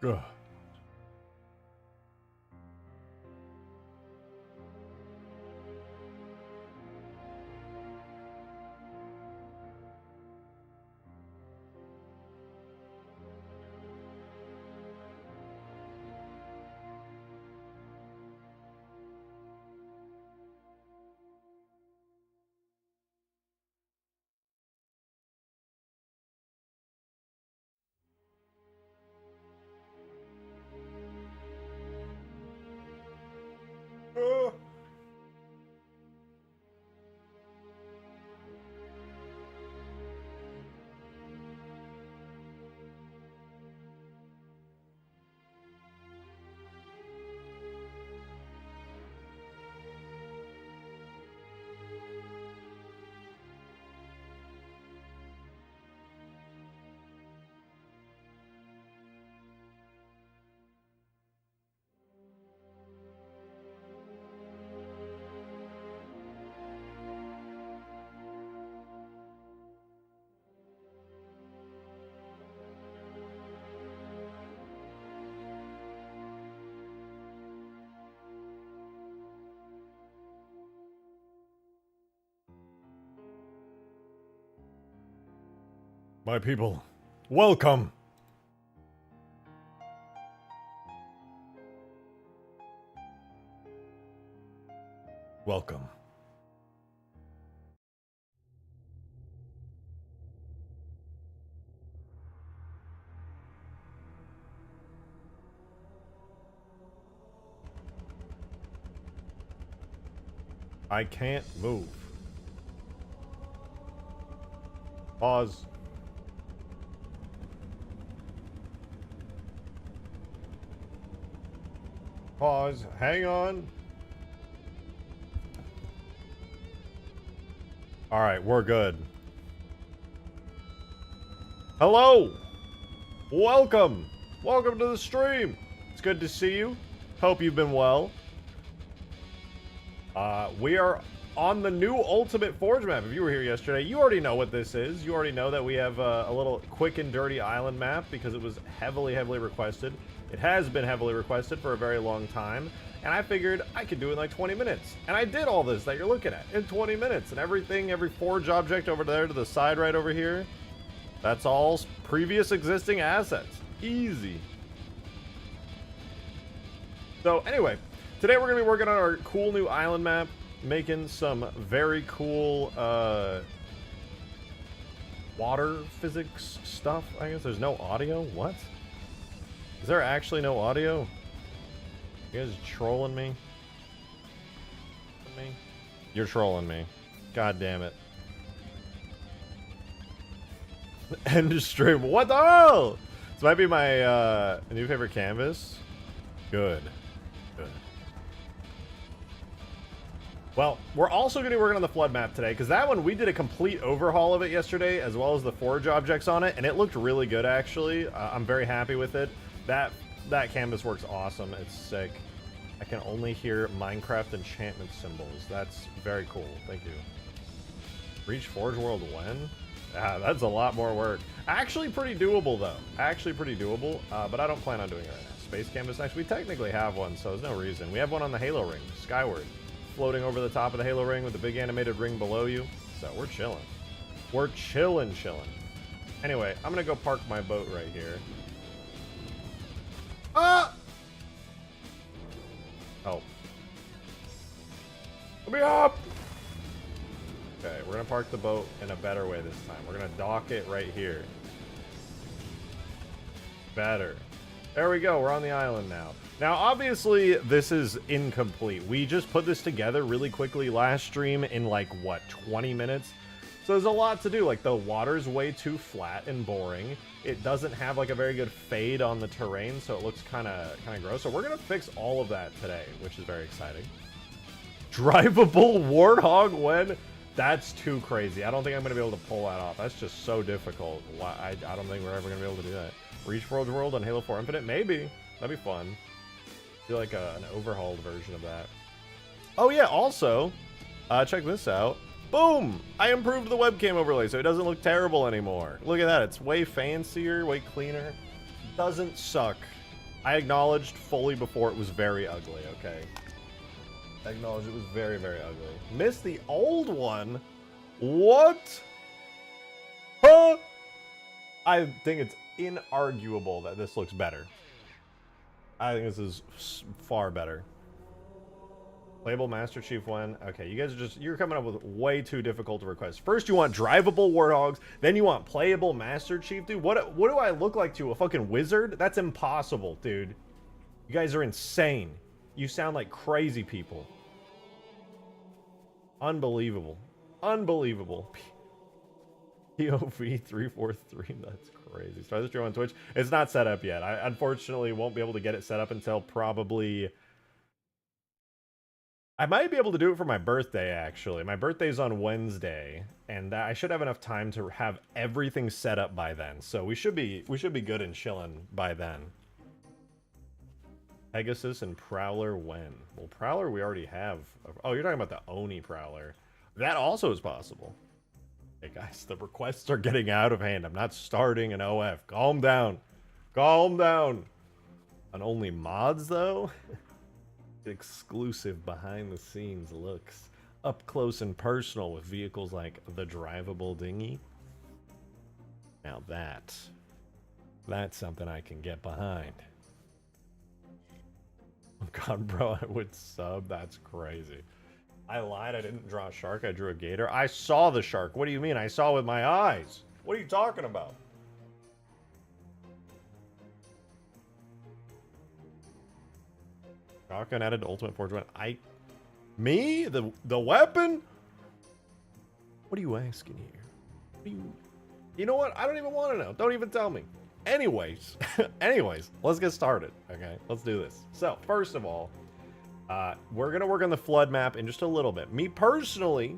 Ugh. Ugh. My people, welcome. Welcome. I can't move. Pause. Pause. Hang on. All right, we're good. Hello. Welcome. Welcome to the stream. It's good to see you. Hope you've been well. We are on the new Ultimate Forge map. If you were here yesterday, you already know what this is. You already know that we have a little quick and dirty island map because it was heavily requested. It has been heavily requested for a very long time, and I figured I could do it in like 20 minutes. And I did all this that you're looking at in 20 minutes, and everything, every forge object over there to the side right over here, that's all previous existing assets. Easy. So anyway, today we're going to be working on our cool new island map, making some very cool water physics stuff. I guess there's no audio. What? Is there actually no audio? You guys trolling me? You're trolling me. God damn it. End of stream. What the hell? This might be my new favorite canvas. Good. Good. Well, we're also going to be working on the flood map today, because that one, we did a complete overhaul of it yesterday, as well as the forge objects on it, and it looked really good, actually. I'm very happy with it. That canvas works awesome. It's sick. I can only hear Minecraft enchantment symbols. That's very cool. Thank you. Reach Forge World when? Ah, that's a lot more work. Actually pretty doable, though. Actually pretty doable, but I don't plan on doing it right now. Space canvas. Actually, we technically have one, so there's no reason. We have one on the Halo ring, skyward, floating over the top of the Halo ring with the big animated ring below you. So we're chilling. We're chilling. Anyway, I'm gonna go park my boat right here. Ah! Help. Let me up! Okay, we're gonna park the boat in a better way this time. We're gonna dock it right here. Better. There we go, we're on the island now. Now, obviously, this is incomplete. We just put this together really quickly last stream in, like, what, 20 minutes? So there's a lot to do. Like, the water's way too flat and boring. It doesn't have, like, a very good fade on the terrain, so it looks kind of gross. So we're going to fix all of that today, which is very exciting. Drivable Warthog when? That's too crazy. I don't think I'm going to be able to pull that off. That's just so difficult. I don't think we're ever going to be able to do that. Reach Forge World on Halo 4 Infinite? Maybe. That'd be fun. Do like an overhauled version of that. Oh yeah, also, check this out. Boom! I improved the webcam overlay so it doesn't look terrible anymore. Look at that, it's way fancier, way cleaner. Doesn't suck I acknowledged fully before it was very ugly, okay? I acknowledged it was very, very ugly. Missed the old one? What? Huh? I think it's inarguable that this looks better. I think this is far better. Playable Master Chief when? Okay, you guys are just, you're coming up with way too difficult requests. First you want drivable Warthogs, then you want playable Master Chief. Dude, what do I look like to you? A fucking wizard? That's impossible, dude. You guys are insane. You sound like crazy people. Unbelievable. Unbelievable. POV 343, that's crazy. Start the stream on Twitch. It's not set up yet. I unfortunately won't be able to get it set up until probably... I might be able to do it for my birthday, actually. My birthday's on Wednesday, and I should have enough time to have everything set up by then. So we should be good and chilling by then. Pegasus and Prowler when? Well, Prowler we already have. Oh, you're talking about the Oni Prowler. That also is possible. Hey guys, the requests are getting out of hand. I'm not starting an OF. Calm down. Calm down. On only mods, though? Exclusive behind the scenes looks. Up close and personal with vehicles like the drivable dinghy. Now that's something I can get behind. Oh god, bro, I would sub. That's crazy. I lied. I didn't draw a shark. I drew a gator. I saw the shark. What do you mean? I saw with my eyes. What are you talking about? Shotgun added to Ultimate Forge weapon. Me? The weapon? What are you asking here? What are you know what? I don't even want to know. Don't even tell me. Anyways, let's get started. Okay, let's do this. So, first of all, we're going to work on the flood map in just a little bit. Me personally,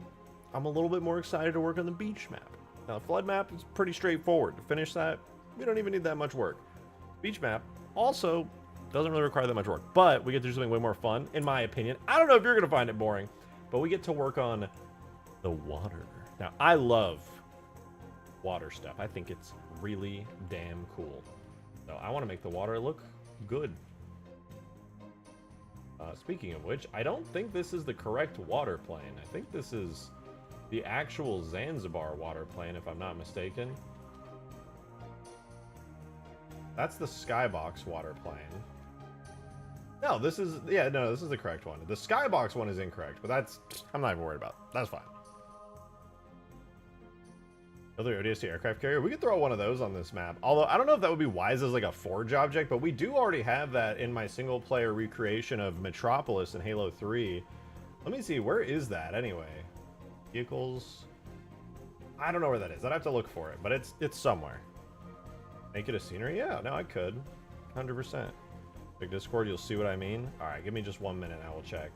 I'm a little bit more excited to work on the beach map. Now, the flood map is pretty straightforward. To finish that, we don't even need that much work. Beach map also doesn't really require that much work, but we get to do something way more fun, in my opinion. I don't know if you're going to find it boring, but we get to work on the water. Now, I love water stuff. I think it's really damn cool. So I want to make the water look good. Speaking of which, I don't think this is the correct water plane. I think this is the actual Zanzibar water plane, if I'm not mistaken. That's the Skybox water plane. No, this is, yeah, no, this is the correct one. The Skybox one is incorrect, but that's, I'm not even worried about. That's fine. Another ODST aircraft carrier. We could throw one of those on this map. Although, I don't know if that would be wise as like a forge object, but we do already have that in my single player recreation of Metropolis in Halo 3. Let me see, where is that anyway? Vehicles? I don't know where that is. I'd have to look for it, but it's somewhere. Make it a scenery? Yeah, no, I could. 100%. Big Discord, you'll see what I mean. Alright, give me just 1 minute and I will check.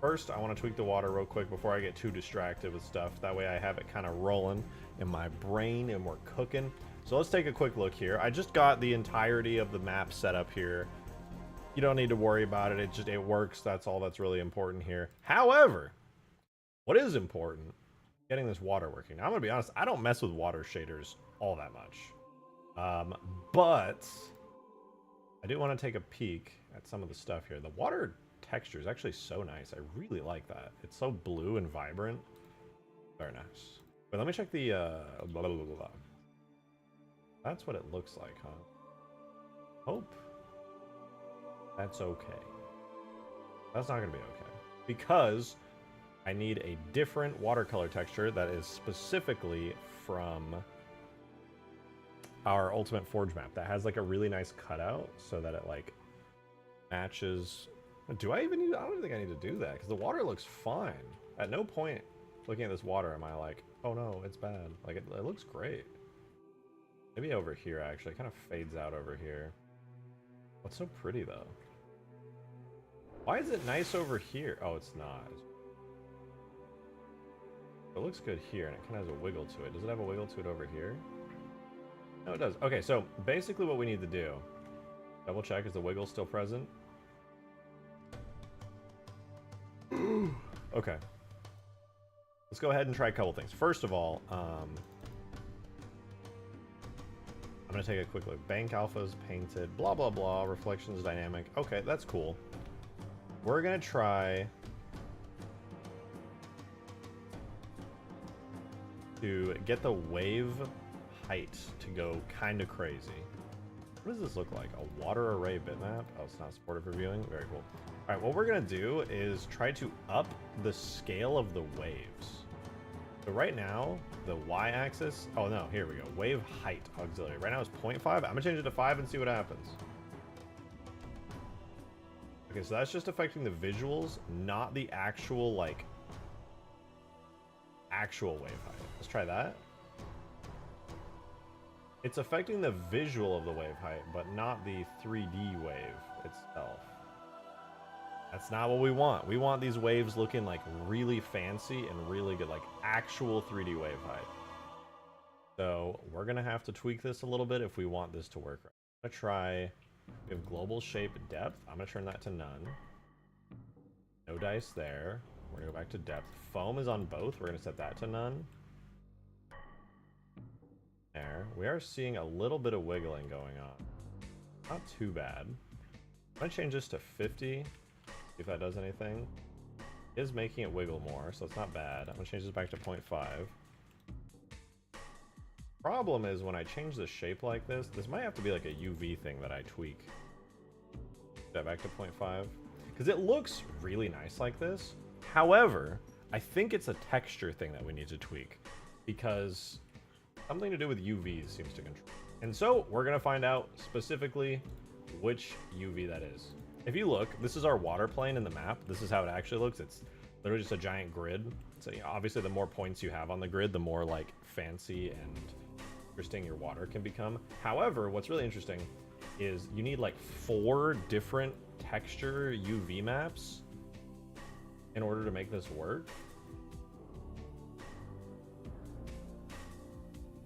First, I want to tweak the water real quick before I get too distracted with stuff. That way I have it kind of rolling in my brain and we're cooking. So let's take a quick look here. I just got the entirety of the map set up here. You don't need to worry about it. It works. That's all that's really important here. However, what is important, getting this water working. Now, I'm going to be honest, I don't mess with water shaders all that much. But I do want to take a peek at some of the stuff here. The water texture is actually so nice. I really like that. It's so blue and vibrant. Very nice. But let me check the blah, blah, blah, blah. That's what it looks like, huh? Hope that's okay. That's not gonna be okay because I need a different watercolor texture that is specifically from our Ultimate Forge map that has like a really nice cutout so that it like matches. Do I even need? I don't even think I need to do that because the water looks fine. At no point looking at this water am I like, oh no, it's bad. Like it looks great. Maybe over here actually, it kind of fades out over here. What's so pretty though? Why is it nice over here? Oh, it's not. It looks good here and it kind of has a wiggle to it. Does it have a wiggle to it over here? No, it does. Okay, so basically what we need to do, double check, is the wiggle still present? Okay. Let's go ahead and try a couple things. First of all, I'm gonna take a quick look. Bank alphas painted, blah blah blah, reflections dynamic. Okay, that's cool. We're gonna try to get the wave height to go kind of crazy. What does this look like? A water array bitmap? Oh, it's not supported for viewing? Very cool. All right, what we're gonna do is try to up the scale of the waves. So right now, the y-axis, oh no, here we go. Wave height auxiliary. Right now it's 0.5. I'm gonna change it to 5 and see what happens. Okay, so that's just affecting the visuals, not the actual, like, actual wave height. Let's try that. It's affecting the visual of the wave height, but not the 3D wave itself. That's not what we want. We want these waves looking like really fancy and really good, like actual 3D wave height. So we're gonna have to tweak this a little bit if we want this to work right. I'm gonna try, we have global shape depth. I'm gonna turn that to none. No dice there. We're gonna go back to depth. Foam is on both. We're gonna set that to none. There. We are seeing a little bit of wiggling going on. Not too bad. I'm gonna change this to 50. See if that does anything. It is making it wiggle more, so it's not bad. I'm gonna change this back to 0.5. Problem is when I change the shape like this might have to be like a UV thing that I tweak. That back to 0.5. Because it looks really nice like this. However, I think it's a texture thing that we need to tweak. Because something to do with UVs seems to control. And so we're gonna find out specifically which UV that is. If you look, this is our water plane in the map. This is how it actually looks. It's literally just a giant grid. So you know, obviously the more points you have on the grid, the more like fancy and interesting your water can become. However, what's really interesting is you need like 4 different texture UV maps in order to make this work.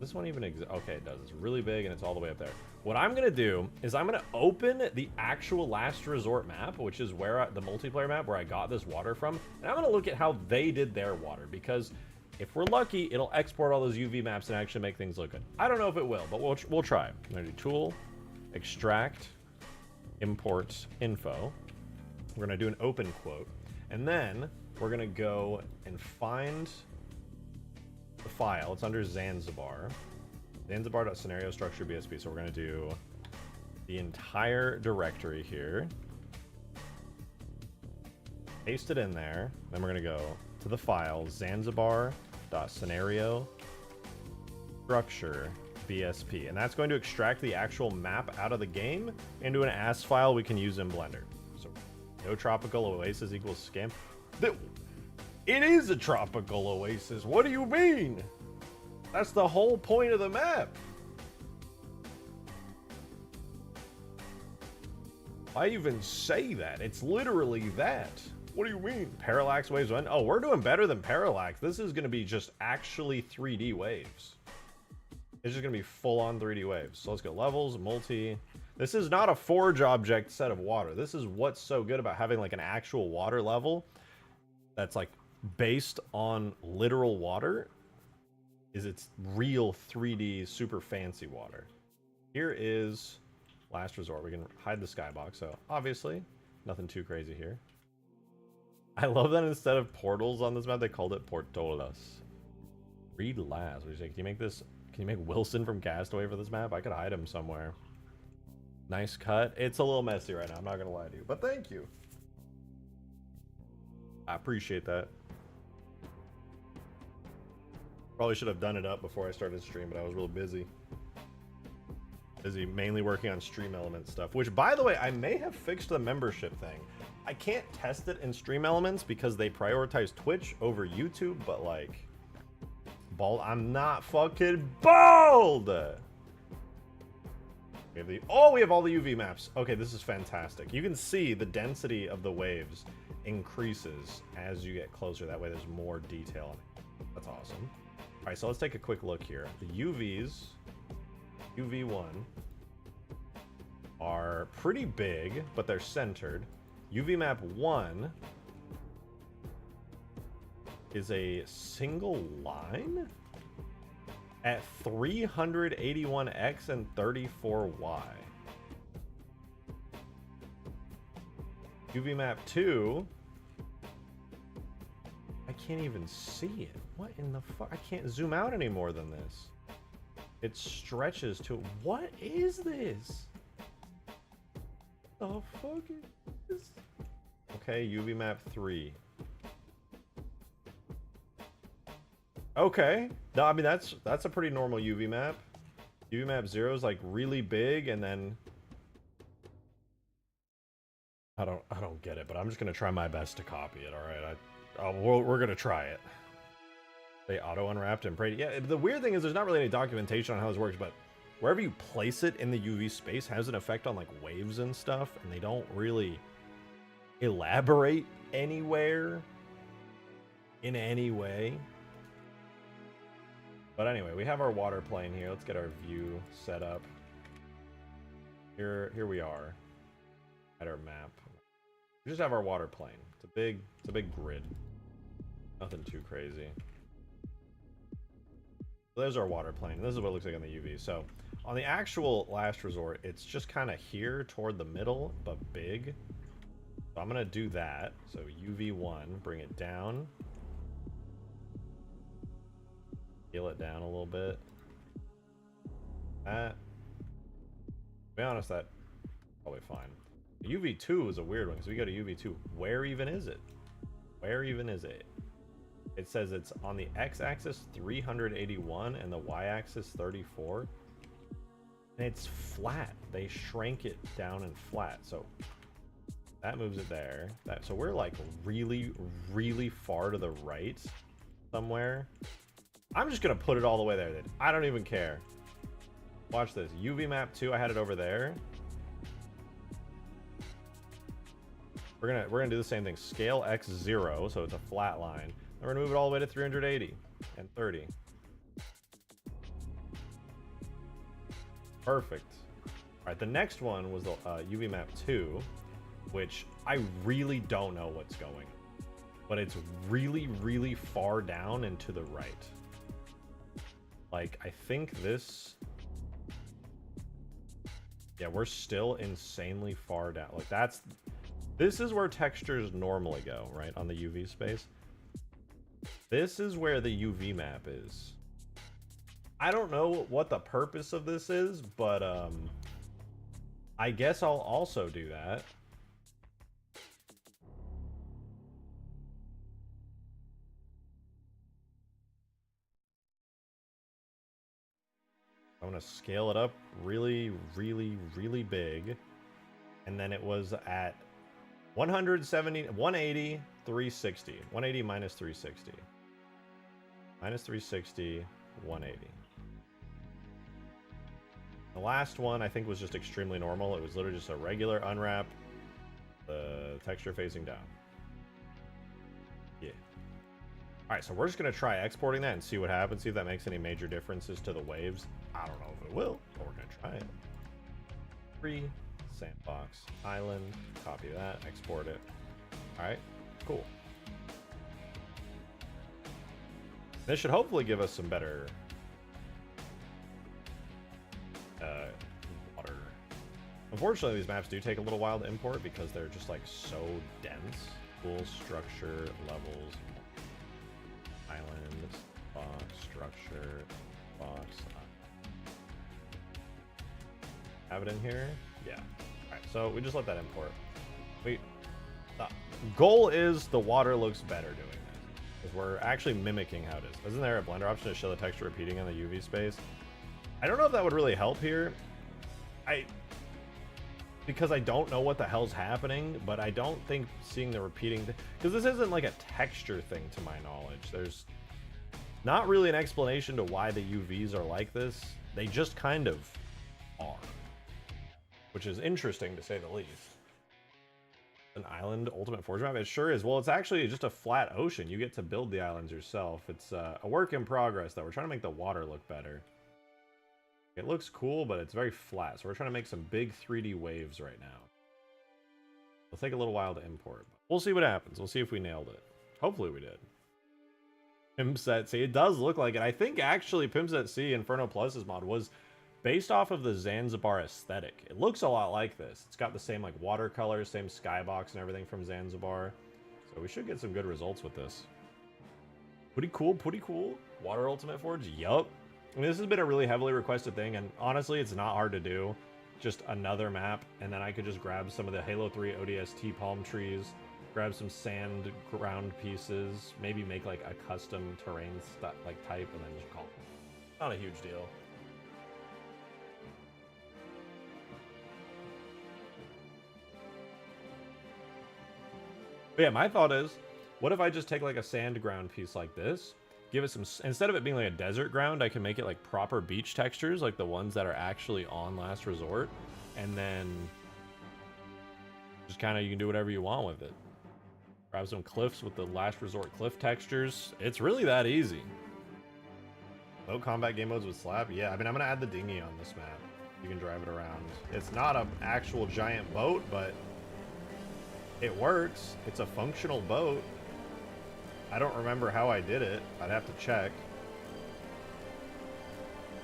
This one even exists. Okay, it does. It's really big and it's all the way up there. What I'm gonna do is I'm gonna open the actual last resort map, which is where the multiplayer map where I got this water from, and I'm gonna look at how they did their water, because if we're lucky, it'll export all those UV maps and actually make things look good. I don't know if it will, but we'll try. I'm gonna do tool, extract, import info. We're gonna do an open quote, and then we're gonna go and find the file. It's under Zanzibar. Zanzibar.scenario structure BSP. So we're going to do the entire directory here. Paste it in there. Then we're going to go to the file Zanzibar.scenario structure BSP. And that's going to extract the actual map out of the game into an AS file we can use in Blender. So no tropical oasis equals scam. It is a tropical oasis. What do you mean? That's the whole point of the map. Why even say that? It's literally that. What do you mean? Parallax waves one? Oh, we're doing better than parallax. This is going to be just actually 3D waves. It's just going to be full-on 3D waves. So let's go levels, multi. This is not a forge object set of water. This is what's so good about having like an actual water level that's like based on literal water. Is it's real 3D super fancy water. Here is last resort. We can hide the skybox, so obviously nothing too crazy here. I love that instead of portals on this map, they called it portolas. Read last. What do you say? Can you make this? Can you make Wilson from Castaway for this map? I could hide him somewhere. Nice cut. It's a little messy right now. I'm not gonna lie to you, but thank you. I appreciate that. Probably should have done it up before I started stream, but I was real busy. Busy mainly working on Stream Elements stuff, which, by the way, I may have fixed the membership thing. I can't test it in Stream Elements because they prioritize Twitch over YouTube, but like, bald. I'm not fucking bald. We have we have all the UV maps. Okay, this is fantastic. You can see the density of the waves increases as you get closer. That way, there's more detail on it. That's awesome. All right, so let's take a quick look here. The UVs, UV1, are pretty big, but they're centered. UV map 1 is a single line? at 381x and 34y. UV map 2. I can't even see it. What in the fuck? I can't zoom out any more than this. It stretches to... What is this? The fuck is this? Okay, UV map 3. Okay. No, I mean that's a pretty normal UV map. UV map 0 is like really big, and then I don't get it, but I'm just gonna try my best to copy it. All right, we're gonna try it. They auto unwrapped and prayed. Yeah, the weird thing is there's not really any documentation on how this works, but wherever you place it in the UV space has an effect on like waves and stuff, and they don't really elaborate anywhere in any way. But anyway, we have our water plane here. Let's get our view set up. Here we are at our map. We just have our water plane. It's a big grid. Nothing too crazy. So there's our water plane. This is what it looks like on the UV. So on the actual last resort, it's just kind of here toward the middle, but big. So I'm gonna do that. So UV1, bring it down. Scale it down a little bit. That. To be honest, that's probably fine. UV2 is a weird one because we go to UV2. Where even is it? Where even is it? It says it's on the x-axis 381 and the y-axis 34. And it's flat. They shrank it down and flat. So that moves it there. So we're like really, really far to the right somewhere. I'm just gonna put it all the way there then. I don't even care. Watch this. UV map 2, I had it over there. We're gonna do the same thing. Scale x0, so it's a flat line. And we're gonna move it all the way to 380 and 30. Perfect. All right, the next one was the UV map 2, which I really don't know what's going on, but it's really, really far down and to the right. Like, I think this... Yeah, we're still insanely far down. Like, this is where textures normally go, right? On the UV space. This is where the UV map is. I don't know what the purpose of this is, but I guess I'll also do that. I'm gonna scale it up really, really, really big. And then it was at 180, 360. 180 minus 360. Minus 360, 180. The last one I think was just extremely normal. It was literally just a regular unwrap, the texture facing down. Yeah. All right, so we're just gonna try exporting that and see what happens, see if that makes any major differences to the waves. I don't know if it will, but we're gonna try it. Free sandbox island, copy that, export it. All right, cool. This should hopefully give us some better water. Unfortunately, these maps do take a little while to import because they're just like so dense. Full structure, levels, island, box, structure, box. Have it in here? Yeah. Alright, so we just let that import. The goal is the water looks better doing this. Because we're actually mimicking how it is. Isn't there a blender option to show the texture repeating in the UV space? I don't know if that would really help here. Because I don't know what the hell's happening, but I don't think seeing the repeating... Because this isn't like a texture thing to my knowledge. There's not really an explanation to why the UVs are like this. They just kind of are. Which is interesting to say the least. An island ultimate forge map? It sure is. Well, it's actually just a flat ocean. You get to build the islands yourself. It's a work in progress, though. We're trying to make the water look better. It looks cool, but it's very flat. So we're trying to make some big 3D waves right now. It'll take a little while to import. But we'll see what happens. We'll see if we nailed it. Hopefully we did. Pimset C. It does look like it. I think actually Pimset C Inferno Plus's mod was based off of the Zanzibar aesthetic. It looks a lot like this. It's got the same like watercolor, same skybox and everything from Zanzibar. So we should get some good results with this. Pretty cool, pretty cool. Water Ultimate Forge, yup. I mean, this has been a really heavily requested thing, and honestly, it's not hard to do. Just another map, and then I could just grab some of the Halo 3 ODST palm trees, grab some sand ground pieces, maybe make like a custom terrain like type, and then just call it. Not a huge deal. But yeah, my thought is, what if I just take like a sand ground piece like this, give it some, instead of it being like a desert ground, I can make it like proper beach textures, like the ones that are actually on Last Resort, and then just kind of, you can do whatever you want with it. Grab some cliffs with the Last Resort cliff textures. It's really that easy. Boat combat game modes with slab? Yeah, I mean, I'm going to add the dinghy on this map. You can drive it around. It's not an actual giant boat, but it works. It's a functional boat. I don't remember how I did it. I'd have to check.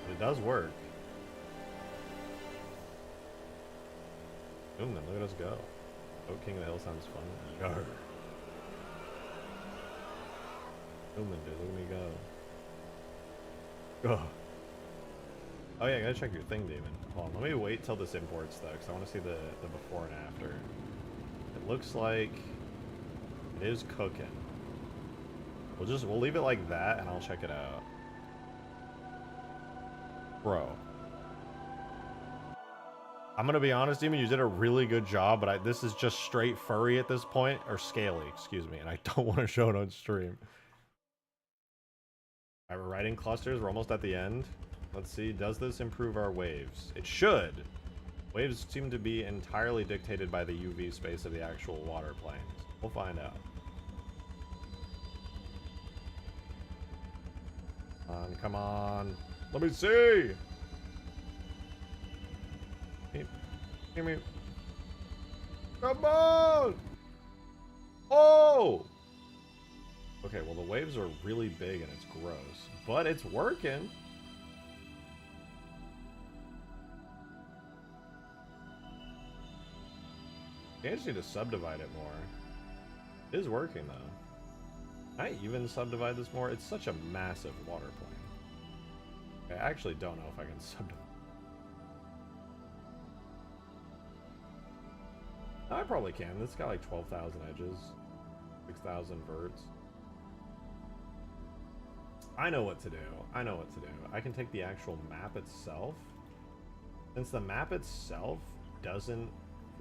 But it does work. Boom, then look at us go. Boat King of the Hill sounds fun. Yar. Boom, then dude, look at me go. Ugh. Oh yeah, I gotta check your thing, Demon. Hold on, let me wait till this imports though, because I want to see the before and after. It looks like it is cooking. We'll leave it like that, and I'll check it out. Bro. I'm gonna be honest, Demon, you did a really good job, but this is just straight furry at this point, or scaly, excuse me, and I don't want to show it on stream. Alright, we're riding clusters, we're almost at the end. Let's see, does this improve our waves? It should. Waves seem to be entirely dictated by the UV space of the actual water planes. We'll find out. Come on. Let me see! Give me. Come on! Oh! Okay, well the waves are really big and it's gross, but it's working. I just need to subdivide it more. It is working though. Can I even subdivide this more? It's such a massive water plane. Okay, I actually don't know if I can subdivide. No, I probably can. This got like 12,000 edges, 6,000 verts. I know what to do. I know what to do. I can take the actual map itself. Since the map itself doesn't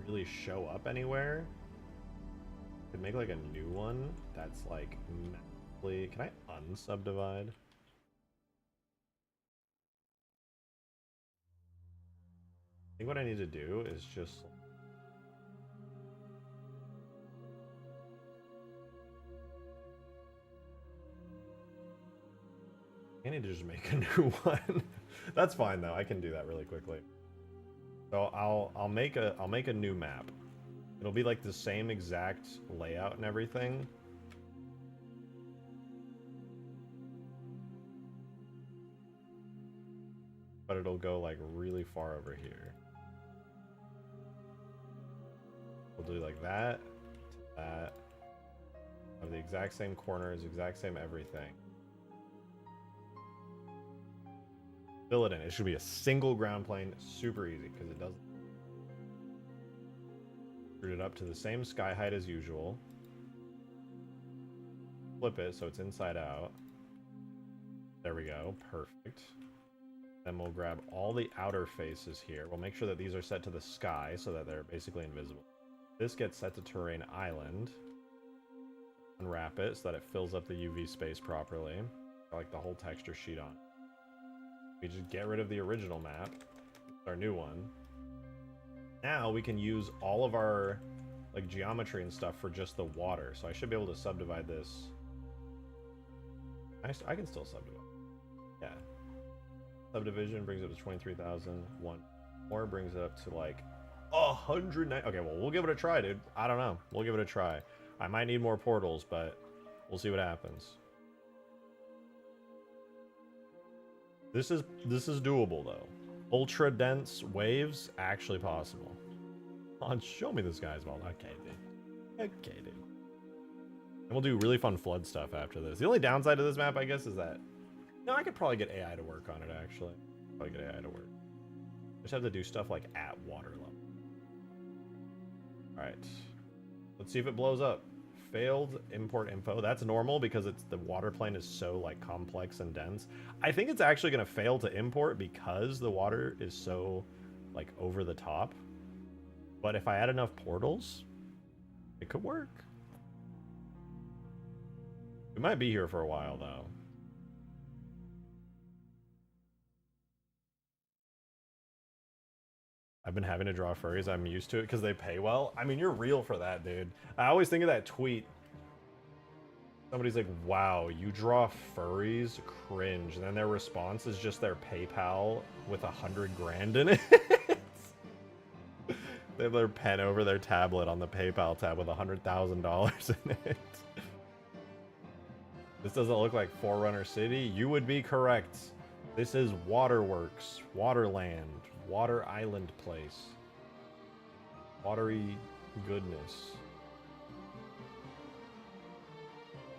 really show up anywhere, I could make like a new one that's like massively... Can I unsubdivide? I think what I need to do is just... I need to just make a new one. That's fine though. I can do that really quickly. So I'll make a new map. It'll be like the same exact layout and everything. But it'll go like really far over here. We'll do like that to that. Have the exact same corners, exact same everything. Fill it in. It should be a single ground plane, super easy because it doesn't. Root it up to the same sky height as usual. Flip it so it's inside out. There we go, perfect. Then we'll grab all the outer faces here. We'll make sure that these are set to the sky so that they're basically invisible. This gets set to terrain island. Unwrap it so that it fills up the UV space properly. Like the whole texture sheet on. We just get rid of the original map, our new one. Now we can use all of our like geometry and stuff for just the water. So I should be able to subdivide this. I can still subdivide. Yeah. Subdivision brings it to 23,000. One more brings it up to like 109. Okay, well, we'll give it a try, dude. I don't know. We'll give it a try. I might need more portals, but we'll see what happens. This is doable though. Ultra dense waves actually possible. On, show me this guy's ball. Okay, dude. Okay, dude. And we'll do really fun flood stuff after this. The only downside to this map, I guess, is that no, I could probably get AI to work on it. Actually, probably get AI to work. Just have to do stuff like at water level. All right. Let's see if it blows up. Failed import info. That's normal because it's the water plane is so like complex and dense. I think it's actually going to fail to import because the water is so like over the top. But if I add enough portals, it could work. We might be here for a while though. I've been having to draw furries. I'm used to it because they pay well. I mean, you're real for that, dude. I always think of that tweet. Somebody's like, wow, you draw furries? Cringe. And then their response is just their PayPal with 100 grand in it. They have their pen over their tablet on the PayPal tab with $100,000 in it. This doesn't look like Forerunner City. You would be correct. This is Waterworks, Waterland, Water Island Place. Watery goodness.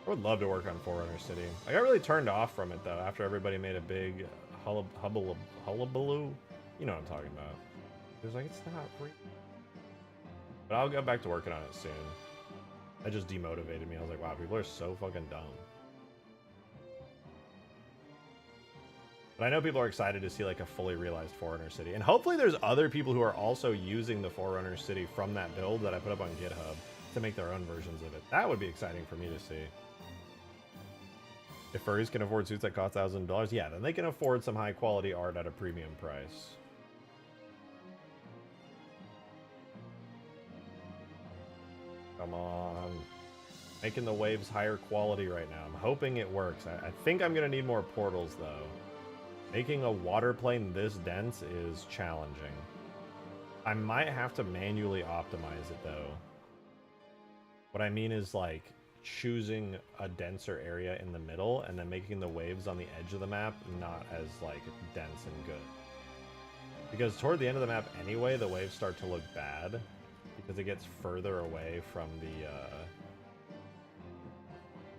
I would love to work on Forerunner City. I got really turned off from it though after everybody made a big hullabaloo. You know what I'm talking about. It was like, it's not free. But I'll go back to working on it soon. That just demotivated me. I was like, wow, people are so fucking dumb. But I know people are excited to see like a fully realized Forerunner City. And hopefully there's other people who are also using the Forerunner City from that build that I put up on GitHub to make their own versions of it. That would be exciting for me to see. If furries can afford suits that cost $1,000, yeah, then they can afford some high quality art at a premium price. Come on. Making the waves higher quality right now. I'm hoping it works. I think I'm going to need more portals though. Making a water plane this dense is challenging. I might have to manually optimize it though. What I mean is like choosing a denser area in the middle and then making the waves on the edge of the map not as like dense and good. Because toward the end of the map anyway, the waves start to look bad because it gets further away from the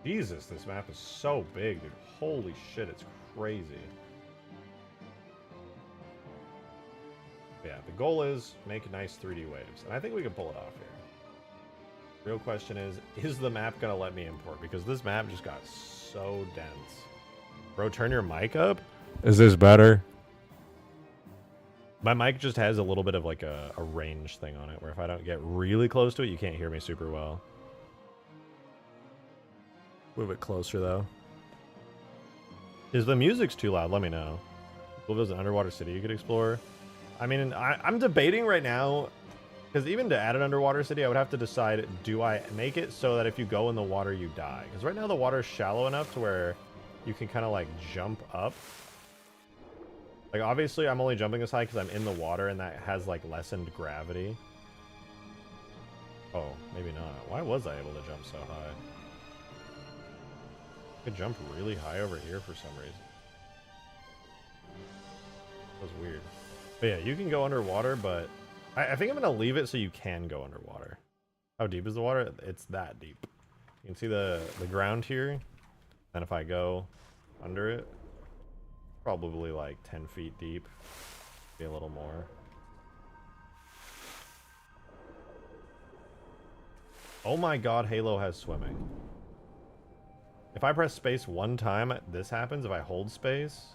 Jesus, this map is so big, dude. Holy shit, it's crazy. Yeah, the goal is make nice 3D waves, and I think we can pull it off here. Real question is the map gonna let me import? Because this map just got so dense. Bro, turn your mic up? Is this better? My mic just has a little bit of like a range thing on it, where if I don't get really close to it, you can't hear me super well. Move it closer though. Is the music's too loud? Let me know. Well, there's an underwater city you could explore. I mean, I'm debating right now, because even to add an underwater city, I would have to decide, do I make it so that if you go in the water, you die? Because right now the water is shallow enough to where you can kind of like jump up. Like, obviously, I'm only jumping this high because I'm in the water, and that has like lessened gravity. Oh, maybe not. Why was I able to jump so high? I could jump really high over here for some reason. That was weird. But yeah, you can go underwater, but I think I'm going to leave it so you can go underwater. How deep is the water? It's that deep. You can see the ground here. And if I go under it, probably like 10 feet deep. Be a little more. Oh my god, Halo has swimming. If I press space one time, this happens. If I hold space...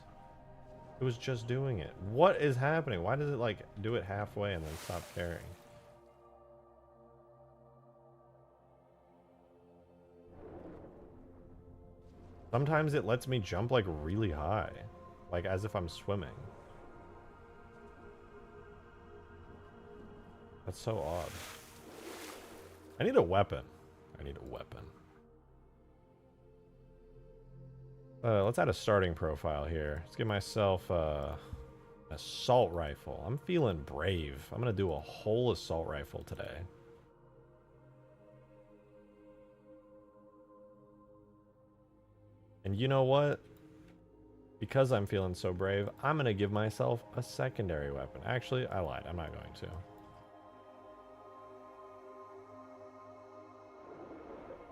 It was just doing it. What is happening? Why does it like do it halfway and then stop caring? Sometimes it lets me jump like really high, like as if I'm swimming. That's so odd. I need a weapon. I need a weapon. Let's add a starting profile here. Let's give myself an assault rifle. I'm feeling brave. I'm gonna do a whole assault rifle today. And you know what? Because I'm feeling so brave, I'm going to give myself a secondary weapon. Actually, I lied. I'm not going to.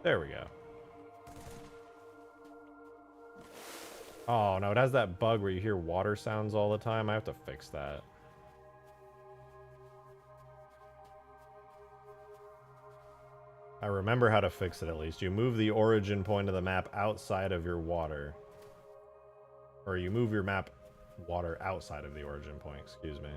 There we go. Oh, no, it has that bug where you hear water sounds all the time. I have to fix that. I remember how to fix it, at least. You move the origin point of the map outside of your water. Or you move your map water outside of the origin point, excuse me.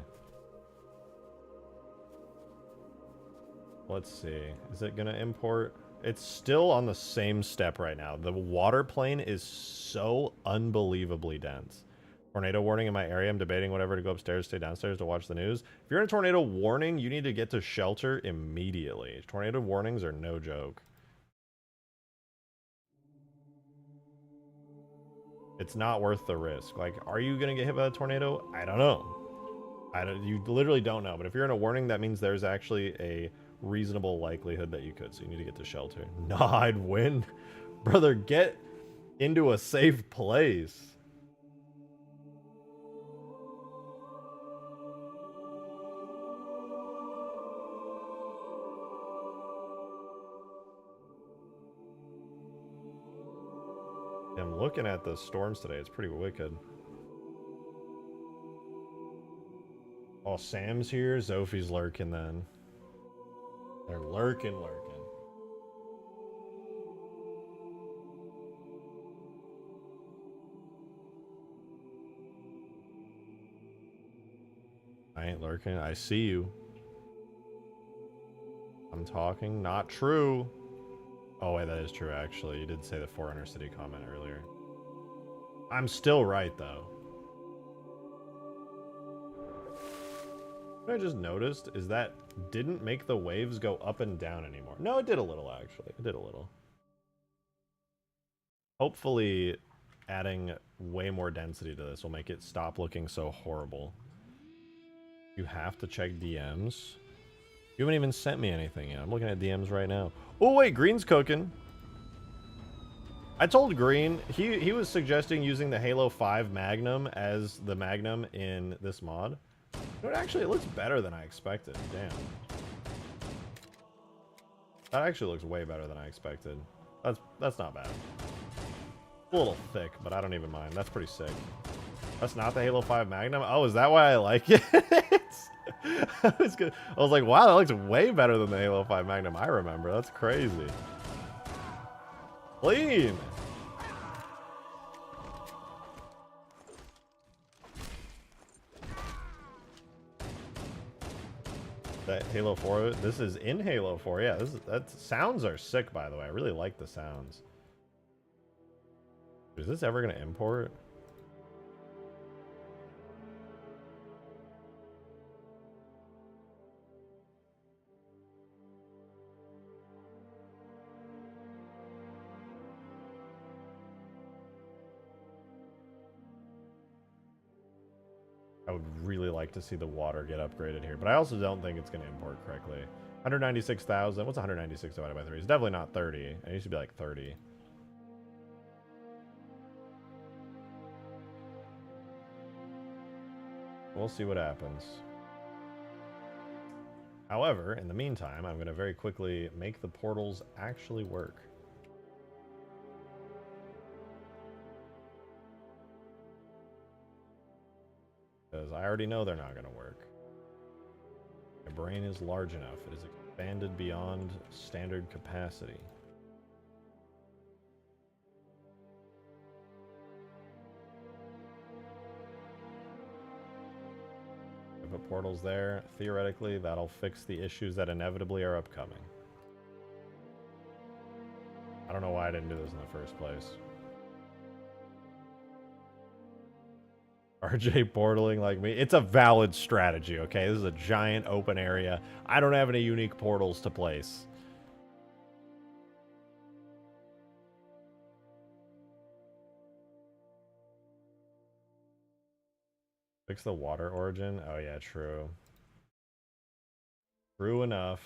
Let's see. Is it going to import? It's still on the same step right now. The water plane is so unbelievably dense. Tornado warning in my area. I'm debating whatever to go upstairs, stay downstairs to watch the news. If you're in a tornado warning, you need to get to shelter immediately. Tornado warnings are no joke. It's not worth the risk. Like, are you going to get hit by a tornado? I don't know. You literally don't know. But if you're in a warning, that means there's actually a reasonable likelihood that you could. So you need to get to shelter. Nah, I'd win. Brother, get into a safe place. I'm looking at the storms today. It's pretty wicked. Oh, Sam's here. Zophie's lurking then. They're lurking. I ain't lurking. I see you. I'm talking. Not true. Oh, wait, that is true, actually. You did say the Forerunner City comment earlier. I'm still right, though. What I just noticed is that didn't make the waves go up and down anymore. No, it did a little, actually. It did a little. Hopefully, adding way more density to this will make it stop looking so horrible. You have to check DMs. You haven't even sent me anything yet. I'm looking at DMs right now. Oh, wait, Green's cooking. I told Green, he was suggesting using the Halo 5 Magnum as the Magnum in this mod. You know, actually, it looks better than I expected. Damn. That actually looks way better than I expected. That's not bad. A little thick, but I don't even mind. That's pretty sick. That's not the Halo 5 Magnum? Oh, is that why I like it? I was like, wow, that looks way better than the Halo 5 Magnum I remember. That's crazy. Clean! That Halo 4, this is in Halo 4. Yeah, that sounds are sick, by the way. I really like the sounds. Is this ever going to import? I would really like to see the water get upgraded here, but I also don't think it's going to import correctly. 196,000. What's 196 divided by 3? It's definitely not 30. It used to be like 30. We'll see what happens. However, in the meantime, I'm going to very quickly make the portals actually work. Because I already know they're not going to work. My brain is large enough. It is expanded beyond standard capacity. I put portals there. Theoretically, that'll fix the issues that inevitably are upcoming. I don't know why I didn't do this in the first place. RJ portaling like me. It's a valid strategy, okay? This is a giant open area. I don't have any unique portals to place. Fix the water origin? Oh yeah, true. True enough.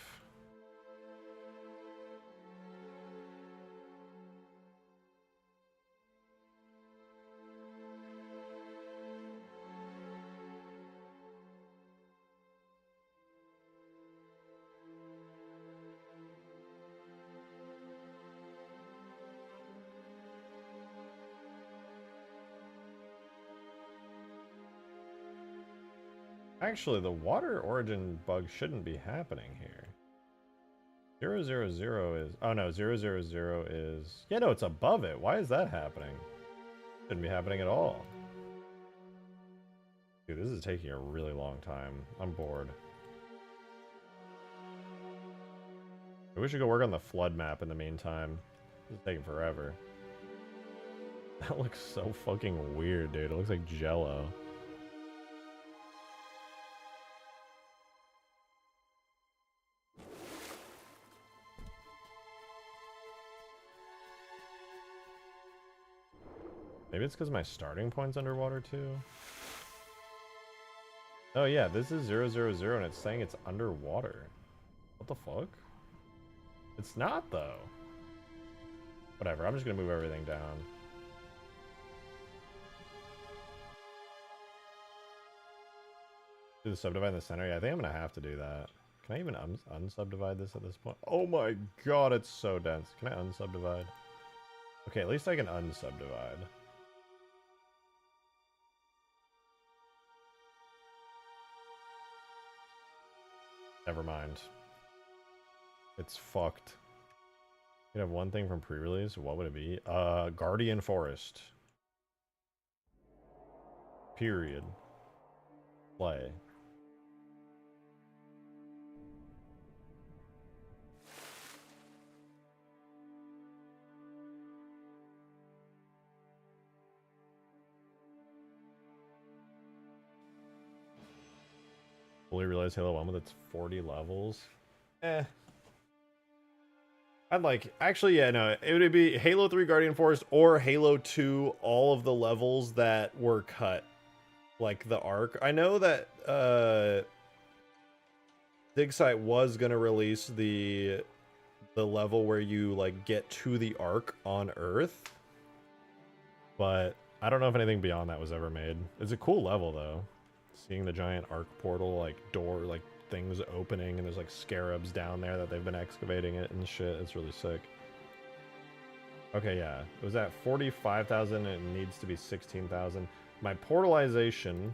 Actually, the water origin bug shouldn't be happening here. 000 is... Oh no, 000 is... Yeah, no, it's above it. Why is that happening? Shouldn't be happening at all. Dude, this is taking a really long time. I'm bored. We should go work on the flood map in the meantime. This is taking forever. That looks so fucking weird, dude. It looks like Jello. Maybe it's because my starting point's underwater too. Oh yeah, this is 000 and it's saying it's underwater. What the fuck? It's not though. Whatever, I'm just gonna move everything down. Do the subdivide in the center? Yeah, I think I'm gonna have to do that. Can I even unsubdivide this at this point? Oh my god, it's so dense. Can I unsubdivide? Okay, at least I can unsubdivide. Never mind. It's fucked. You have one thing from pre-release. What would it be? Guardian Forest. Period. Play. Fully realized Halo 1 with its 40 levels. Eh. I'd like... Actually, yeah, no. It would be Halo 3 Guardian Forest or Halo 2, all of the levels that were cut. Like the arc. I know that Dig Site was going to release the level where you like get to the arc on Earth. But I don't know if anything beyond that was ever made. It's a cool level though. Seeing the giant arc portal, like door, like things opening, and there's like scarabs down there that they've been excavating it and shit. It's really sick. Okay, yeah. It was at 45,000 and it needs to be 16,000. My portalization,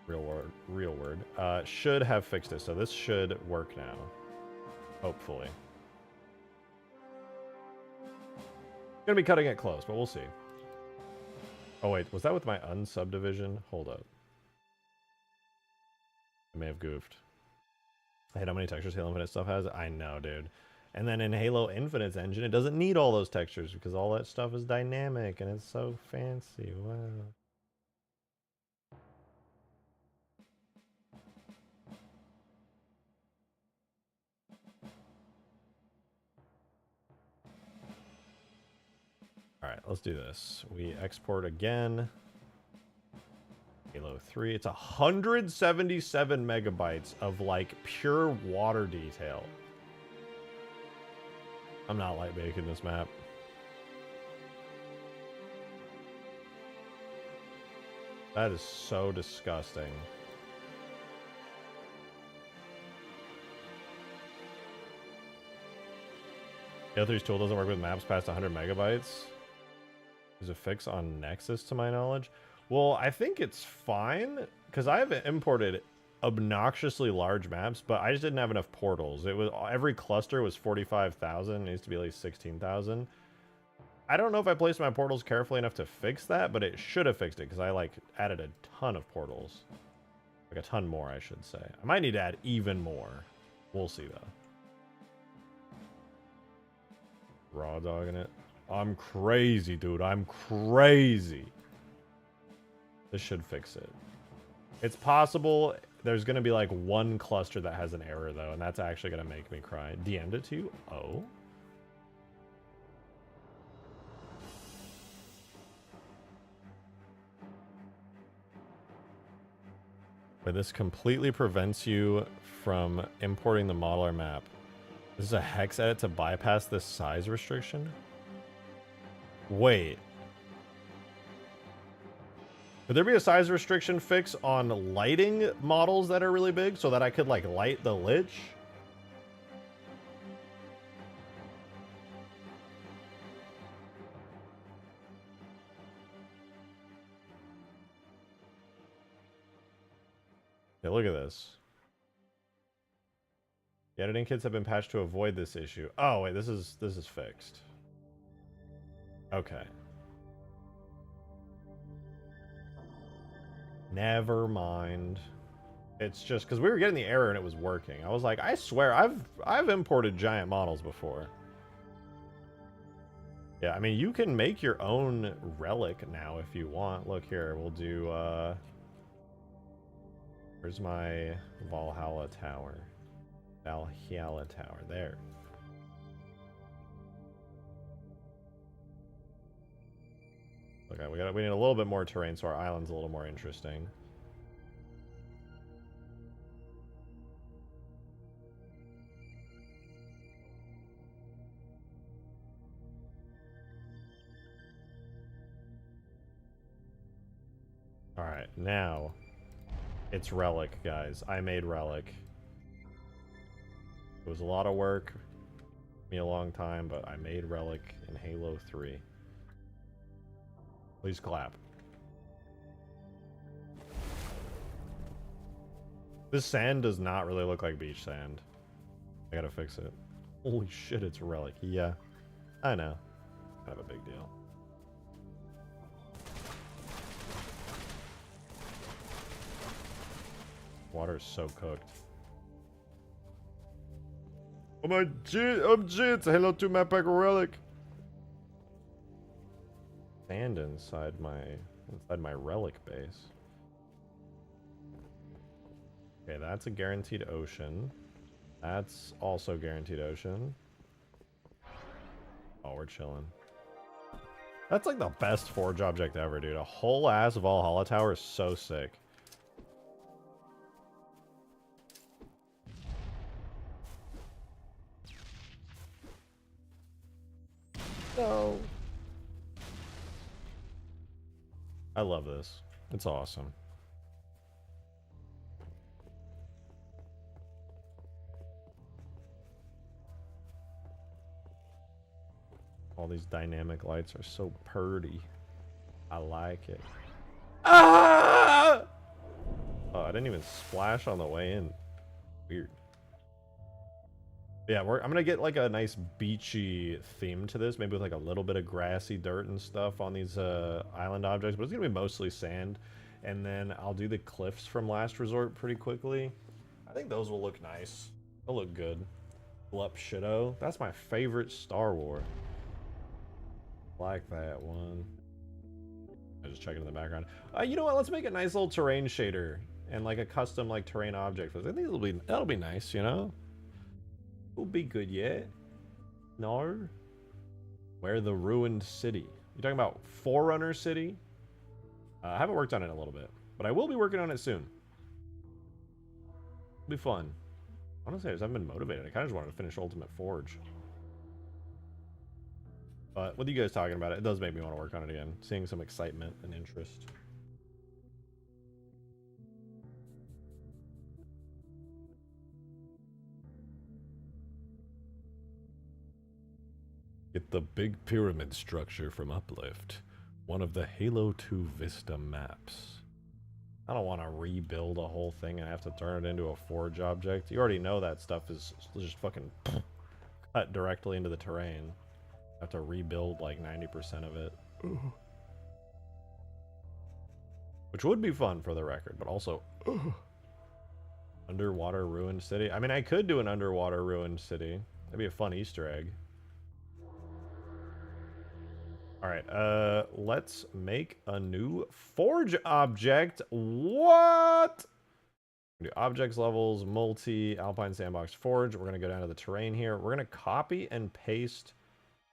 real word, should have fixed it. So this should work now. Hopefully. Gonna be cutting it close, but we'll see. Oh wait, was that with my unsubdivision? Hold up. I may have goofed. I hate how many textures Halo Infinite stuff has. I know, dude. And then in Halo Infinite's engine, it doesn't need all those textures because all that stuff is dynamic and it's so fancy. Wow. Alright, let's do this. We export again. Halo 3. It's 177 megabytes of like pure water detail. I'm not light baking this map. That is so disgusting. Halo 3's tool doesn't work with maps past 100 megabytes. There's a fix on Nexus to my knowledge. Well, I think it's fine because I have imported obnoxiously large maps, but I just didn't have enough portals. It was every cluster was 45,000. It needs to be at least 16,000. I don't know if I placed my portals carefully enough to fix that, but it should have fixed it because I like added a ton of portals, like a ton more, I should say. I might need to add even more. We'll see though. Raw dogging it. I'm crazy, dude. I'm crazy. This should fix it. It's possible there's going to be like one cluster that has an error though, and that's actually going to make me cry. DM'd it to you? Oh. But this completely prevents you from importing the modeler map. This is a hex edit to bypass this size restriction? Wait. Could there be a size restriction fix on lighting models that are really big so that I could like light the Lich? Okay, look at this. The editing kits have been patched to avoid this issue. Oh wait, this is fixed. Okay. Never mind. It's just because we were getting the error and it was working. I was like, I swear, I've imported giant models before. Yeah, I mean, you can make your own relic now if you want. Look here, we'll do, where's my Valhalla Tower? Valhalla Tower, there. Okay, we need a little bit more terrain so our island's a little more interesting. Alright, now it's Relic, guys. I made Relic. It was a lot of work. Took me a long time, but I made Relic in Halo 3. Please clap. This sand does not really look like beach sand. I gotta fix it. Holy shit, it's Relic. Yeah, I know. Kind of a big deal. Water is so cooked. Oh my shit! Hello to my pack of Relic. Sand inside my Relic base. Okay, that's a guaranteed ocean. That's also guaranteed ocean. Oh, we're chilling. That's like the best forge object ever, dude. A whole ass Valhalla Tower is so sick. No. I love this. It's awesome. All these dynamic lights are so purty. I like it. Ah! Oh, I didn't even splash on the way in. Weird. Yeah, I'm gonna get like a nice beachy theme to this, maybe with like a little bit of grassy dirt and stuff on these island objects, but it's gonna be mostly sand. And then I'll do the cliffs from Last Resort pretty quickly. I think those will look nice. They'll look good. Blup Shido. That's my favorite Star Wars. Like that one. I just checking in the background. You know what? Let's make a nice little terrain shader and like a custom like terrain object. I think that'll be nice, you know? Will be good, yeah. No. Where the ruined city? You talking about Forerunner City? I haven't worked on it in a little bit, but I will be working on it soon. It'll be fun. Honestly, I just haven't been motivated. I kind of just wanted to finish Ultimate Forge. But with you guys talking about it, it does make me want to work on it again. Seeing some excitement and interest. Get the big pyramid structure from Uplift. One of the Halo 2 Vista maps. I don't want to rebuild a whole thing and have to turn it into a forge object. You already know that stuff is just fucking cut directly into the terrain. I have to rebuild like 90% of it. Which would be fun for the record, but also underwater ruined city. I mean, I could do an underwater ruined city. That'd be a fun Easter egg. Alright, let's make a new forge object. What? Do objects levels, multi, alpine sandbox forge. We're gonna go down to the terrain here. We're gonna copy and paste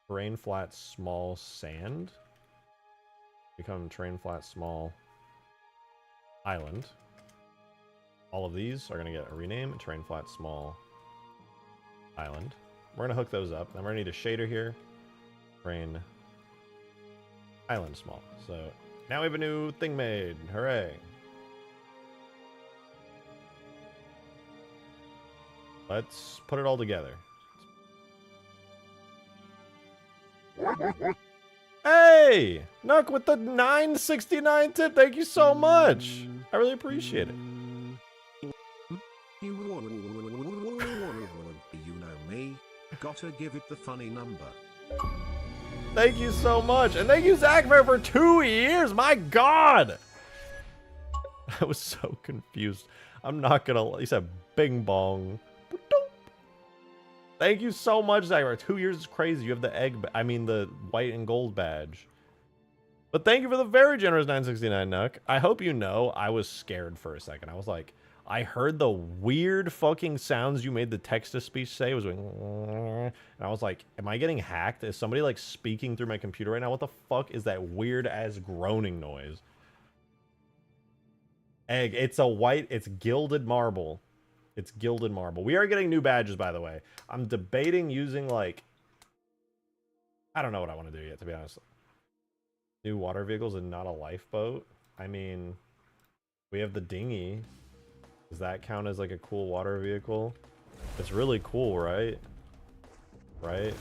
terrain flat small sand. Become terrain flat small island. All of these are gonna get a rename, terrain flat small island. We're gonna hook those up. Then we're gonna need a shader here. Terrain island small. So now we have a new thing made. Hooray. Let's put it all together. Hey! Nuck with the 969 tip. Thank you so much. I really appreciate it. Gotta give it the funny number. Thank you so much. And thank you, Zach, for 2 years. My God. I was so confused. I'm not going to... He said bing bong. Thank you so much, Zach. 2 years is crazy. You have the egg... I mean, the white and gold badge. But thank you for the very generous 969 Nuck. I hope you know I was scared for a second. I was like... I heard the weird fucking sounds you made the text-to-speech say. It was going... And I was like, am I getting hacked? Is somebody, like, speaking through my computer right now? What the fuck is that weird-ass groaning noise? Egg. It's a white... It's gilded marble. It's gilded marble. We are getting new badges, by the way. I'm debating using, like... I don't know what I want to do yet, to be honest. New water vehicles and not a lifeboat? I mean... We have the dinghy... Does that count as like a cool water vehicle? It's really cool, right? Right?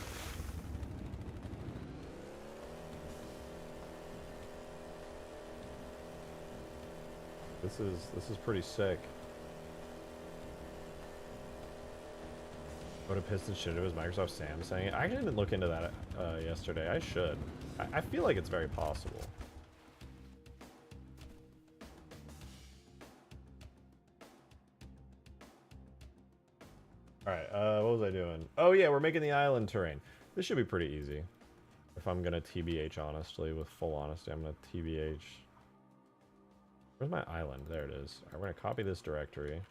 This is pretty sick. What a piston should it was Microsoft Sam saying it. I actually didn't look into that yesterday. I should. I feel like it's very possible. Alright, what was I doing? Oh yeah, we're making the island terrain. This should be pretty easy. If I'm gonna TBH honestly, with full honesty, I'm gonna TBH. Where's my island? There it is. Alright, we're gonna copy this directory.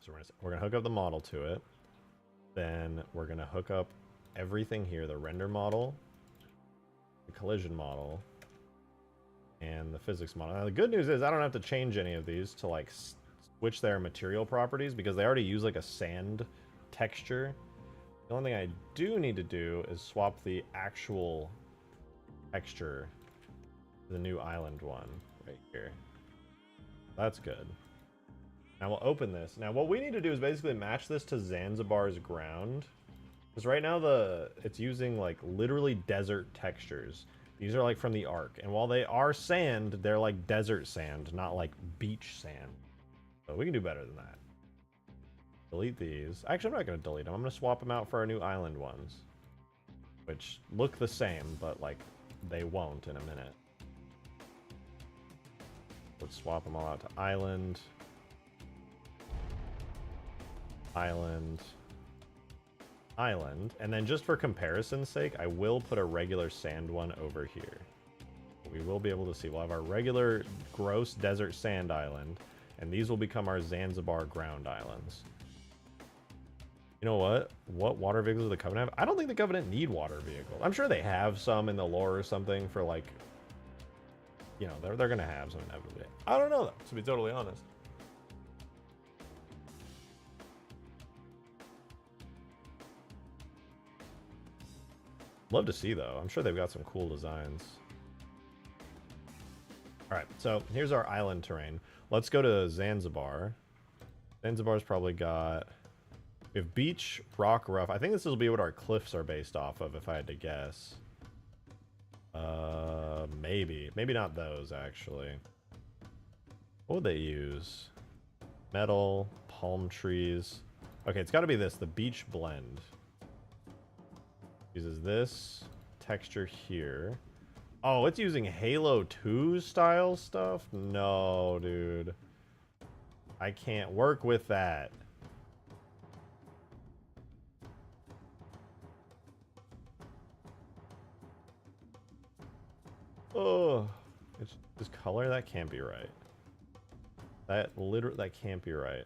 So we're gonna hook up the model to it. Then we're gonna hook up everything here, the render model, the collision model, and the physics model. Now the good news is I don't have to change any of these to like switch their material properties because they already use like a sand texture. The only thing I do need to do is swap the actual texture to the new island one right here. That's good. Now we'll open this. Now what we need to do is basically match this to Zanzibar's ground. Because right now it's using like literally desert textures. These are like from the Ark. And while they are sand, they're like desert sand, not like beach sand. So we can do better than that. Delete these. Actually, I'm not going to delete them. I'm going to swap them out for our new island ones. Which look the same, but like they won't in a minute. Let's swap them all out to island. Island. Island. And then just for comparison's sake, I will put a regular sand one over here. We will be able to see. We'll have our regular gross desert sand island. And these will become our Zanzibar ground islands. You know what? What water vehicles do the Covenant have? I don't think the Covenant need water vehicles. I'm sure they have some in the lore or something for like... You know, they're going to have some inevitably. I don't know though, to be totally honest. Love to see though. I'm sure they've got some cool designs. Alright, so here's our island terrain. Let's go to Zanzibar. Zanzibar's probably got... We have beach, rock, rough. I think this will be what our cliffs are based off of, if I had to guess. Maybe. Maybe not those, actually. What would they use? Metal, palm trees. Okay, it's got to be this, the beach blend. Uses this texture here. Oh, it's using Halo 2 style stuff? No, dude. I can't work with that. Oh, it's this color? That can't be right. That can't be right.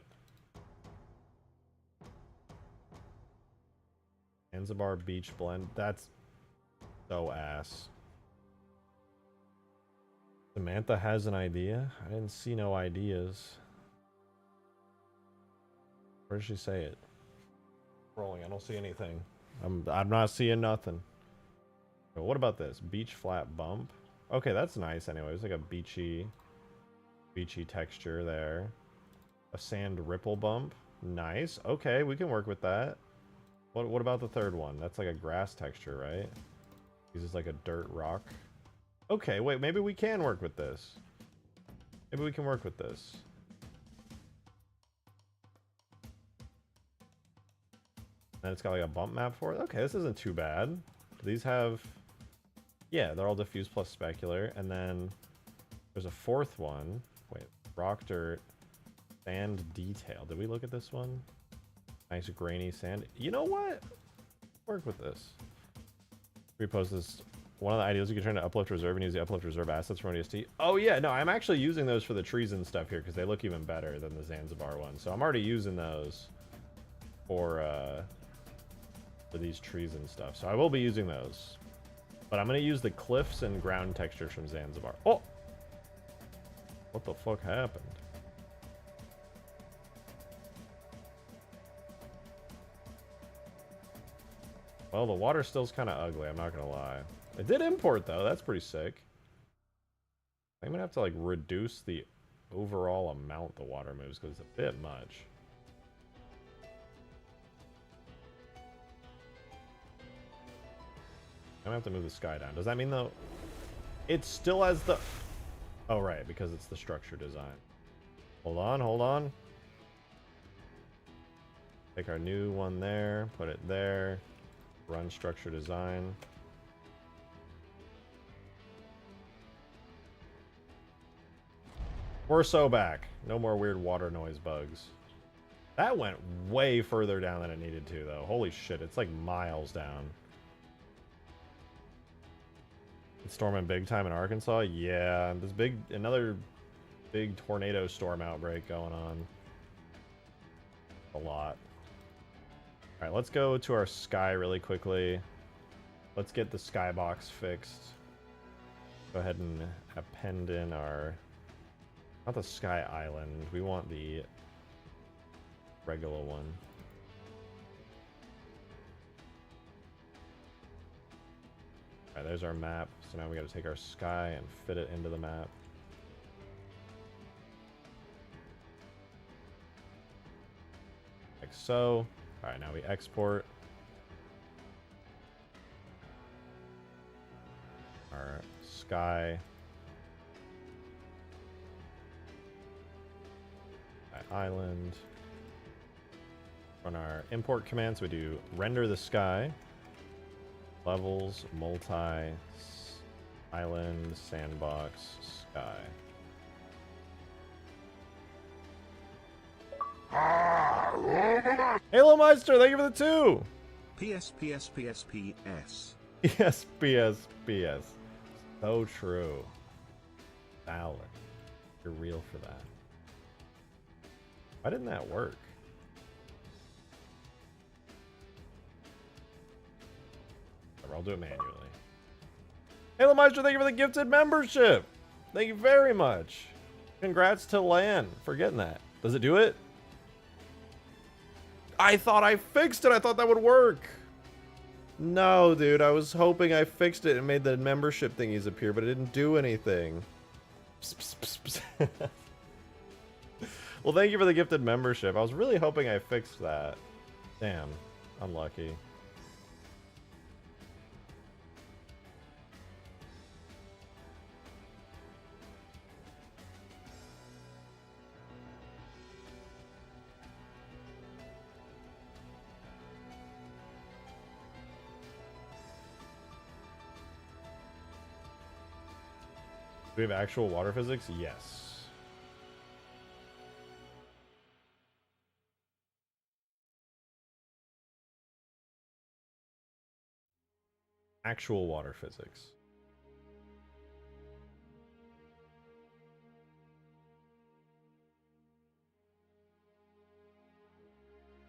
Zanzibar beach blend. That's so ass. Samantha has an idea? I didn't see no ideas. Where did she say it? Rolling. I don't see anything. I'm not seeing nothing. But what about this? Beach flat bump. Okay, that's nice anyway. It's like a beachy texture there. A sand ripple bump. Nice. Okay, we can work with that. What about the third one? That's like a grass texture, right? Uses like a dirt rock. Okay, wait, maybe we can work with this. Maybe we can work with this. And it's got like a bump map for it. Okay, this isn't too bad. Do these have... Yeah, they're all diffuse plus specular. And then there's a fourth one. Wait, rock dirt, sand detail. Did we look at this one? Nice grainy sand. You know what? Work with this. Repost this. One of the ideas you can turn to uplift reserve and use the uplift reserve assets from ODST. Oh yeah, no, I'm actually using those for the trees and stuff here because they look even better than the Zanzibar one. So I'm already using those for these trees and stuff. So I will be using those. But I'm going to use the cliffs and ground textures from Zanzibar. Oh! What the fuck happened? Well, the water still's kind of ugly, I'm not going to lie. It did import, though. That's pretty sick. I'm going to have to, like, reduce the overall amount the water moves, because it's a bit much. I'm going to have to move the sky down. Does that mean, though, it still has the... Oh, right, because it's the structure design. Hold on, hold on. Take our new one there, put it there. Run structure design. We're so back. No more weird water noise bugs. That went way further down than it needed to, though. Holy shit, it's like miles down. It's storming big time in Arkansas? Yeah, there's another big tornado storm outbreak going on. A lot. Alright, let's go to our sky really quickly. Let's get the Skybox fixed. Go ahead and append in our... Not the Sky Island. We want the regular one. Alright, there's our map. So now we gotta take our sky and fit it into the map. Like so. Alright, now we export our sky island. Run our import commands. We do render the sky, levels, multi, island, sandbox, sky. Halo Meister, thank you for the 2! PSPSPSPS. Yes, PS. So true. Valid. You're real for that. Why didn't that work? I'll do it manually. Halo Meister, thank you for the gifted membership! Thank you very much. Congrats to Lan for getting that. Does it do it? I thought I fixed it. I thought that would work. No, dude. I was hoping I fixed it and made the membership thingies appear, but it didn't do anything. Well, thank you for the gifted membership. I was really hoping I fixed that. Damn. Unlucky. Do we have actual water physics? Yes. Actual water physics.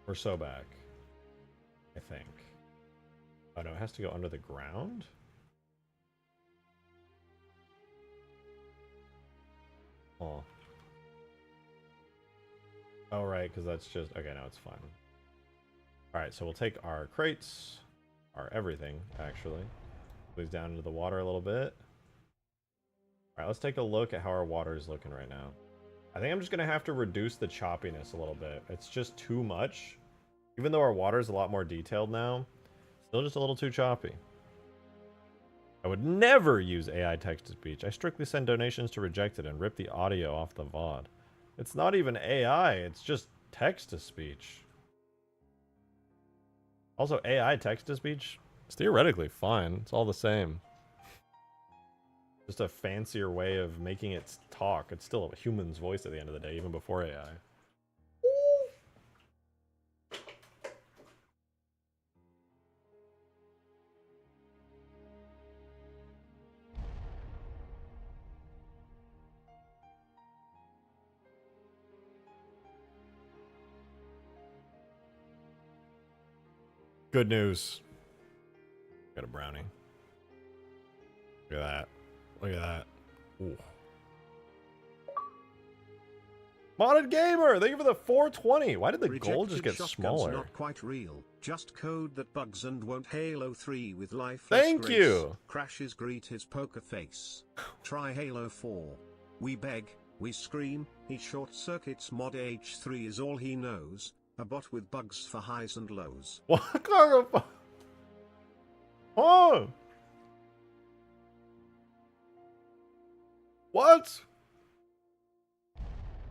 We're so back. I think. Oh no, it has to go under the ground? Oh. Oh, right, because that's just... Okay, no, it's fine. Alright, so we'll take our crates, our everything, actually. Squeeze down into the water a little bit. Alright, let's take a look at how our water is looking right now. I think I'm just going to have to reduce the choppiness a little bit. It's just too much. Even though our water is a lot more detailed now, still just a little too choppy. I would never use AI text-to-speech. I strictly send donations to Rejected and rip the audio off the VOD. It's not even AI, it's just text-to-speech. Also, AI text-to-speech is theoretically fine. It's all the same. Just a fancier way of making it talk. It's still a human's voice at the end of the day, even before AI. Good news. Got a brownie. Look at that. Look at that. Ooh. Modded Gamer, thank you for the 420. Why did the goal just get smaller? Not quite real. Just code that bugs and won't Halo 3 with lifeless Thank grace. you. Crashes greet his poker face. Try Halo 4. We beg, we scream, he short circuits mod H3 is all he knows. A bot with bugs for highs and lows. What kind of... Oh! What?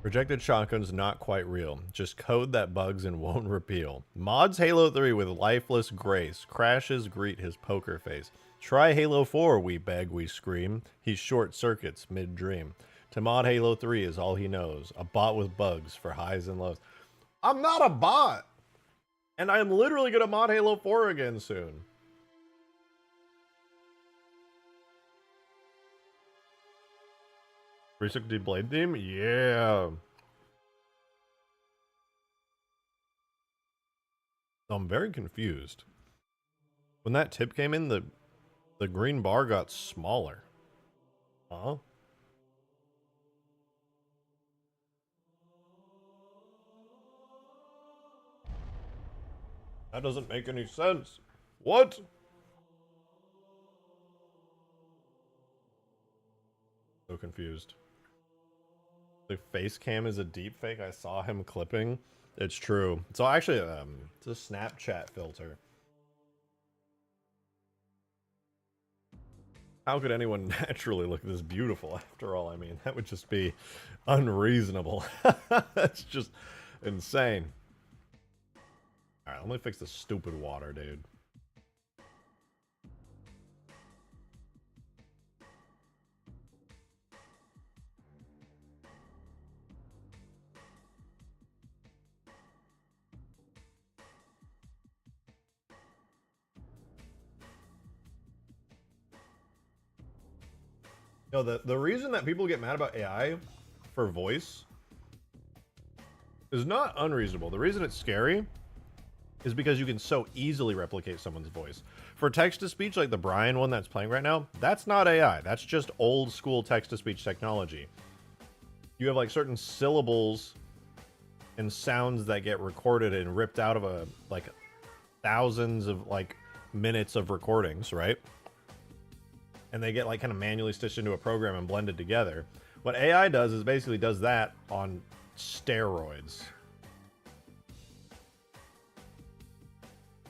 Rejected shotgun's not quite real. Just code that bugs and won't repeal. Mods Halo 3 with lifeless grace. Crashes greet his poker face. Try Halo 4, we beg, we scream. He short circuits mid-dream. To mod Halo 3 is all he knows. A bot with bugs for highs and lows. I'm not a bot! And I'm literally gonna mod Halo 4 again soon. .360 blade theme? Yeah. I'm very confused. When that tip came in, the green bar got smaller. Huh? That doesn't make any sense. What? So confused. The face cam is a deep fake. I saw him clipping. It's true. So actually, it's a Snapchat filter. How could anyone naturally look this beautiful after all? I mean, that would just be unreasonable. That's just insane. All right, let me fix the stupid water, dude. No, the reason that people get mad about AI for voice is not unreasonable. The reason it's scary is because you can so easily replicate someone's voice. For text-to-speech, like the Brian one that's playing right now, that's not AI. That's just old school text-to-speech technology. You have like certain syllables and sounds that get recorded and ripped out of like thousands of like minutes of recordings, right? And they get like kind of manually stitched into a program and blended together. What AI does is basically does that on steroids.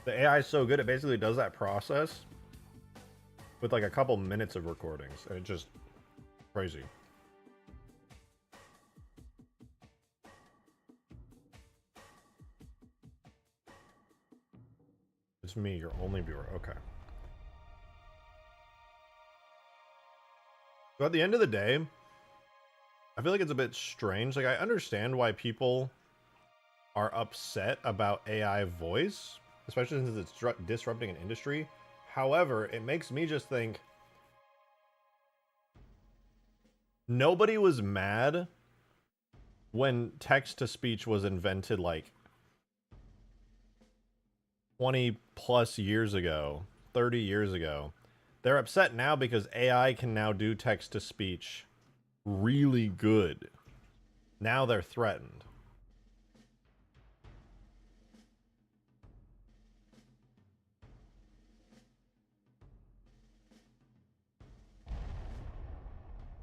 The AI is so good, it basically does that process with like a couple minutes of recordings, and it's just crazy. It's me, your only viewer. Okay. So at the end of the day, I feel like it's a bit strange. Like, I understand why people are upset about AI voice, especially since it's disrupting an industry. However, it makes me just think nobody was mad when text-to-speech was invented like 20 plus years ago, 30 years ago. They're upset now because AI can now do text-to-speech really good. Now they're threatened.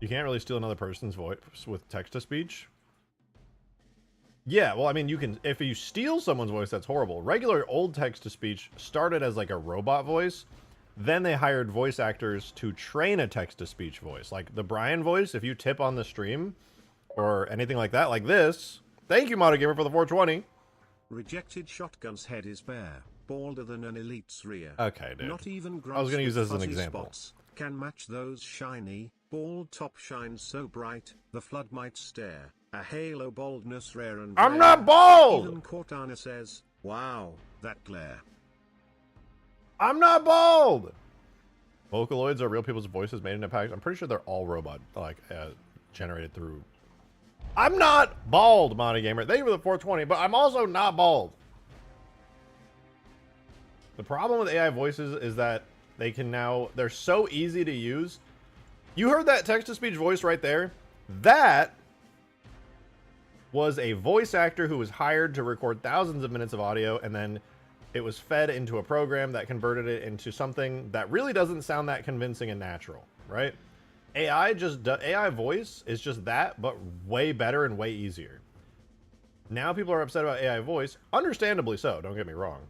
You can't really steal another person's voice with text-to-speech. Yeah, well, I mean, you can, if you steal someone's voice, that's horrible. Regular old text-to-speech started as like a robot voice. Then they hired voice actors to train a text-to-speech voice. Like the Brian voice, if you tip on the stream or anything like that, like this. Thank you, Modded Gamer, for the 420. Rejected shotgun's head is bare. balder than an elite's rear. Okay, dude. Not even I was gonna use this as an fuzzy example. Spots can match those shiny, bald top shines so bright, the flood might stare. A halo baldness rare and I'm rare. not bald! Even Cortana says, wow, that glare. I'm not bald! Vocaloids are real people's voices made into packs. I'm pretty sure they're all robot, like, generated through... I'm not bald, Monty Gamer. Thank you for the 420, but I'm also not bald. The problem with AI voices is that they can now... They're so easy to use. You heard that text-to-speech voice right there? That was a voice actor who was hired to record thousands of minutes of audio, and then it was fed into a program that converted it into something that really doesn't sound that convincing and natural, right? AI voice is just that, but way better and way easier. Now people are upset about AI voice, understandably so, don't get me wrong.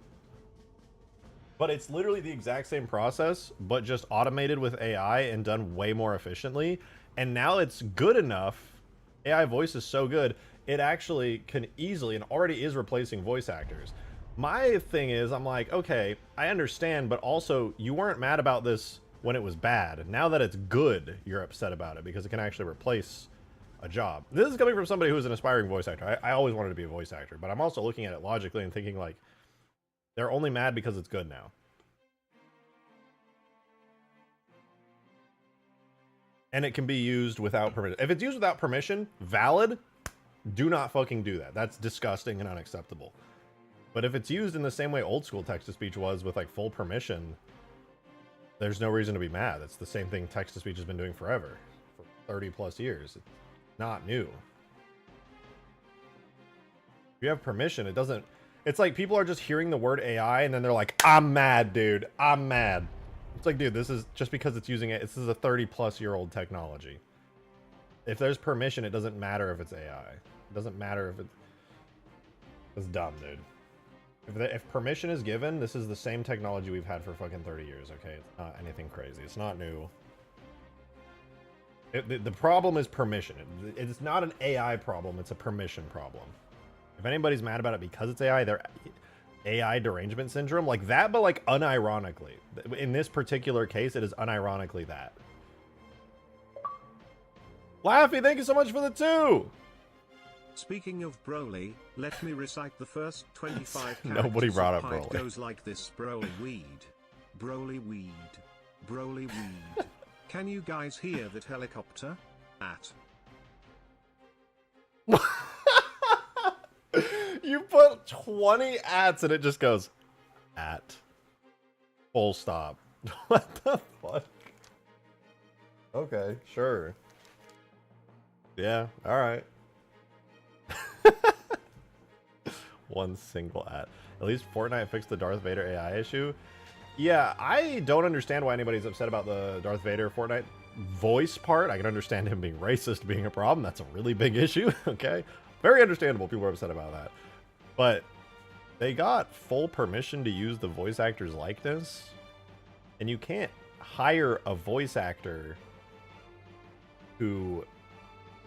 But it's literally the exact same process, but just automated with AI and done way more efficiently. And now it's good enough. AI voice is so good, it actually can easily and already is replacing voice actors. My thing is, I'm like, okay, I understand, but also you weren't mad about this when it was bad. Now that it's good, you're upset about it because it can actually replace a job. This is coming from somebody who's an aspiring voice actor. I always wanted to be a voice actor, but I'm also looking at it logically and thinking like, they're only mad because it's good now. And it can be used without permission. If it's used without permission, valid, do not fucking do that. That's disgusting and unacceptable. But if it's used in the same way old school text-to-speech was with like full permission, there's no reason to be mad. That's the same thing text-to-speech has been doing forever, for 30 plus years. It's not new. If you have permission, it doesn't... It's like people are just hearing the word AI and then they're like, I'm mad, dude. I'm mad. It's like, dude, this is just because it's using it. This is a 30 plus year old technology. If there's permission, it doesn't matter if it's AI. It doesn't matter if it's dumb, dude. If permission is given, this is the same technology we've had for fucking 30 years, okay? It's not anything crazy. It's not new. The problem is permission. It's not an AI problem. It's a permission problem. If anybody's mad about it because it's AI, they're AI derangement syndrome. Like that, but like unironically. In this particular case, it is unironically that. Laffy, thank you so much for the 2! Speaking of Broly, let me recite the first 25 Nobody brought up Broly. Broly. Goes like this: Broly weed, Broly weed, Broly weed. Can you guys hear that helicopter? At. You put 20 ats and it just goes at. Full stop. What the fuck? Okay, sure. Yeah, alright. One single at least Fortnite fixed the Darth Vader AI issue. Yeah, I don't understand why anybody's upset about the Darth Vader Fortnite voice part. I can understand him being racist being a problem. That's a really big issue. Okay, very understandable. People are upset about that, but they got full permission to use the voice actor's likeness, and you can't hire a voice actor who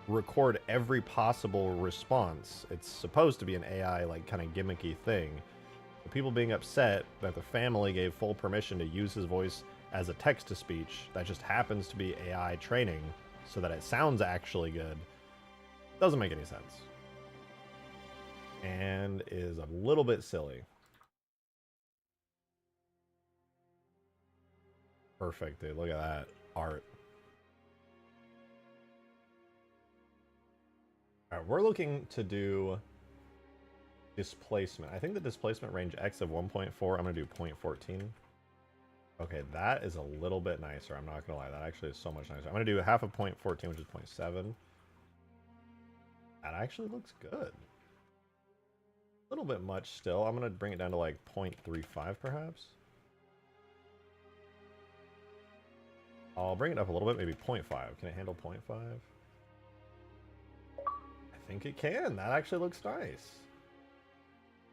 record every possible response. It's supposed to be an AI like kind of gimmicky thing. The people being upset that the family gave full permission to use his voice as a text-to-speech that just happens to be AI training so that it sounds actually good doesn't make any sense and is a little bit silly. Perfect, dude. Look at that art. All right, we're looking to do displacement. I think the displacement range X of 1.4, I'm going to do 0.14. Okay, that is a little bit nicer. I'm not going to lie. That actually is so much nicer. I'm going to do half of 0.14, which is 0.7. That actually looks good. A little bit much still. I'm going to bring it down to like 0.35 perhaps. I'll bring it up a little bit, maybe 0.5. Can it handle 0.5? I think it can. That actually looks nice.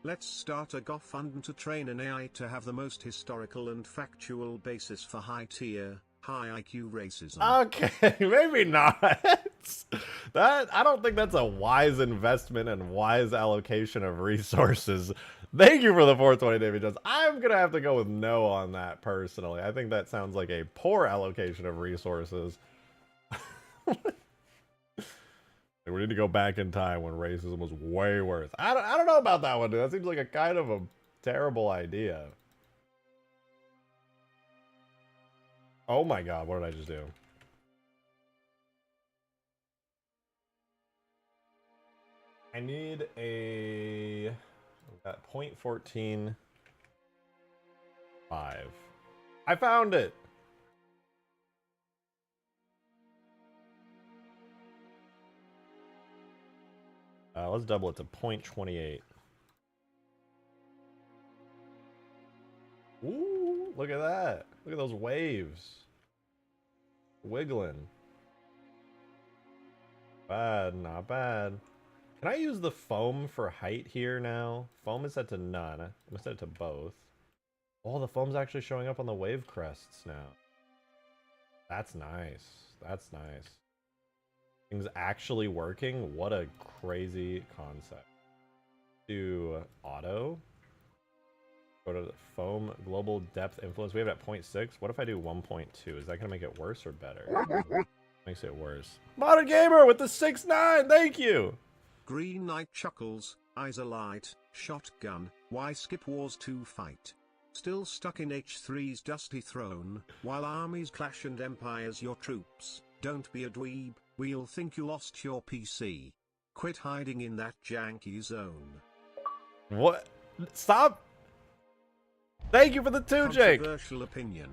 Let's start a GoFundMe to train an AI to have the most historical and factual basis for high-tier, high-IQ racism. Okay, maybe not. That I don't think that's a wise investment and wise allocation of resources. Thank you for the 420, David Jones. I'm going to have to go with no on that, personally. I think that sounds like a poor allocation of resources. We need to go back in time when racism was way worse. I don't know about that one, dude. That seems like a kind of a terrible idea. Oh my god, what did I just do? I need a... Got 0.14.5. I found it! Let's double it to 0.28. Ooh, look at that. Look at those waves. Wiggling. Bad, not bad. Can I use the foam for height here now? Foam is set to none. I'm gonna set it to both. Oh, the foam's actually showing up on the wave crests now. That's nice. That's nice. Things actually working. What a crazy concept. Do auto. Go to the foam global depth influence. We have it at 0.6. What if I do 1.2? Is that gonna make it worse or better? Makes it worse. Modern Gamer with the 6'9". Thank you. Green Knight chuckles, eyes alight, shotgun, why skip wars to fight? Still stuck in H3's dusty throne, while armies clash and empires your troops. Don't be a dweeb, we'll think you lost your PC. Quit hiding in that janky zone. What? Stop! Thank you for the 2, Jake! Controversial opinion.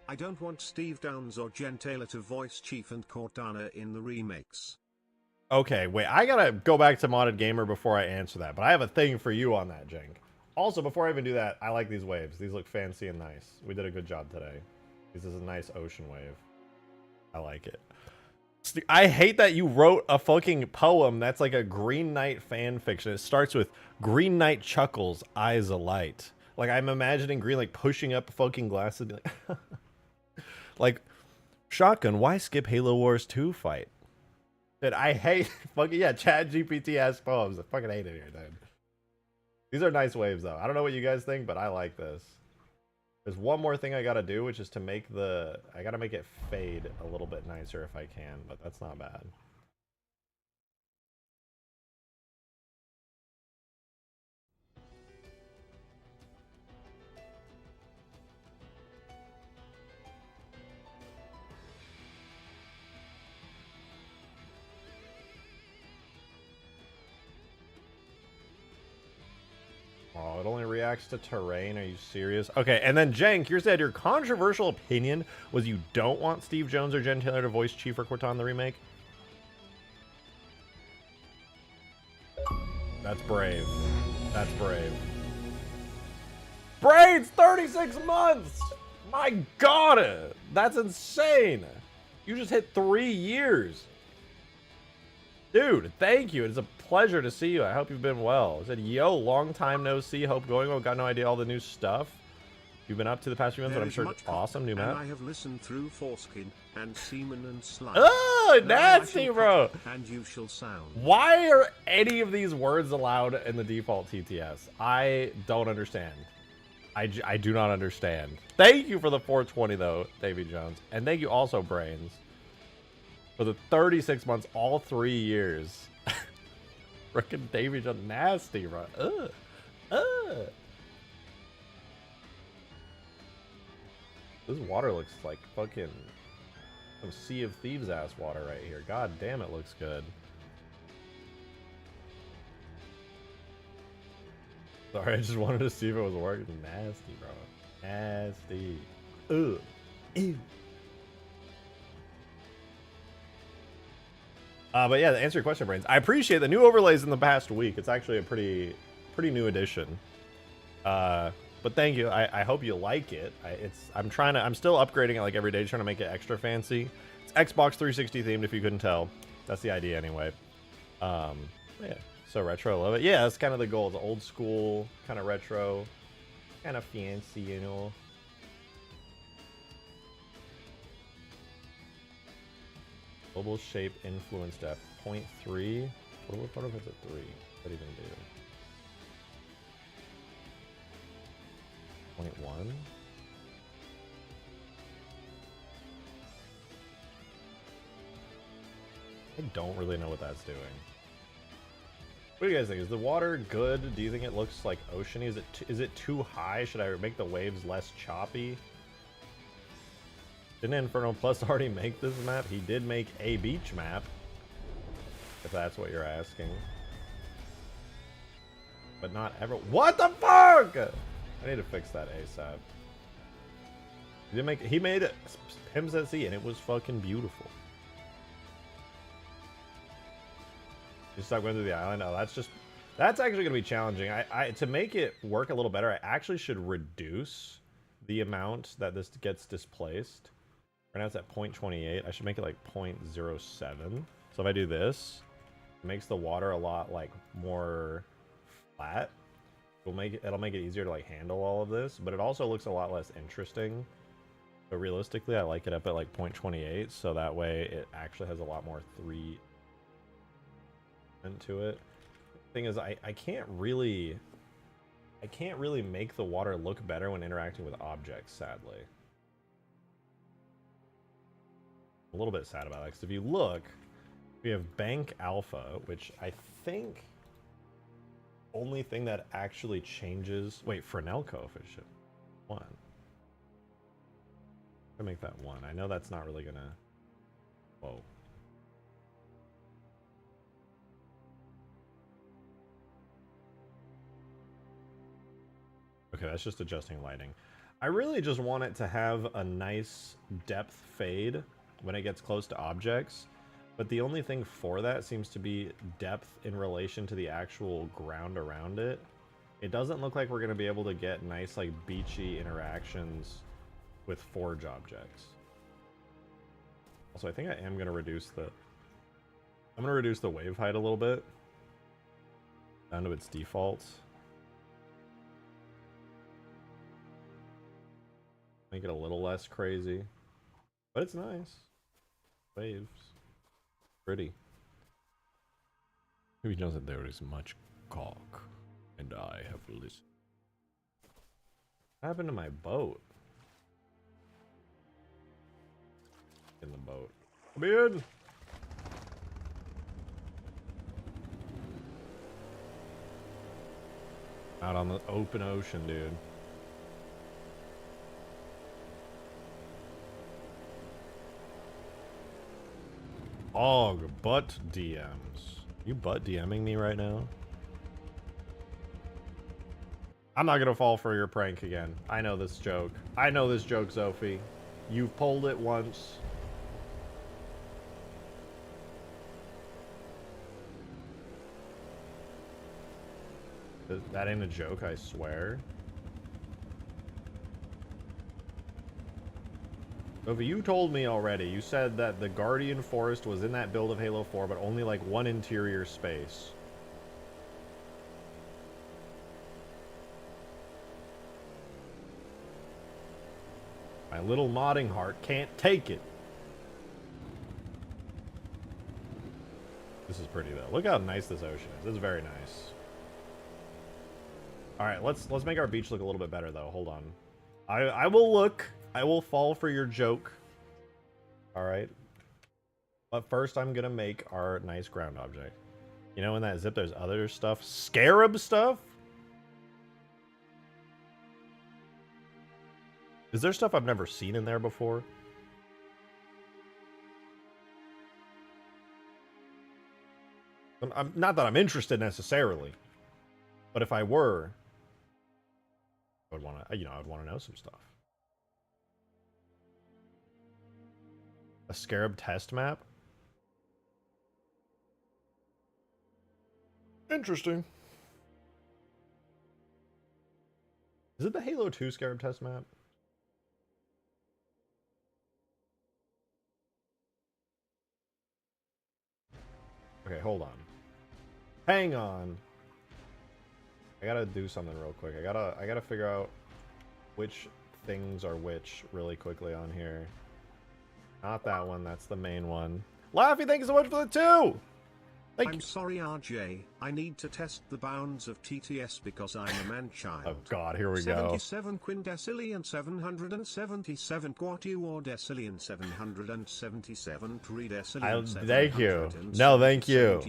I don't want Steve Downes or Jen Taylor to voice Chief and Cortana in the remakes. Okay, wait, I gotta go back to Modded Gamer before I answer that, but I have a thing for you on that, Jenk. Also, before I even do that, I like these waves. These look fancy and nice. We did a good job today. This is a nice ocean wave. I like it. I hate that you wrote a fucking poem that's like a Green Knight fan fiction. It starts with Green Knight chuckles, eyes alight. Like, I'm imagining Green like pushing up fucking glasses and be like, like, shotgun, why skip Halo Wars 2 fight? Dude, I hate fucking, yeah, Chat GPT ass poems. I fucking hate it here, dude. These are nice waves, though. I don't know what you guys think, but I like this. There's one more thing I gotta do, which is to make the... I gotta make it fade a little bit nicer if I can, but that's not bad. Oh, it only reacts to terrain. Are you serious? Okay, and then Jank, you said your controversial opinion was you don't want Steve Jones or Jen Taylor to voice Chief or Cortana in the remake? That's brave. That's brave. Brains, 36 months! My god! That's insane! You just hit 3 years. Dude, thank you. It's a pleasure to see you. I hope you've been well. I said, yo, long time no see. Hope going well. Got no idea all the new stuff you've been up to the past few months, but I'm sure it's awesome. New map. I have listened through Foreskin and Semen and Slime. Oh, nasty, bro. And you shall sound. Why are any of these words allowed in the default TTS? I don't understand. I do not understand. Thank you for the 420, though, Davy Jones. And thank you also, Brains, for the 36 months, all 3 years. Frickin' Davy Jones, nasty, bro. This water looks like fucking some Sea of Thieves ass water right here. God damn, it looks good. Sorry, I just wanted to see if it was working. Nasty, bro. Nasty. Ugh. Ew. But yeah, to answer your question, Brains, I appreciate the new overlays in the past week. It's actually a pretty new addition. But thank you. I hope you like it. I'm still upgrading it like every day, trying to make it extra fancy. It's Xbox 360 themed, if you couldn't tell. That's the idea anyway. Yeah, so retro, love it. Yeah, that's kind of the goal. It's old school, kind of retro, kind of fancy, you know. Global shape influence depth 0.3. What if it's a 3? What do you even do? 0.1. I don't really know what that's doing. What do you guys think? Is the water good? Do you think it looks like oceany? Is it too high? Should I make the waves less choppy? Didn't Inferno Plus already make this map? He did make a beach map, if that's what you're asking. But not ever. What the fuck? I need to fix that ASAP. He made it Pims at Sea, and it was fucking beautiful. You stop going through the island. Oh, that's actually gonna be challenging. To make it work a little better, I actually should reduce the amount that this gets displaced. Right now it's at 0.28. I should make it like 0.07. So if I do this, it makes the water a lot like more flat. It'll make it easier to like handle all of this, but it also looks a lot less interesting. But realistically, I like it up at like 0.28, so that way it actually has a lot more 3 to it. Thing is, I can't really make the water look better when interacting with objects, sadly. A little bit sad about that, because if you look, we have Bank Alpha, which I think only thing that actually changes. Wait, Fresnel coefficient 1. I'm gonna make that 1. I know that's not really gonna. Whoa. Okay, that's just adjusting lighting. I really just want it to have a nice depth fade when it gets close to objects, but the only thing for that seems to be depth in relation to the actual ground around it. It doesn't look like we're going to be able to get nice like beachy interactions with forge objects. Also, I think I am going to reduce the wave height a little bit down to its default. Make it a little less crazy, but it's nice. Waves, pretty. Who knows that there is much cock, and I have listened. What happened to my boat? In the boat. Come in. Out on the open ocean, dude. Og butt DMs. You butt DMing me right now? I'm not gonna fall for your prank again. I know this joke. I know this joke, Sophie. You've pulled it once. That ain't a joke, I swear. Sophie, you told me already. You said that the Guardian Forest was in that build of Halo 4, but only like one interior space. My little modding heart can't take it. This is pretty though. Look how nice this ocean is. This is very nice. All right, let's make our beach look a little bit better though. Hold on. I will look. I will fall for your joke. All right. But first I'm going to make our nice ground object. You know, in that zip there's other stuff. Scarab stuff? Is there stuff I've never seen in there before? Not that I'm interested necessarily. But if I were, I would want to, I would want to know some stuff. A Scarab test map? Interesting. Is it the Halo 2 Scarab test map? Okay, hold on. Hang on. I gotta do something real quick. I gotta figure out which things are which really quickly on here. Not that one, that's the main one. Laffy, thank you so much for the 2! I'm sorry, RJ. I need to test the bounds of TTS because I'm a man-child. Oh god, here we go. 77 quindecillion 777 quatuordecillion 777 tridecillion. Thank you. No, thank you.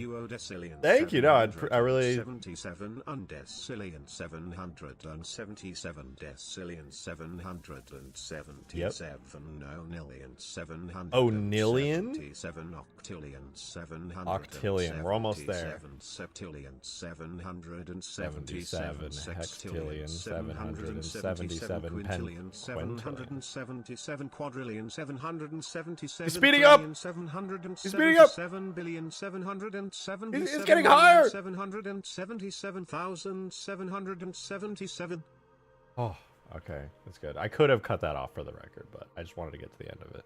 Thank you. No, I really. 77 undecillion 777 decillion 777 Yep. nonillion 777 octillion 700 Octillion. We're almost there. Septillion 777 sextillion 777 quintillion 777 quadrillion 777 He's speeding up. He's speeding up. 7 billion 777 He's getting higher. 777,777. Oh, okay, that's good. I could have cut that off for the record, but I just wanted to get to the end of it.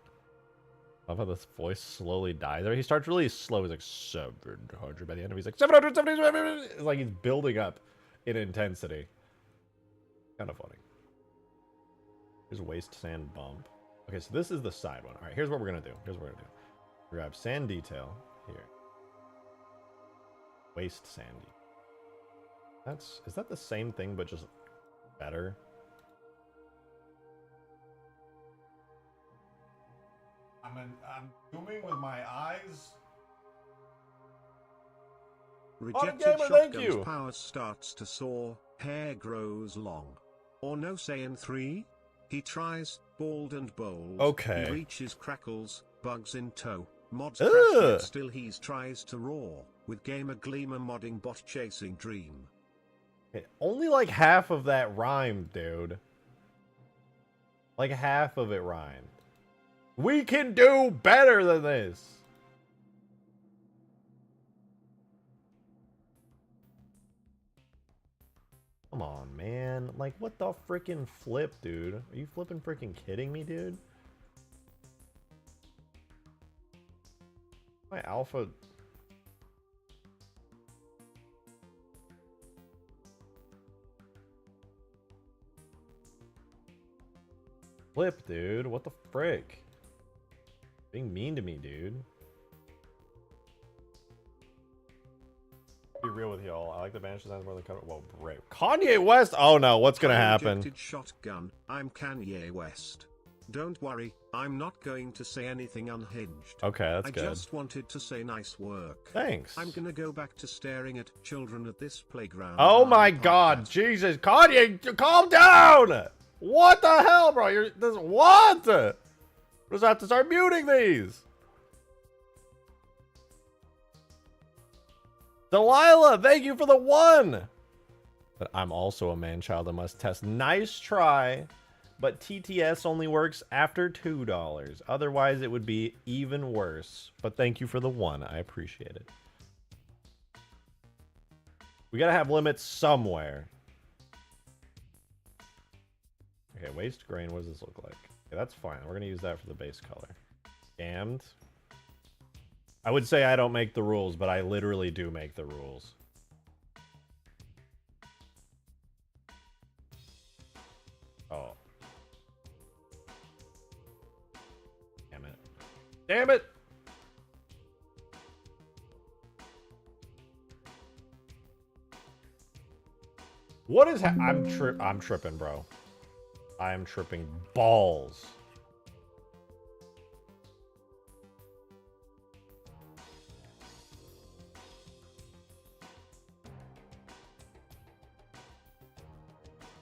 I love how this voice slowly dies there. He starts really slow. He's like 700. By the end of it, he's like 777. It's like he's building up in intensity. Kind of funny. Here's waste sand bump. Okay, so this is the side one. All right, here's what we're gonna do. Grab sand detail here. Waste sand. Is that the same thing but just better? I'm zooming with my eyes. Rejected gamer, thank you. shotgun's power starts to soar, hair grows long. Or no say in 3? He tries, bald and bold. Okay. He reaches crackles, bugs in tow. Mods crash yet still he's tries to roar. With gamer gleamer modding bot chasing dream. Okay, only like half of that rhymed, dude. Like half of it rhymed. We can do better than this. Come on, man. Like, what the freaking flip, dude? Are you flipping freaking kidding me, dude? My alpha... Flip, dude. What the frick? Being mean to me, dude. Be real with y'all. I like the banish designs more than cover. Whoa, brave. Kanye West. Oh no, what's gonna happen? Rejected shotgun. I'm Kanye West. Don't worry, I'm not going to say anything unhinged. Okay, that's good. I just wanted to say nice work. Thanks. I'm gonna go back to staring at children at this playground. Oh my god, Jesus, Kanye, calm down! What the hell, bro? You're this what? We'll just have to start muting these. Delilah, thank you for the 1. But I'm also a man-child and must test. Nice try, but TTS only works after $2. Otherwise, it would be even worse. But thank you for the 1. I appreciate it. We gotta have limits somewhere. Okay, waste grain. What does this look like? Okay, that's fine. We're gonna use that for the base color. Scammed. I would say I don't make the rules, but I literally do make the rules. Oh. Damn it. Damn it! What is I'm tripping, bro. I am tripping balls.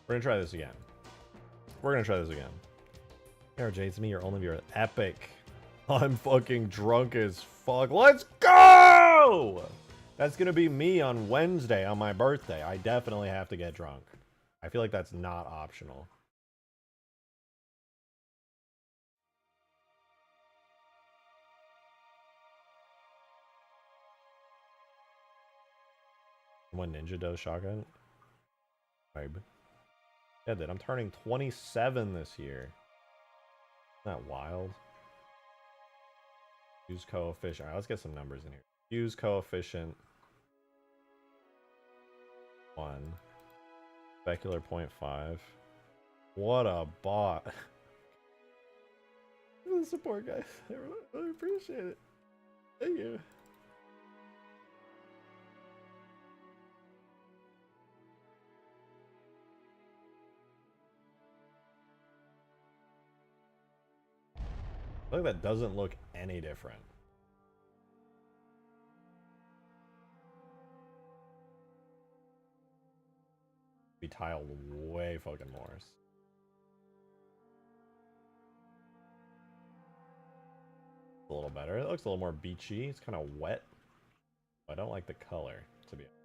We're gonna try this again. RJ, it's me, your only viewer. Epic. I'm fucking drunk as fuck. Let's go! That's gonna be me on Wednesday on my birthday. I definitely have to get drunk. I feel like that's not optional. One Ninja Doe shotgun. Vibe. Yeah, dude, I'm turning 27 this year. Isn't that wild? Use coefficient. Alright, let's get some numbers in here. Use coefficient 1. Specular 0.5. What a bot. The support, guys. I really appreciate it. Thank you. I think that doesn't look any different. We tile way fucking more. A little better. It looks a little more beachy. It's kind of wet. I don't like the color, to be honest.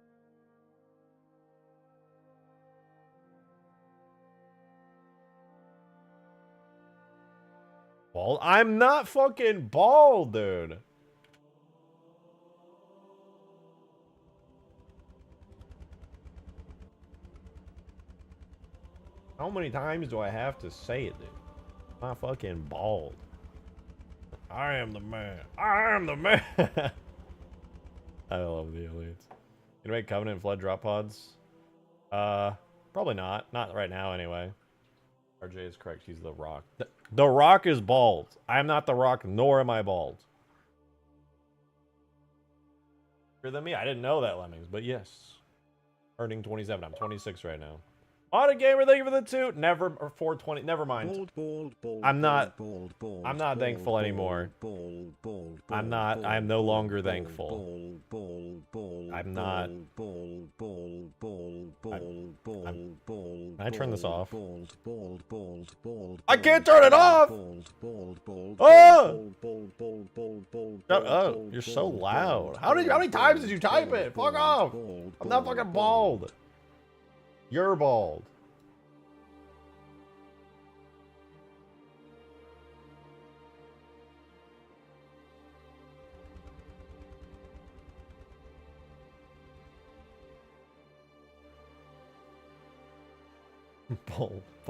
Bald? I'm not fucking bald, dude. How many times do I have to say it, dude? I'm not fucking bald. I am the man. I am the man. I love the elites. You make Covenant Flood drop pods? Probably not. Not right now, anyway. RJ is correct. He's the Rock. The Rock is bald. I am not the Rock, nor am I bald. Bigger than me? I didn't know that, Lemmings, but yes. Earning 27. I'm 26 right now. On a gamer, thank you for the 2. Never, or 420. Never mind. I'm not thankful anymore. I'm not. I'm no longer thankful. I'm not. Can I turn this off? I can't turn it off! Oh! Shut up. You're so loud. How many times did you type it? Fuck off! I'm not fucking bald. You're bald.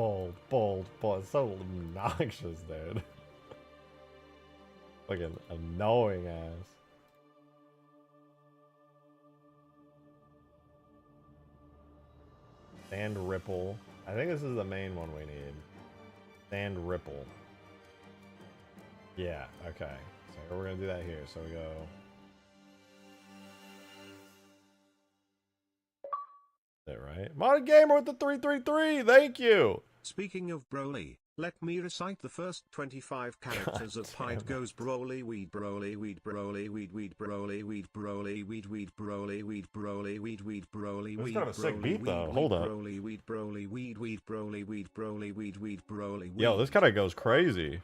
Bald. It's so obnoxious, dude. Like an annoying ass. Sand Ripple. I think this is the main one we need. Sand Ripple. Yeah, okay. So we're gonna do that here. So we go. Is that right? Modern Gamer with the 333. Thank you. Speaking of Broly, let me recite the first 25 characters of Pied Goes Broly weed Broly weed Broly weed weed Broly weed Broly weed weed Broly weed Broly weed weed Broly weed. That's kind of a sick beat though. Hold up. Broly weed Broly weed weed Broly weed Broly weed weed Broly. Yo, this kind of goes crazy.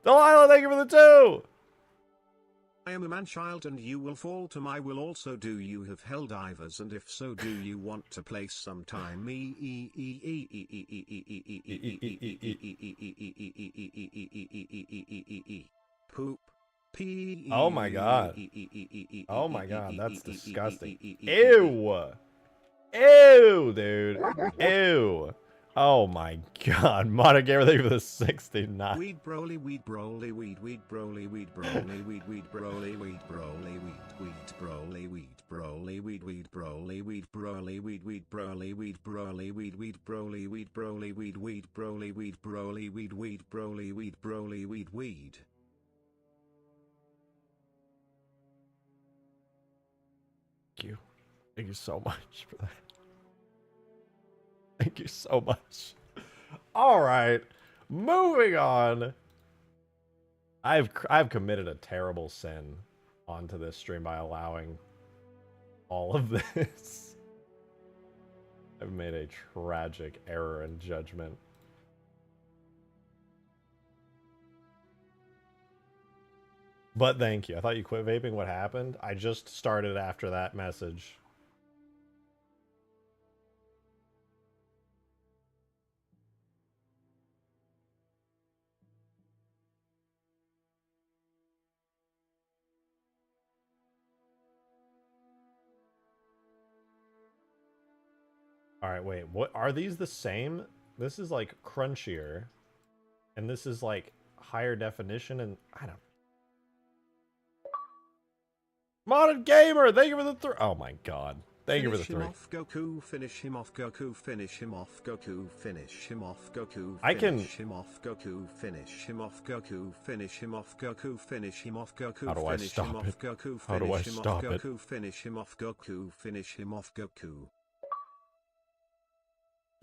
Delilah, thank you for the 2. I am a man-child and you will fall to my will also. Do you have Helldivers, and if so, do you want to place some time? Poop. Oh my god. Oh my god, that's disgusting. Ew. Ew, dude. Ew. Oh my god, Modern Gamer, thank you for the 69. Weed Broly, weed Broly, weed Broly, weed Broly, weed Broly, weed Broly, weed Broly, weed Broly, weed Broly, weed Broly, weed Broly, weed Broly, weed Broly, weed Broly, weed Broly, weed Broly, weed Broly, weed Broly, weed. Thank you. Thank you so much for that. Thank you so much. All right, moving on. I've committed a terrible sin onto this stream by allowing all of this. I've made a tragic error in judgment. But thank you. I thought you quit vaping. What happened? I just started after that message. All right, wait. What are these the same? This is like crunchier, and this is like higher definition, and I don't. Modern Gamer, thank you for the oh my god, thank you for the 3. Finish him off, Goku. Finish him off, Goku. Finish him off, Goku. Finish him off, Goku. I can. Finish him off, Goku. Finish him off, Goku. Finish him off, Goku. Finish him off, Goku. How do I stop it? How do I stop it? Finish him off, Goku. Finish him off, Goku.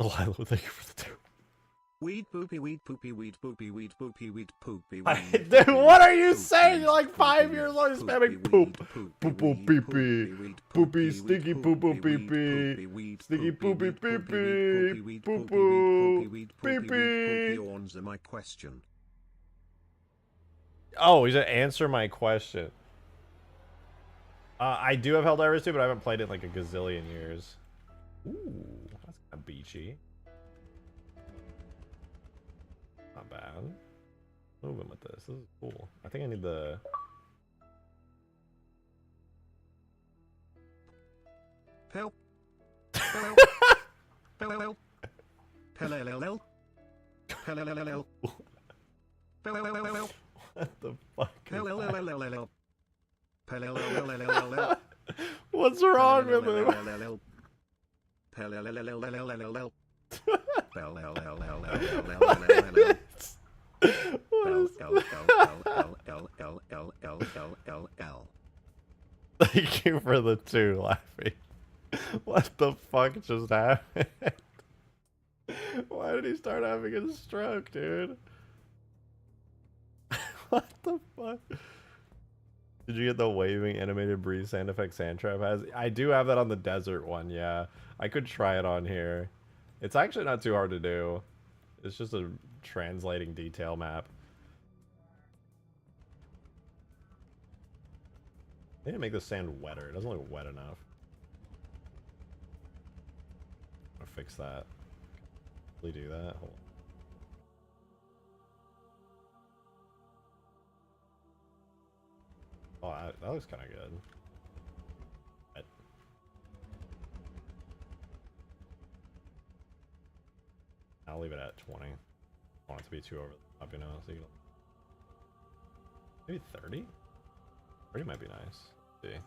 Delilah, thank you for the 2. Weed poopy, weed poopy, weed poopy, weed poopy, weed poopy. Dude, what are you saying? You're like 5 years old, spamming poop. Poo poo pee pee. Poopy, sticky poo poo pee pee. Sticky poopy pee pee. Poo poo pee pee. Answer my question. Oh, he said answer my question. I do have Helldivers 2, but I haven't played it in like a gazillion years. Ooh, that's kind of beachy. Not bad. Moving with this. This is cool. I think I need the... Help. Hello. Hello. Hello. Hello. Hello. What the fuck is Hello. What's wrong with him? Thank you for the 2 laughing. What the fuck just happened? Why did he start having a stroke, dude? What the fuck? Did you get the waving animated breeze sound effect Sandtrap has? I do have that on the desert one, yeah. I could try it on here. It's actually not too hard to do. It's just a translating detail map. I need to make the sand wetter. It doesn't look wet enough. I'm gonna fix that. Really do that? Hold on. Oh, that looks kind of good. But I'll leave it at 20. I don't want it to be too over the top, you know, so you can... Maybe 30? 30 might be nice. Let's see.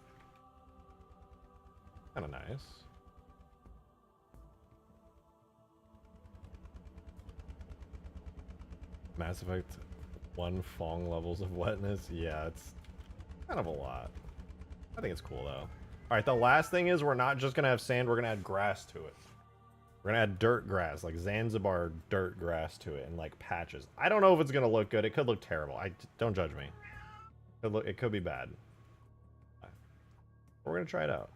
Kind of nice. Mass Effect 1 Fong levels of wetness. Yeah, it's kind of a lot. I think it's cool though. Alright, the last thing is we're not just gonna have sand, we're gonna add grass to it. We're gonna add dirt grass, like Zanzibar dirt grass to it, and like patches. I don't know if it's gonna look good. It could look terrible. Don't judge me. It could be bad. We're gonna try it out.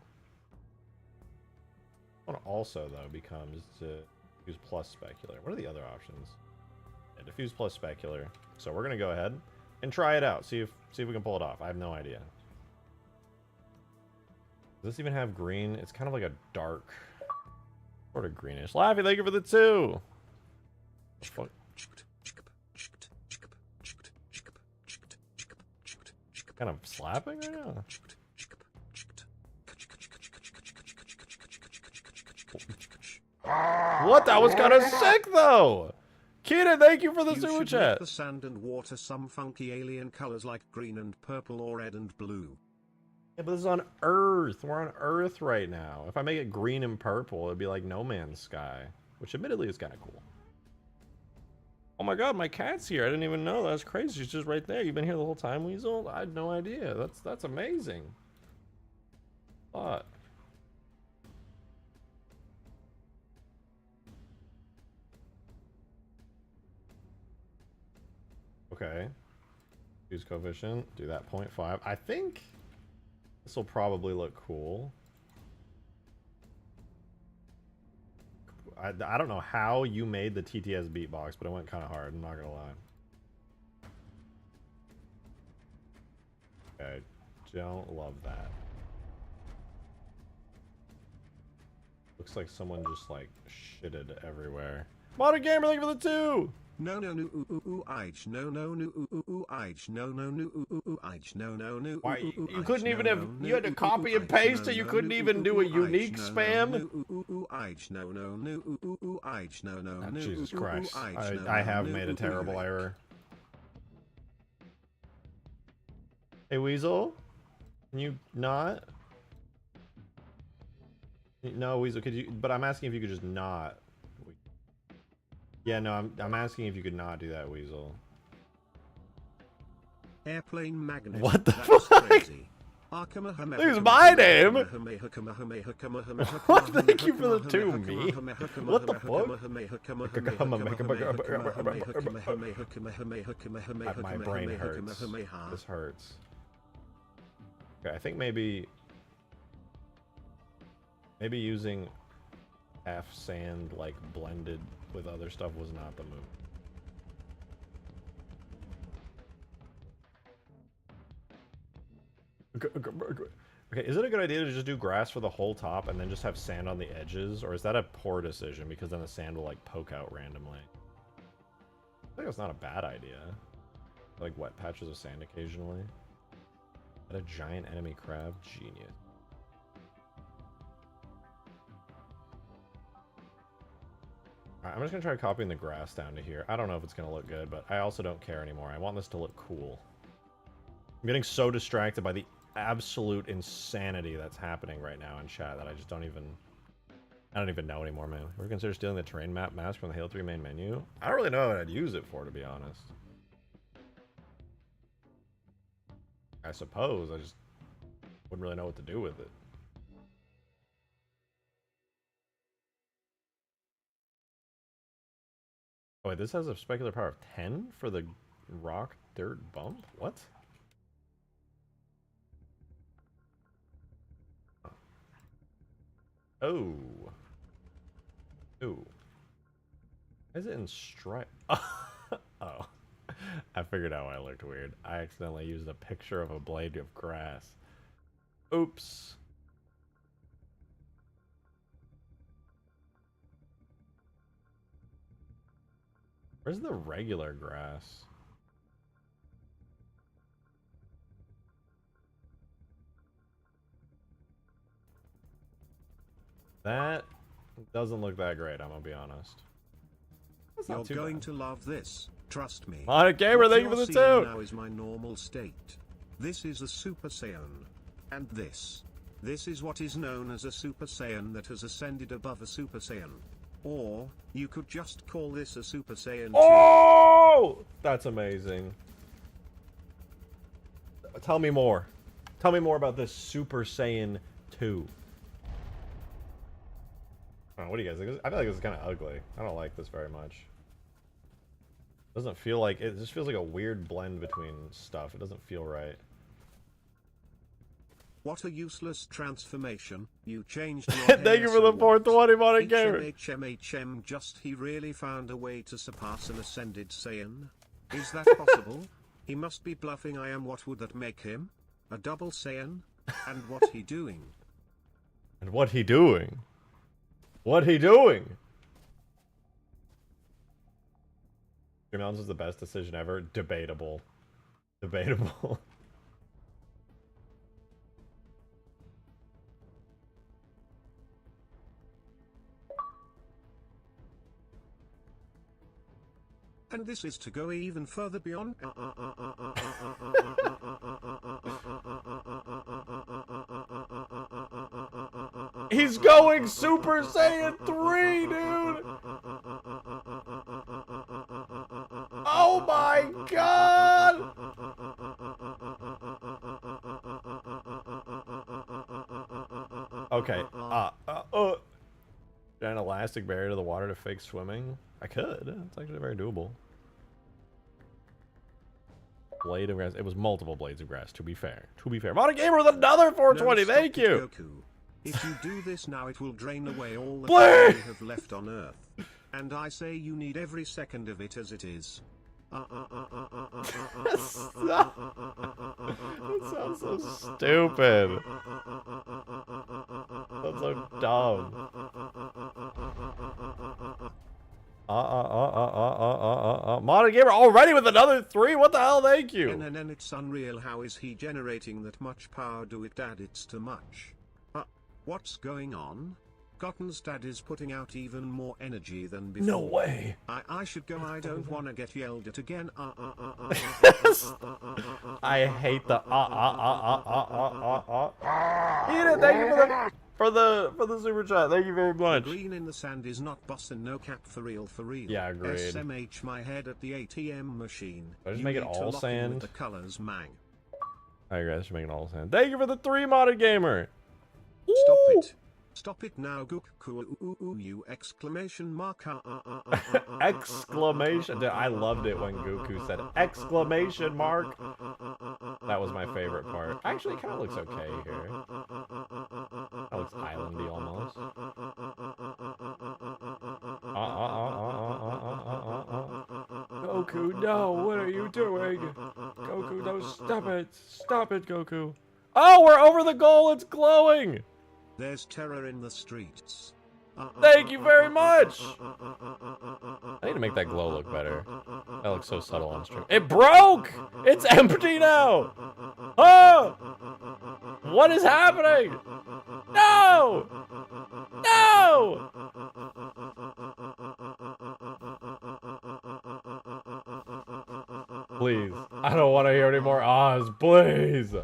One also though becomes to use plus specular. What are the other options? Yeah, diffuse plus specular. So we're gonna go ahead and try it out. See if we can pull it off. I have no idea. Does this even have green? It's kind of like a dark, sort of greenish. Laffy, thank you for the 2. Kind of slapping right now. What? That was kind of sick though. Keenan, thank you for the super chat. The sand and water some funky alien colors like green and purple or red and blue. Yeah, but this is on Earth. We're on Earth right now. If I make it green and purple, it'd be like No Man's Sky, which admittedly is kind of cool. Oh my god, my cat's here. I didn't even know. That's crazy. She's just right there. You've been here the whole time, Weasel? I had no idea. That's amazing. Thought. Okay. Use coefficient. Do that 0.5. I think this will probably look cool. I don't know how you made the TTS beatbox, but it went kind of hard. I'm not gonna lie. Okay, don't love that. Looks like someone just like shitted everywhere. Modern Gamer, thank you for the 2. No no no no no. Why you couldn't even have you had to copy and paste it, you couldn't even do a unique spam? Jesus Christ. I have made a terrible error. Hey Weasel? Can you not? No, Weasel, could you but I'm asking if you could just not. Yeah, no, I'm asking if you could not do that, Weasel. Airplane magnet. What the fuck? Crazy. Use my name. What? Thank you for the 2, me. What the fuck? My brain hurts. This hurts. Okay, I think maybe using half sand like blended with other stuff was not the move. Okay, is it a good idea to just do grass for the whole top and then just have sand on the edges? Or is that a poor decision because then the sand will like poke out randomly? I think it's not a bad idea. Like wet patches of sand occasionally. At a giant enemy crab? Genius. Alright, I'm just gonna try copying the grass down to here. I don't know if it's gonna look good, but I also don't care anymore. I want this to look cool. I'm getting so distracted by the absolute insanity that's happening right now in chat that I just don't even know anymore, man. Would you consider stealing the terrain map mask from the Halo 3 main menu? I don't really know what I'd use it for, to be honest. I suppose, I just wouldn't really know what to do with it. Oh wait, this has a specular power of 10 for the rock dirt bump? What? Oh. Ooh. Is it in stripe? Oh. I figured out why I looked weird. I accidentally used a picture of a blade of grass. Oops. Where's the regular grass? That doesn't look that great, I'm gonna be honest. You're going to love this, trust me. On it, gamer, thank you for the 2! Now is my normal state. This is a Super Saiyan. And this is what is known as a Super Saiyan that has ascended above a Super Saiyan. Or, you could just call this a Super Saiyan 2. Oh! That's amazing. Tell me more. Tell me more about this Super Saiyan 2. Oh, what do you guys think? I feel like this is kind of ugly. I don't like this very much. Doesn't feel like it. Just feels like a weird blend between stuff. It doesn't feel right. What a useless transformation. You changed your Thank you for the 4th one, Demonic Gamer. HMHM, just he really found a way to surpass an ascended Saiyan? Is that possible? He must be bluffing. I am. What would that make him? A double Saiyan? And what he doing? And what he doing? What he doing? Your Mountains was the best decision ever. Debatable. Debatable. And this is to go even further beyond. He's going Super Saiyan 3, dude! Oh my god! Okay, an elastic barrier to the water to fake swimming? I could. It's actually very doable. Blade of grass. It was multiple blades of grass, to be fair. To be fair. Modern Gamer with another 420, No, thank you! Goku. If you do this now, it will drain away all the Blade! time we have left on Earth. And I say you need every second of it as it is. That sounds so stupid. That's so dumb. Modern Gamer already with another 3? What the hell? Thank you. And it's unreal. How is he generating that much power? Do it, Dad? It's too much. What's going on? Cotton's dad is putting out even more energy than before. No way. I should go. I don't want to get yelled at again. I hate the Eat it. Thank you for the super chat. Thank you very much. Green in the sand is not bussin', no cap, for real, for real. Yeah, agreed. SMH my head at the ATM machine. I just make it all sand. With the colors, mang. I guess you're making all sense. Thank you for the 3 modded gamer. Stop Ooh. it. Stop it now, Goku! You exclamation mark! Exclamation! Dude, I loved it when Goku said exclamation mark. That was my favorite part. Actually, it kind of looks okay here. That looks islandy almost. Goku, no! What are you doing? Goku, no! Stop it! Stop it, Goku! Oh, we're over the goal! It's glowing! There's terror in the streets. Thank you very much! I need to make that glow look better. That looks so subtle on stream. It broke! It's empty now! Oh! What is happening? No! No! Please. I don't want to hear any more ahs, please!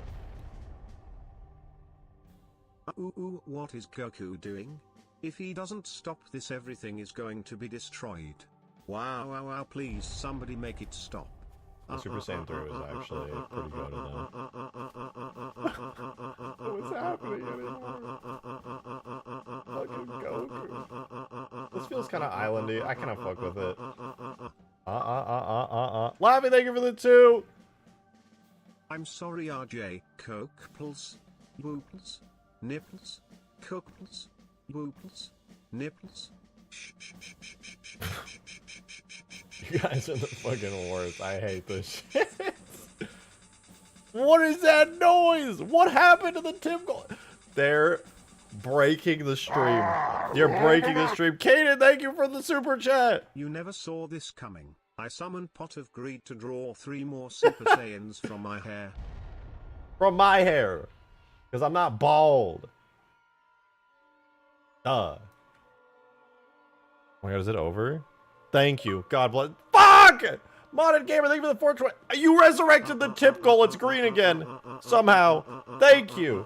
What is Goku doing? If he doesn't stop this, everything is going to be destroyed. Wow, please somebody make it stop. The Super Saiyan 3 was actually pretty good at that. What's happening anymore? Fucking Goku. This feels kind of islandy. I kind of fuck with it. Laffy, thank you for the 2! I'm sorry, RJ. Coke pulse, booples, nipples, cookles, booples, nipples. You guys are the fucking worst. I hate this shit. What is that noise? What happened to the tip goal? They're breaking the stream. You're breaking the stream. Kaden, thank you for the super chat. You never saw this coming. I summoned Pot of Greed to draw 3 more Super Saiyans from my hair. From my hair. Because I'm not bald. Duh. Oh my god, is it over? Thank you. God bless. Fuck! Modded Gamer, thank you for the 420. You resurrected the tip goal. It's green again. Somehow. Thank you.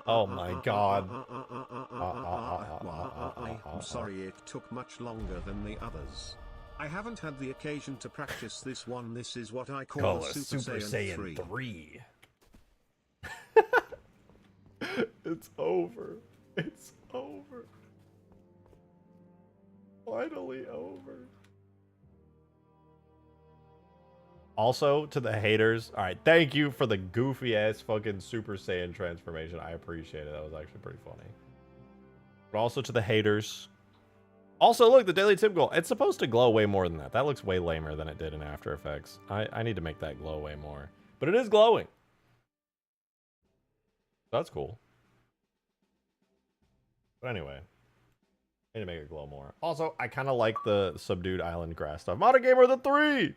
Oh my god. I'm sorry it took much longer than the others. I haven't had the occasion to practice this one. This is what I call a Super Saiyan 3. It's over. It's over. Finally over. Also, to the haters, alright, thank you for the goofy ass fucking Super Saiyan transformation. I appreciate it. That was actually pretty funny. But also to the haters. Also, look, the daily tip goal. It's supposed to glow way more than that. That looks way lamer than it did in After Effects. I need to make that glow way more. But it is glowing. That's cool. But anyway. I need to make it glow more. Also, I kind of like the subdued island grass stuff. Modded Gamer the 3!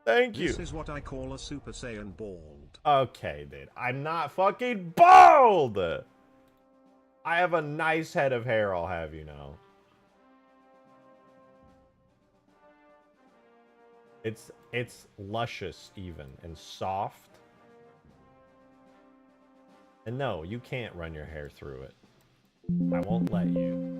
Thank you. This is what I call a Super Saiyan bald. Okay, dude. I'm not fucking bald! I have a nice head of hair, I'll have you know. It's luscious even, and soft. And no, you can't run your hair through it. I won't let you.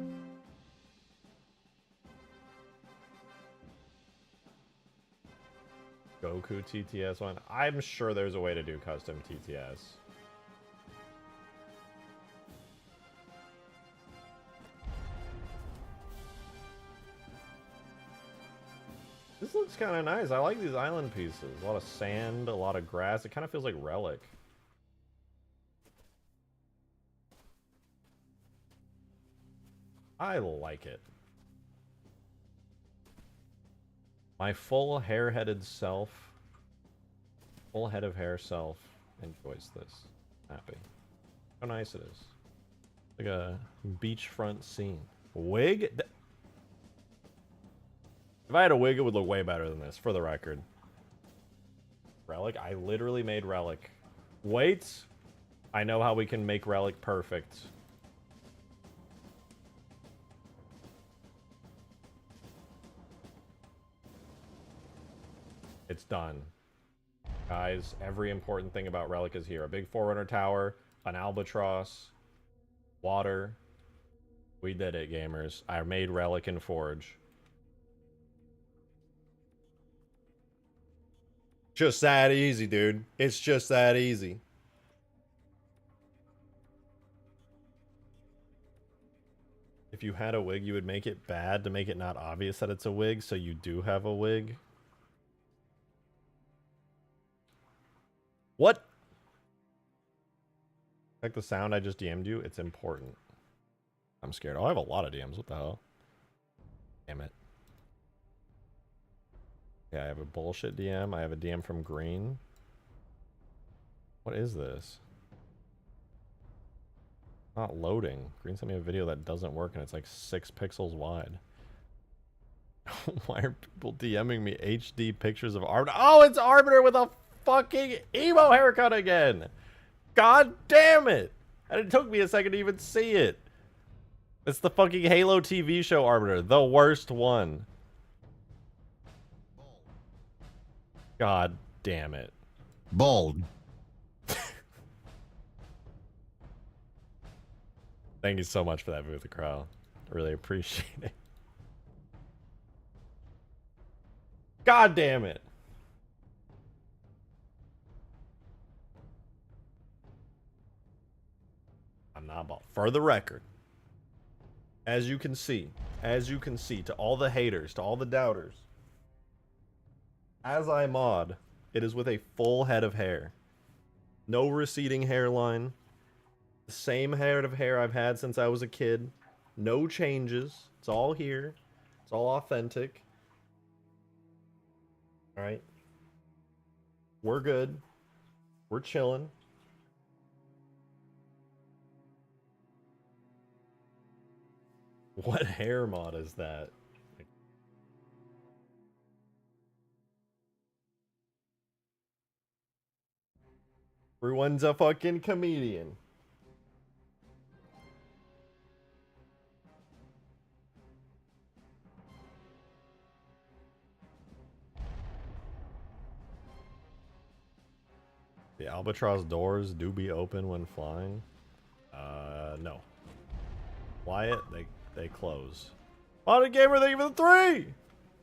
Goku TTS one. I'm sure there's a way to do custom TTS. This looks kind of nice. I like these island pieces. A lot of sand, a lot of grass. It kind of feels like Relic. I like it. My full hair-headed self, full head of hair self, enjoys this. Happy. How nice it is. Like a beachfront scene. Wig? If I had a wig, it would look way better than this, for the record. Relic? I literally made Relic. Wait! I know how we can make Relic perfect. It's done. Guys, every important thing about Relic is here. A big Forerunner tower, an albatross, water. We did it, gamers. I made Relic in Forge. Just that easy, dude. It's just that easy. If you had a wig, you would make it bad to make it not obvious that it's a wig, so you do have a wig. What? Like the sound I just DM'd you, it's important. I'm scared. Oh, I have a lot of DMs. What the hell? Damn it. Yeah, I have a bullshit DM. I have a DM from Green. What is this? Not loading. Green sent me a video that doesn't work and it's like 6 pixels wide. Why are people DMing me HD pictures of Arbiter? Oh, it's Arbiter with a fucking emo haircut again! God damn it! And it took me a second to even see it. It's the fucking Halo TV show Arbiter, the worst one. God damn it. Bald. Thank you so much for that, Booth the Crow. I really appreciate it. God damn it. I'm not bald. For the record, as you can see, to all the haters, to all the doubters, as I mod, it is with a full head of hair. No receding hairline. The same head of hair I've had since I was a kid. No changes. It's all here. It's all authentic. Alright. We're good. We're chilling. What hair mod is that? Everyone's a fucking comedian. The albatross doors do be open when flying. No. Wyatt, they close. Modded Gamer, thank you for the 3!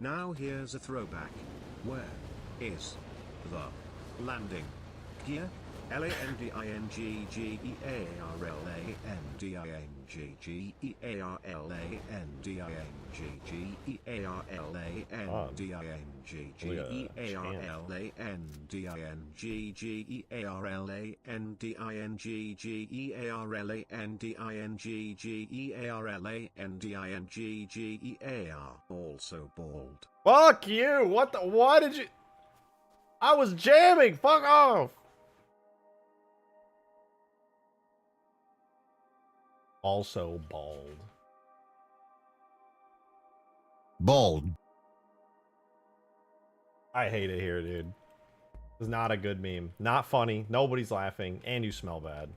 Now here's a throwback. Where is the landing gear? Also bald. Fuck you! What the? Why did you? I was jamming! Fuck off! Also bald. Bald. I hate it here, dude. It's not a good meme. Not funny. Nobody's laughing. And you smell bad.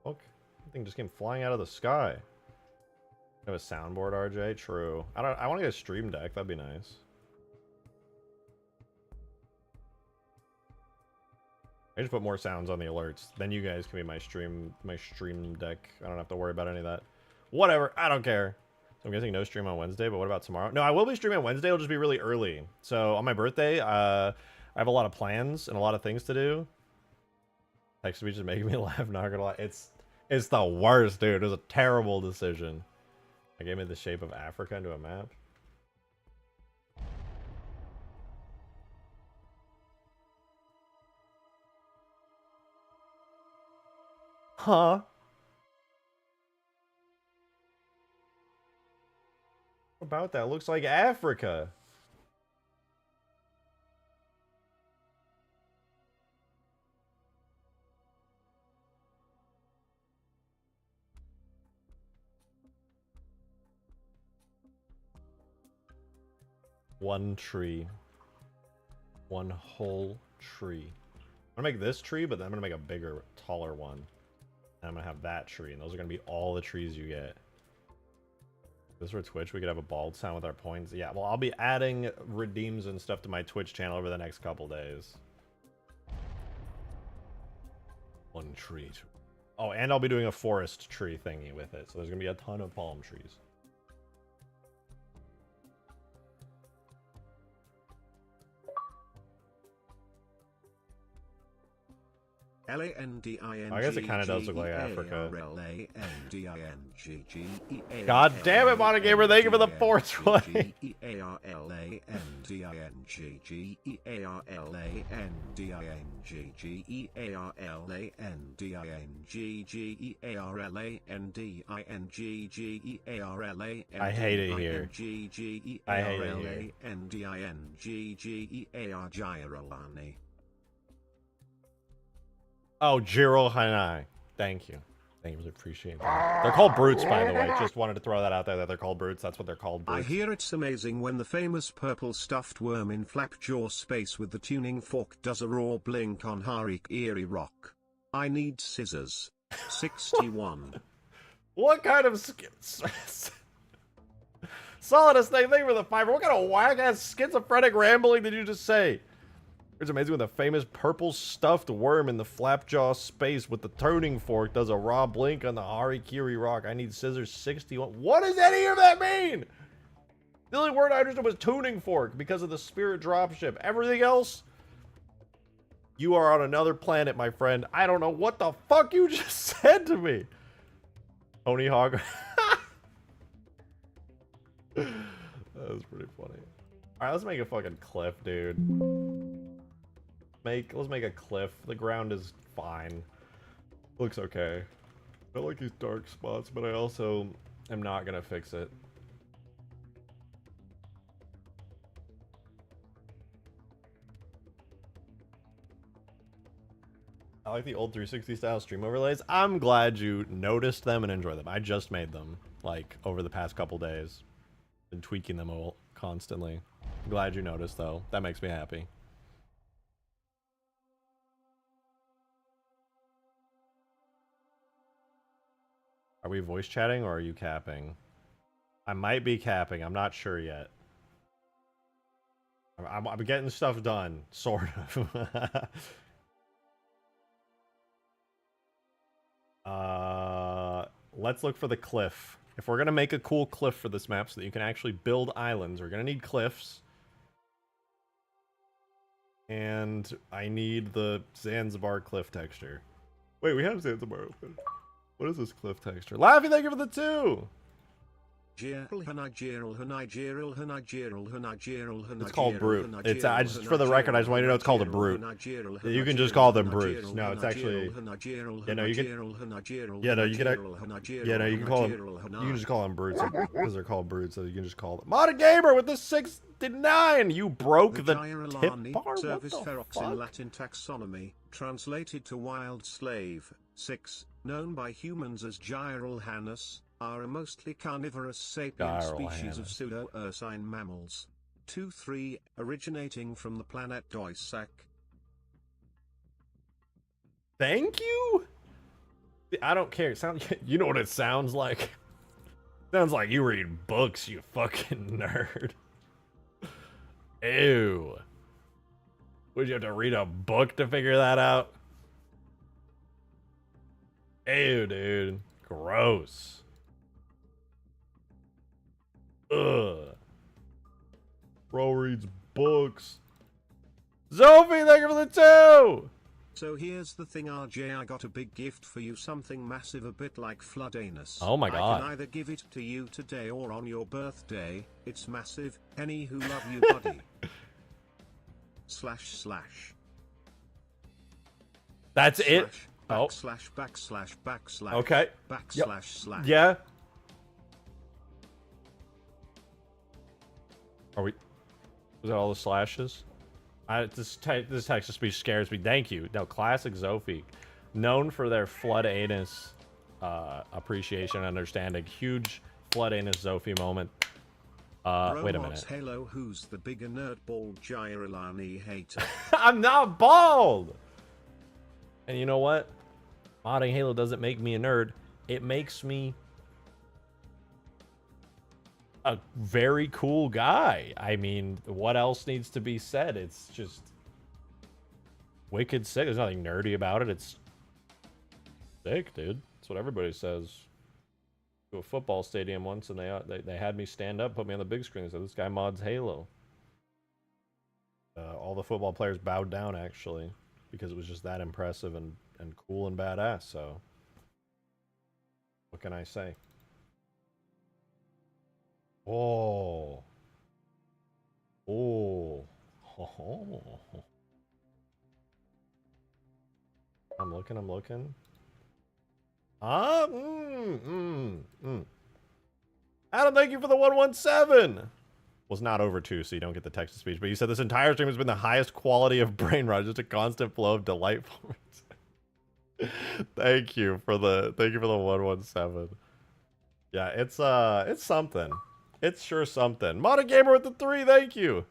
Look. The thing just came flying out of the sky. You have a soundboard, RJ? True. I want to get a stream deck. That'd be nice. I just put more sounds on the alerts. Then you guys can be my stream deck. I don't have to worry about any of that. Whatever. I don't care. So I'm guessing no stream on Wednesday, but what about tomorrow? No, I will be streaming on Wednesday. It'll just be really early. So on my birthday, I have a lot of plans and a lot of things to do. Text speech is making me laugh. Not gonna lie. It's the worst, dude. It was a terrible decision. I gave me the shape of Africa into a map. Huh? What about that? Looks like Africa. One tree. One whole tree. I'm gonna make this tree, but then I'm gonna make a bigger, taller one. And I'm gonna have that tree, and those are gonna be all the trees you get. If this were Twitch, we could have a bald sound with our points. Yeah, well, I'll be adding redeems and stuff to my Twitch channel over the next couple days. One tree. Oh, and I'll be doing a forest tree thingy with it. So there's going to be a ton of palm trees. Landing. I guess it kind of does look like Africa. God damn it, Modding Gamer, thank you for the 420. I hate it here. I hate it here. Oh, Jiro Hanai. Thank you. Thank you. Really appreciate that. They're called brutes, by the way. Just wanted to throw that out there that they're called brutes. That's what they're called, brutes. I hear it's amazing when the famous purple stuffed worm in Flapjaw space with the tuning fork does a raw blink on Harikiri rock. I need scissors. 61. What kind of Solidus, thank you for the fiber. What kind of whack-ass schizophrenic rambling did you just say? It's amazing when the famous purple stuffed worm in the Flapjaw space with the tuning fork does a raw blink on the Harikiri rock. I need scissors 61. What does any of that mean? The only word I understood was tuning fork because of the spirit dropship. Everything else, you are on another planet, my friend. I don't know what the fuck you just said to me. Tony Hawk. That was pretty funny. Alright, let's make a fucking cliff, dude. Let's make a cliff. The ground is fine. Looks okay. I like these dark spots, but I also am not gonna fix it. I like the old 360 style stream overlays. I'm glad you noticed them and enjoy them. I just made them, like, over the past couple days. Been tweaking them all constantly. Glad you noticed, though. That makes me happy. Are we voice chatting or are you capping? I might be capping. I'm not sure yet. I'm getting stuff done, sort of. Let's look for the cliff. If we're gonna make a cool cliff for this map so that you can actually build islands, we're gonna need cliffs. And I need the Zanzibar cliff texture. Wait, we have Zanzibar open. What is this cliff texture? Laffy, thank you for the 2! It's called brute. It's I just for the record, I just want you to know it's called a brute. You can just call them brutes. No, it's actually. Yeah, no, you can. Yeah, no, you can. Yeah, no, you can call them. You can just call them brutes because they're called brutes. So you can just call them. Modern Gamer with the 69. You broke the tip bar. Service What the ferox fuck? in Latin taxonomy, translated to wild slave. 6. Known by humans as Gyralhanus, are a mostly carnivorous sapient species of pseudo-ursine mammals. 2-3, originating from the planet Doisak. Thank you? I don't care. It sounds, you know what it sounds like? Sounds like you read books, you fucking nerd. Ew. Would you have to read a book to figure that out? Ew, dude. Gross. Ugh. Bro reads books. Zophie, thank you for the 2! So here's the thing, RJ, I got a big gift for you, something massive, a bit like flood anus. Oh my god. I can either give it to you today or on your birthday. It's massive. Any who love you, buddy. // That's it? Oh. // Okay. // Yeah. Are we? Was that all the slashes? This text speech scares me. Thank you. No, classic Zophie. Known for their flood anus appreciation and understanding. Huge flood anus Zophie moment. Wait a minute. Halo, who's the bigger nerd, bald Gyralani hater? I'm not bald! And you know what? Modding Halo doesn't make me a nerd. It makes me a very cool guy. I mean, what else needs to be said? It's just wicked sick. There's nothing nerdy about it. It's Sick, dude. That's what everybody says. To a football stadium once, and they had me stand up, put me on the big screen, and said, "This guy mods Halo." All the football players bowed down, actually, because it was just that impressive and cool and badass. So, what can I say? Oh, oh, oh. I'm looking. I'm looking. Adam, thank you for the 117. Was not over 2, so you don't get the text to speech. But you said this entire stream has been the highest quality of brain rot, just a constant flow of delightful. Thank you for the 117. Yeah, it's something. It's sure something. Modern Gamer with the 3, thank you.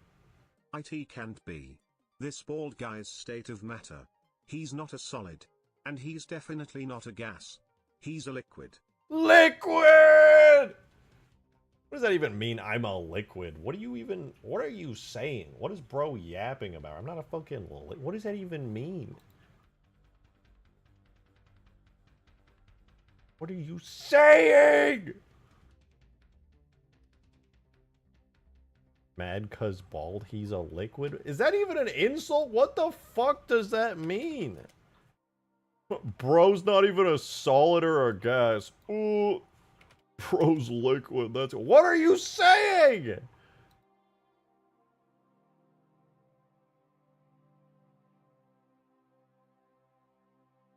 IT can't be. This bald guy's state of matter. He's not a solid. And he's definitely not a gas. He's a liquid. Liquid! What does that even mean, I'm a liquid? What are you saying? What is bro yapping about? I'm not a fucking what does that even mean? What are you saying? Mad cuz bald, he's a liquid? Is that even an insult? What the fuck does that mean? Bro's not even a solid or a gas. Ooh. Bro's liquid. That's what are you saying?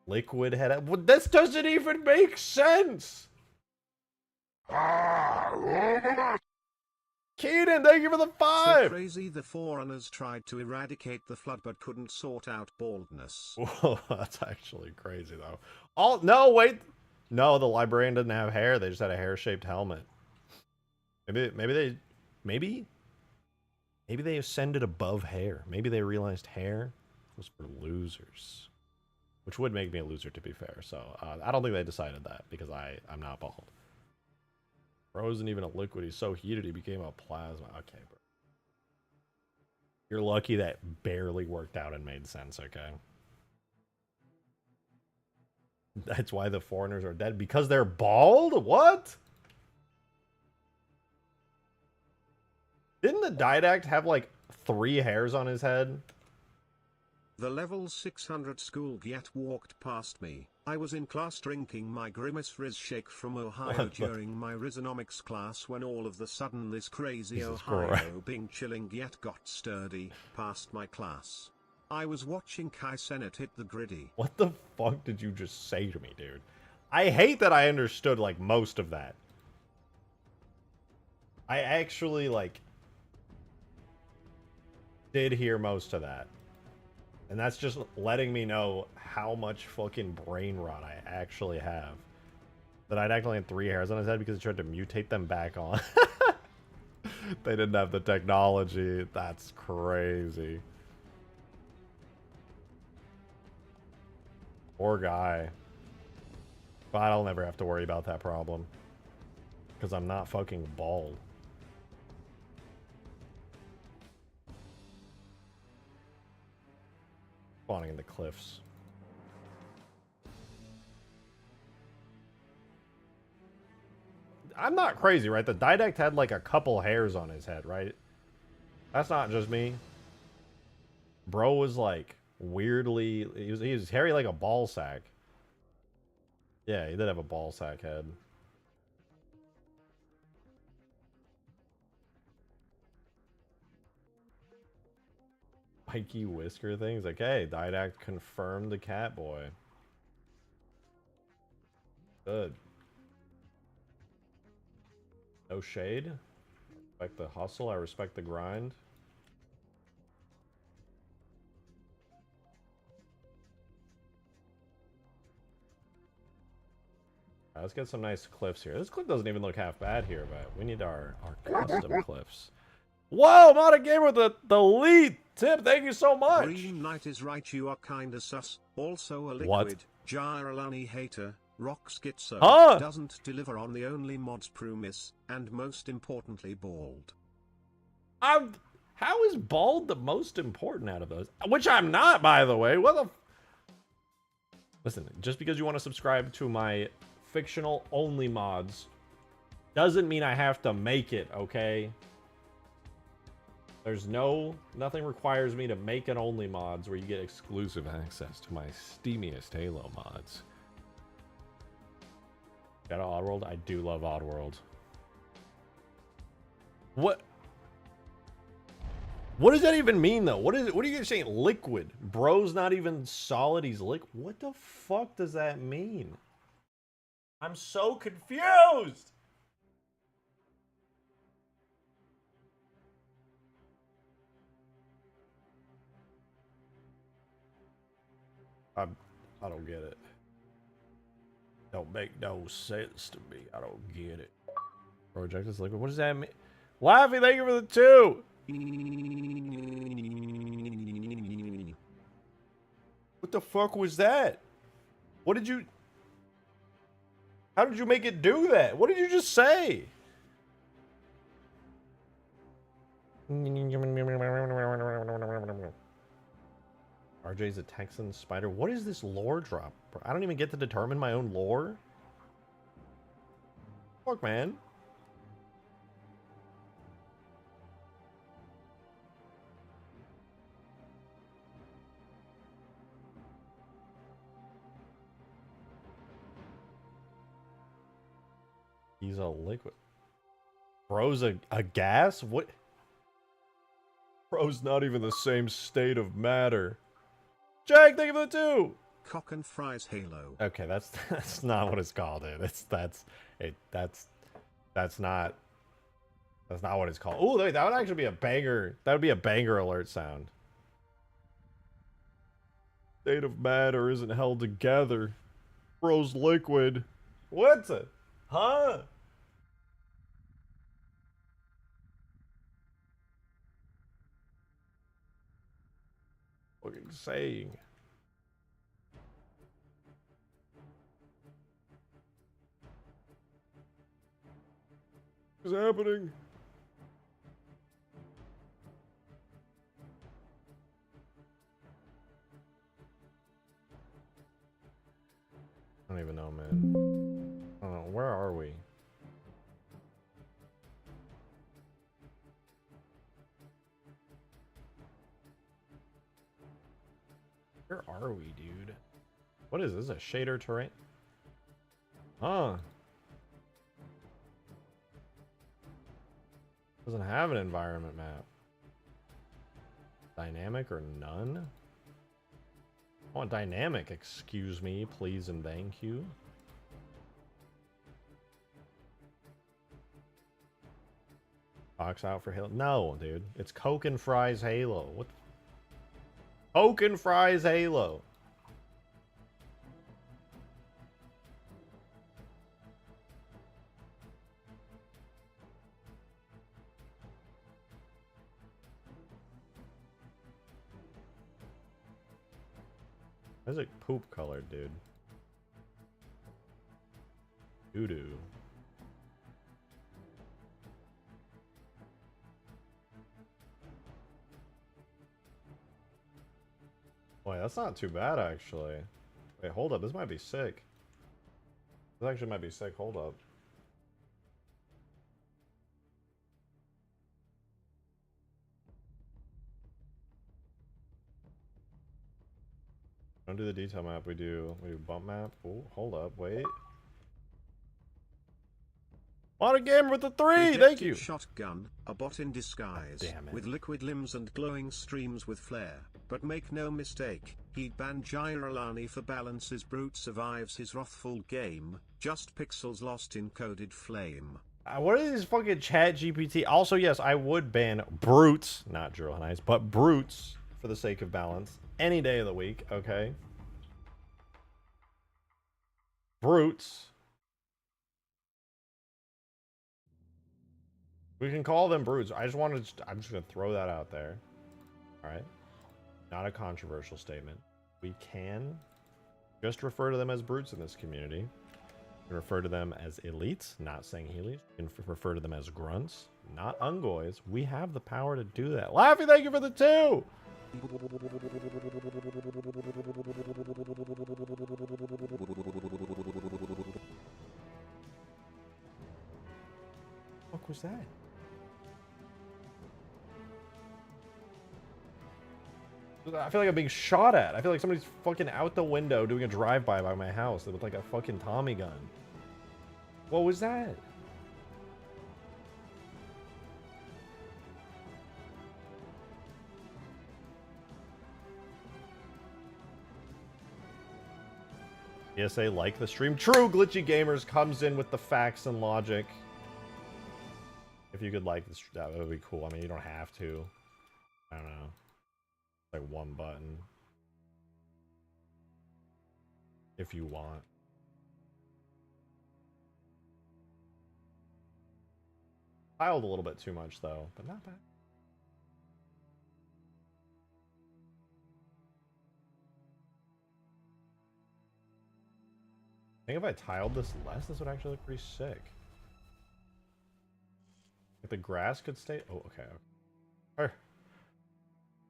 Liquid head. Well, this doesn't even make sense. Keaton, thank you for the 5. So crazy the Forerunners tried to eradicate the flood but couldn't sort out baldness. Whoa, that's actually crazy though. No, wait. No, the librarian didn't have hair. They just had a hair-shaped helmet. Maybe they ascended above hair. Maybe they realized hair was for losers. Which would make me a loser, to be fair. So, I don't think they decided that, because I'm not bald. Bro isn't even a liquid. He's so heated, he became a plasma. Okay, bro. You're lucky that barely worked out and made sense, okay? That's why the foreigners are dead. Because they're bald? What? Didn't the Didact have, like, 3 hairs on his head? The level 600 school gyat walked past me. I was in class drinking my Grimace Riz shake from Ohio during my Rizonomics class when all of the sudden this crazy Ohio Bing chilling gyat got sturdy past my class. I was watching Kai Sennett hit the griddy. What the fuck did you just say to me, dude? I hate that I understood, like, most of that. I actually, like, did hear most of that. And that's just letting me know how much fucking brain rot I actually have. That I'd actually had 3 hairs on his head because he tried to mutate them back on. They didn't have the technology. That's crazy. Poor guy. But I'll never have to worry about that problem. Because I'm not fucking bald. Spawning in the cliffs. I'm not crazy, right? The Didact had like a couple hairs on his head, right? That's not just me. Bro was like weirdly... He was hairy like a ball sack. Yeah, he did have a ball sack head. Spiky whisker things. Like, hey, Didact confirmed the cat boy. Good. No shade. Respect the hustle. I respect the grind. Right, let's get some nice cliffs here. This cliff doesn't even look half bad here, but we need our custom cliffs. Whoa, Modern Gamer with the lead tip. Thank you so much. Green Knight is right, you are kinda sus. Also a liquid. What? Jaralani hater. Rock schizo. Huh? Doesn't deliver on the only mods promise. And most importantly, bald. How is bald the most important out of those? Which I'm not, by the way. What the... Listen, just because you want to subscribe to my fictional only mods doesn't mean I have to make it, okay? There's nothing requires me to make an only mods where you get exclusive access to my steamiest Halo mods. Got Oddworld? I do love Oddworld. What does that even mean, though? What are you guys saying? Liquid. Bro's not even solid, he's liquid. What the fuck does that mean? I'm so confused! I don't get it. Don't make no sense to me. I don't get it. Project is liquid. What does that mean? Laffy, thank you for the 2! What the fuck was that? What did you... How did you make it do that? What did you just say? RJ's a Texan spider. What is this lore drop? I don't even get to determine my own lore? Fuck, man. He's a liquid. Bro's a gas? What? Bro's not even the same state of matter. Jack, thank you for the 2! Cock and fries Halo. Okay, that's not what it's called, dude. That's not what it's called. Oh, that would actually be a banger. That would be a banger alert sound. State of matter isn't held together. Bro's liquid. What's it? Huh? Fucking saying. What's happening? I don't even know, man. I don't know. Where are we? Where are we, dude? What is this? A shader terrain? Huh. Doesn't have an environment map. Dynamic or none? I want dynamic, excuse me, please and thank you. Box out for Halo. No, dude. It's Coke and Fries Halo. What? Coke and Fries Halo. That's like poop colored, dude. Doo-doo. Boy, that's not too bad, actually. Wait, hold up. This might be sick. This actually might be sick. Hold up. Don't do the detail map. We do bump map. Oh, hold up. Wait. Modern Gamer with the 3! Thank you! Shotgun, a bot in disguise, Damn it. with liquid limbs and glowing streams with flare. But make no mistake, he'd ban Gyrolani for balances. Brute survives his wrathful game, just pixels lost in coded flame. What are these fucking chat GPT? Also, yes, I would ban brutes, not Gyrolanites, but brutes, for the sake of balance, any day of the week, okay? Brutes. We can call them brutes. I'm just going to throw that out there. All right. Not a controversial statement. We can just refer to them as brutes in this community. We can refer to them as elites, not saying Heelys. We can refer to them as grunts, not ungoys. We have the power to do that. Laffy, thank you for the 2! What was that? I feel like I'm being shot at. I feel like somebody's fucking out the window doing a drive-by by my house with like a fucking Tommy gun. What was that? PSA, like the stream. True, Glitchy Gamers comes in with the facts and logic. If you could like this, that would be cool. I mean, you don't have to. I don't know. Like one button. If you want. Piled a little bit too much though, but not bad. I think if I tiled this less, this would actually look pretty sick. If the grass could stay. Oh, okay.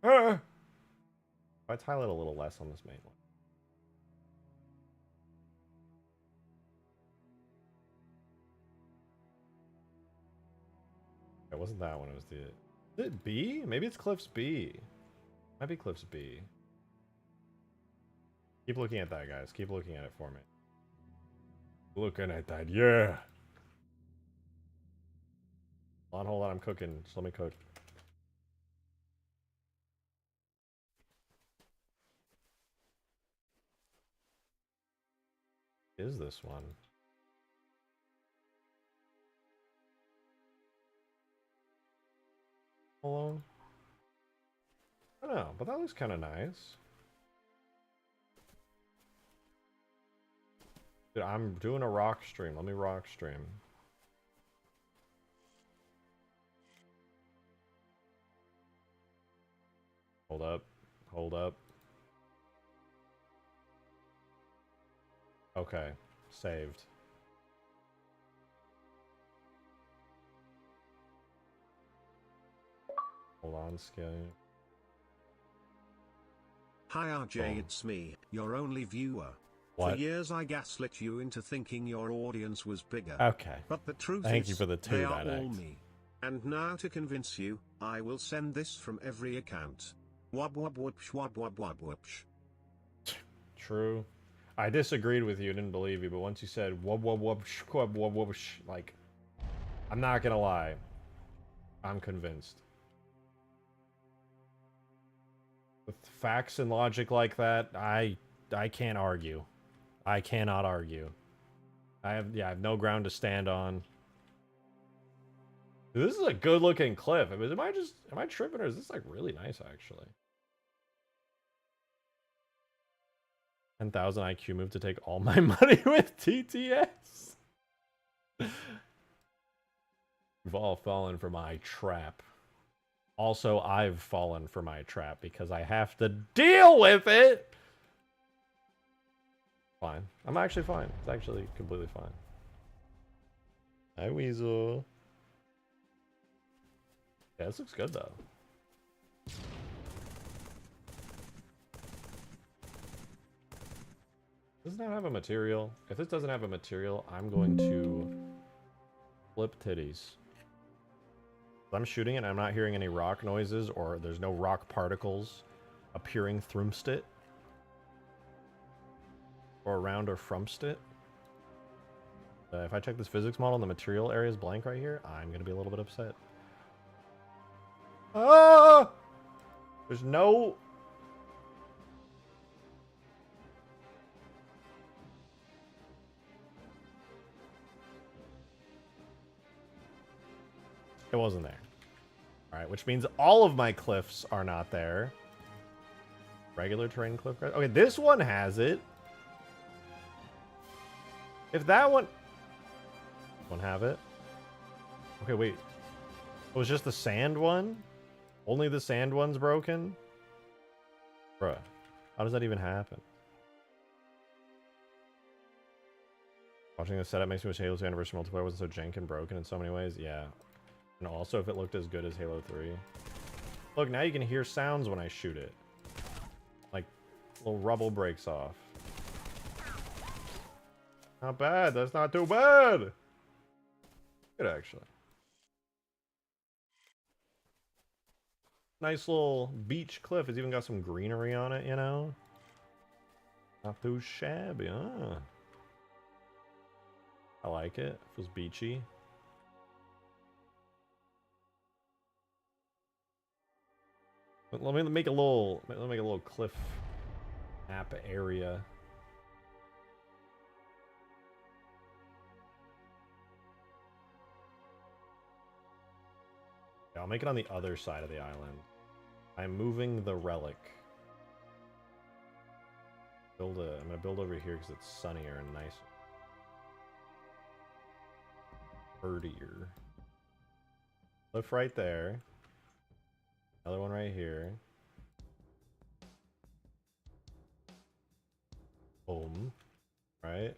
If I tile it a little less on this main one. It wasn't that one, it was the... Is it B? Maybe it's Cliff's B. Might be Cliff's B. Keep looking at that, guys. Keep looking at it for me. Looking at that, yeah! Hold on, I'm cooking. Just let me cook. Is this one? Alone? I don't know, but that looks kind of nice. Dude, I'm doing a rock stream. Let me rock stream. Hold up. Hold up. Okay. Saved. Hold on, scaling. Hi RJ, it's me, your only viewer. What? For years I gaslit you into thinking your audience was bigger. Okay. But the truth Thank is, you for the they are 298. all me. And now to convince you, I will send this from every account. Wub wub whoopsh wub wub wub whoopsh. True. I disagreed with you, didn't believe you, but once you said wub wub wub wub wub wub, like, I'm not gonna lie. I'm convinced. With facts and logic like that, I can't argue. I cannot argue. I have no ground to stand on. Dude, this is a good looking cliff. Am I tripping, or is this like really nice actually? 10,000 IQ move to take all my money with TTS. We've all fallen for my trap. Also, I've fallen for my trap because I have to deal with it. Fine. I'm actually fine. It's actually completely fine. Hi, Weasel. Yeah, this looks good, though. Does not have a material. If this doesn't have a material, I'm going to flip titties. I'm shooting it and I'm not hearing any rock noises, or there's no rock particles appearing through it. Or around or fromst it. If I check this physics model and the material area is blank right here, I'm going to be a little bit upset. Ah! There's no... It wasn't there. Alright, which means all of my cliffs are not there. Regular terrain cliff. Okay, this one has it. If that one... Won't have it. Okay, wait. It was just the sand one? Only the sand one's broken? Bruh. How does that even happen? Watching this setup makes me wish Halo 2 Anniversary Multiplayer wasn't so jank and broken in so many ways. Yeah. And also if it looked as good as Halo 3. Look, now you can hear sounds when I shoot it. Like, little rubble breaks off. Not bad. That's not too bad. Good, actually. Nice little beach cliff. It's even got some greenery on it, you know? Not too shabby, huh? I like it. Feels beachy. But let me make a little cliff map area. Yeah, I'll make it on the other side of the island. I'm moving the relic. I'm gonna build over here because it's sunnier and nicer. Birdier. Cliff right there. Another one right here. Boom. Right?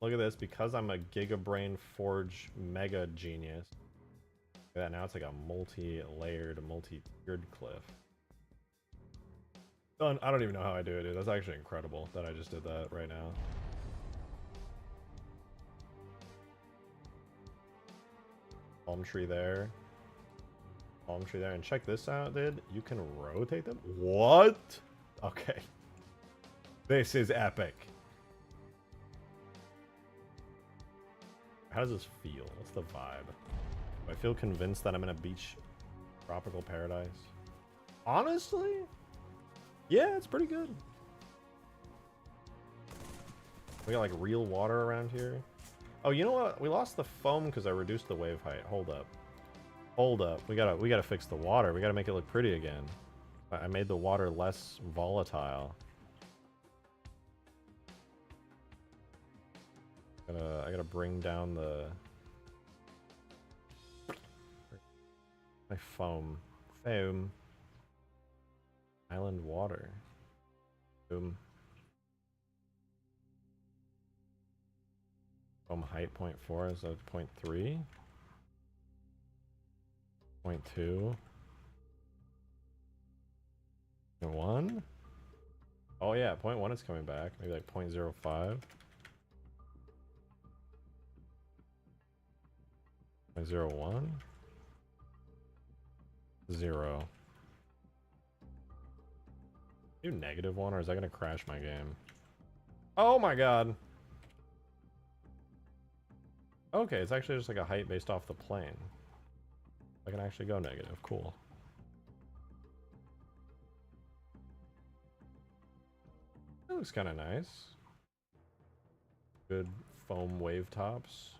Look at this. Because I'm a Gigabrain Forge Mega Genius. Look at that. Now it's like a multi-layered, multi-tiered cliff. Done. I don't even know how I do it, dude. That's actually incredible that I just did that right now. Palm tree there. Palm tree there. And check this out, dude. You can rotate them? What? Okay. This is epic. How does this feel? What's the vibe? Do I feel convinced that I'm in a beach tropical paradise? Honestly? Yeah, it's pretty good. We got like real water around here. Oh, you know what? We lost the foam because I reduced the wave height. Hold up. Hold up. We gotta fix the water. We gotta make it look pretty again. I made the water less volatile. I gotta bring down my foam. Island water. Boom. Foam height 0.4, so 0.3. 0.2. 0.1. Oh yeah, 0.1 is coming back. Maybe like 0.05. 0.01. 0. Do -1, or is that gonna crash my game? Oh my god. Okay, it's actually just like a height based off the plane. I can actually go negative. Cool. That looks kind of nice. Good foam wave tops.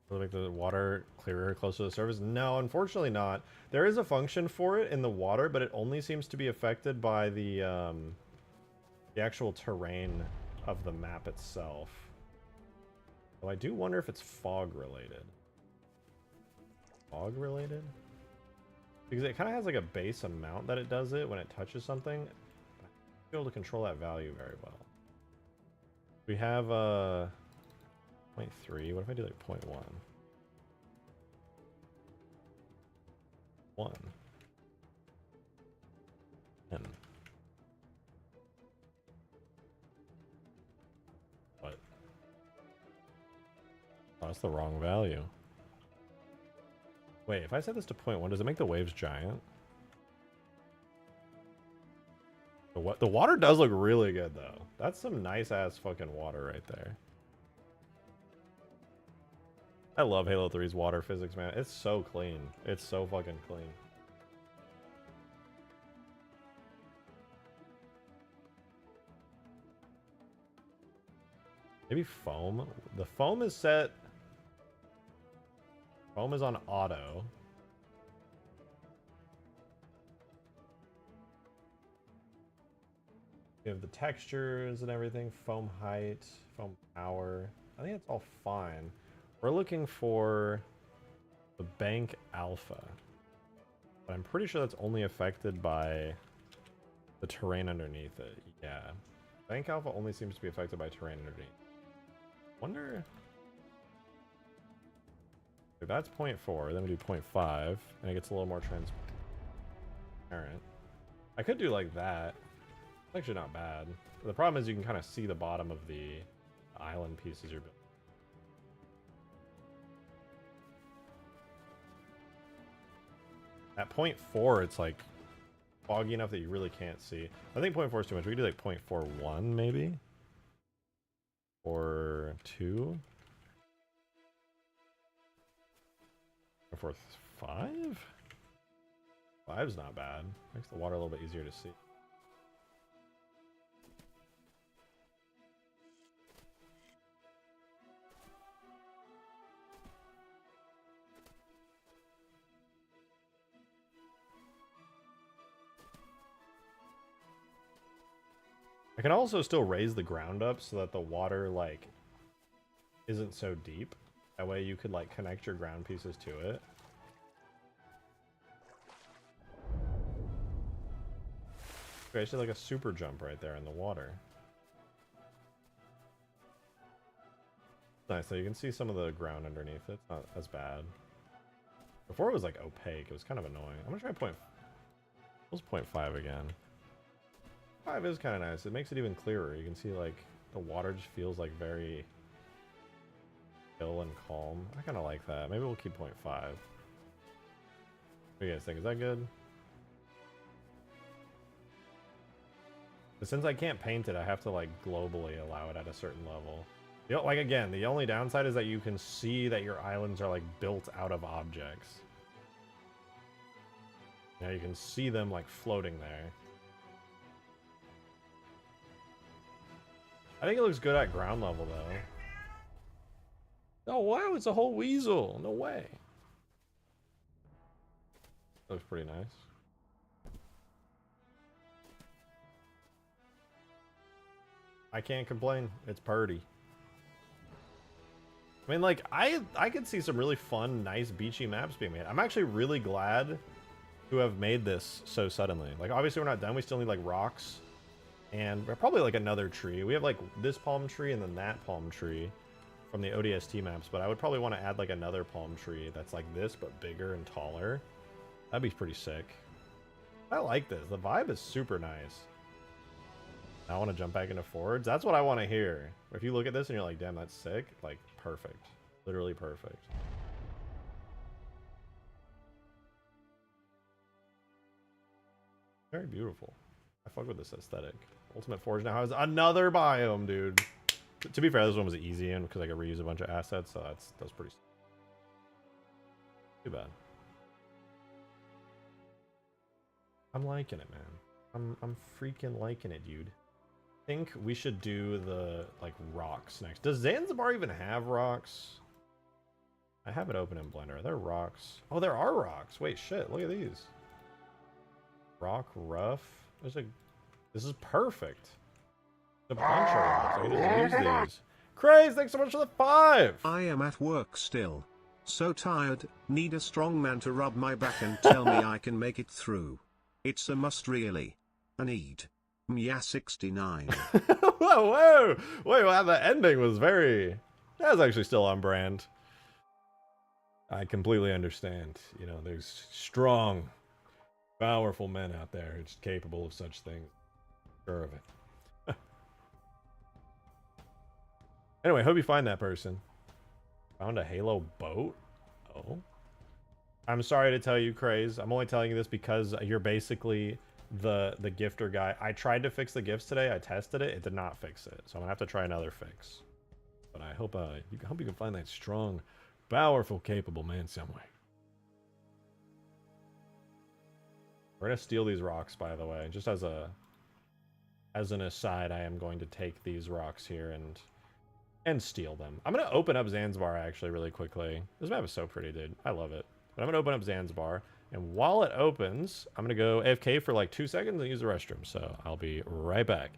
Will it make the water clearer close to the surface? No, unfortunately not. There is a function for it in the water, but it only seems to be affected by the actual terrain of the map itself. So I do wonder if it's fog related. Fog related? Because it kind of has like a base amount that it does it when it touches something. But I don't be able to control that value very well. We have 0.3. What if I do like 0.1? 1. 10. What? Oh, that's the wrong value. Wait, if I set this to 0.1, does it make the waves giant? The water does look really good, though. That's some nice-ass fucking water right there. I love Halo 3's water physics, man. It's so clean. It's so fucking clean. Maybe foam? The foam is set... Foam is on auto. We have the textures and everything. Foam height, foam power. I think it's all fine. We're looking for the bank alpha. But I'm pretty sure that's only affected by the terrain underneath it. Yeah. Bank alpha only seems to be affected by terrain underneath. Wonder if that's 0.4, then we do 0.5, and it gets a little more transparent. I could do like that. It's actually not bad. The problem is you can kind of see the bottom of the island pieces you're building. At 0.4, it's like foggy enough that you really can't see. I think 0.4 is too much. We could do like 0.41 maybe, or 2, or 5. 5's not bad. Makes the water a little bit easier to see. I can also still raise the ground up so that the water, like, isn't so deep. That way you could, like, connect your ground pieces to it. Okay, I see, like, a super jump right there in the water. Nice, so you can see some of the ground underneath it. It's not as bad. Before it was, like, opaque. It was kind of annoying. I'm gonna try Let's 0.5 again. 5 is kind of nice. It makes it even clearer. You can see, like, the water just feels, like, very chill and calm. I kind of like that. Maybe we'll keep 0.5. What do you guys think? Is that good? But since I can't paint it, I have to, like, globally allow it at a certain level. You know, like, again, the only downside is that you can see that your islands are, like, built out of objects. Now you can see them, like, floating there. I think it looks good at ground level, though. Oh, wow, it's a whole weasel. No way. Looks pretty nice. I can't complain. It's purty. I mean, like, I could see some really fun, nice, beachy maps being made. I'm actually really glad to have made this so suddenly. Like, obviously we're not done. We still need, like, rocks. And we're probably, like, another tree. We have, like, this palm tree and then that palm tree from the ODST maps. But I would probably want to add, like, another palm tree that's like this, but bigger and taller. That'd be pretty sick. I like this. The vibe is super nice. I want to jump back into forwards. That's what I want to hear. If you look at this and you're like, damn, that's sick. Like, perfect. Literally perfect. Very beautiful. I fuck with this aesthetic. Ultimate Forge now has another biome, dude. To be fair, this one was easy in because I could reuse a bunch of assets, so that's pretty too bad. I'm liking it, man. I'm freaking liking it, dude. I think we should do the, like, rocks next. Does Zanzibar even have rocks? I have it open in Blender. Are there rocks? Oh, there are rocks. Wait, shit. Look at these. Rock rough. This is perfect. A bunch of rocks. I can just use these. Craze, thanks so much for the 5. I am at work still. So tired, need a strong man to rub my back and tell me I can make it through. It's a must really. I need. Mya 69. Whoa, whoa! Wait, wow, the ending was very... That was actually still on brand. I completely understand. You know, there's strong, powerful men out there who's capable of such things. Sure of it. Anyway, hope you find that person. Found a Halo boat? Oh. I'm sorry to tell you, Craze. I'm only telling you this because you're basically the gifter guy. I tried to fix the gifts today. I tested it. It did not fix it. So I'm gonna have to try another fix. But I hope you can find that strong, powerful, capable man somewhere. We're gonna steal these rocks, by the way. Just as an aside, I am going to take these rocks here and steal them. I'm gonna open up Zanzibar actually really quickly. This map is so pretty, dude. I love it. But I'm gonna open up Zanzibar, and while it opens, I'm gonna go AFK for like 2 seconds and use the restroom. So I'll be right back.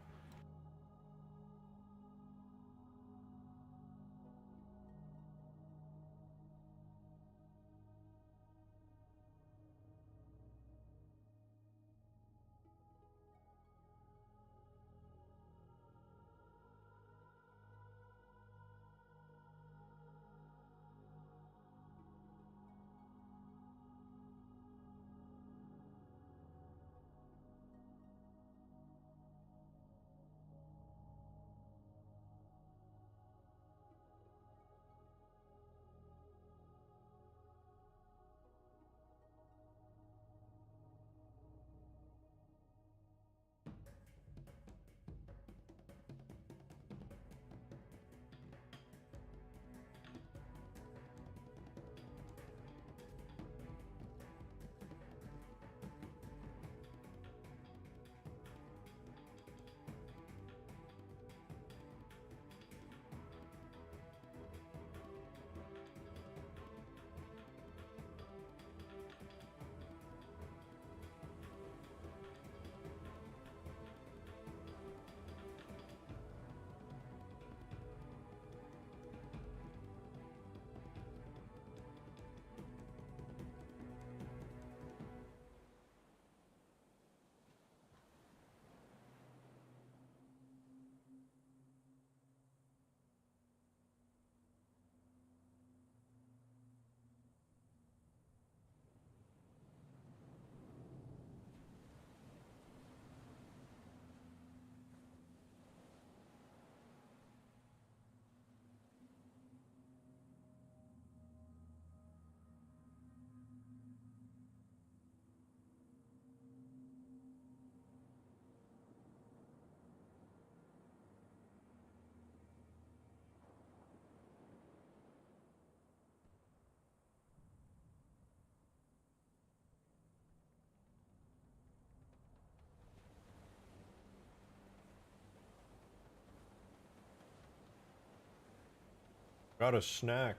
Got a snack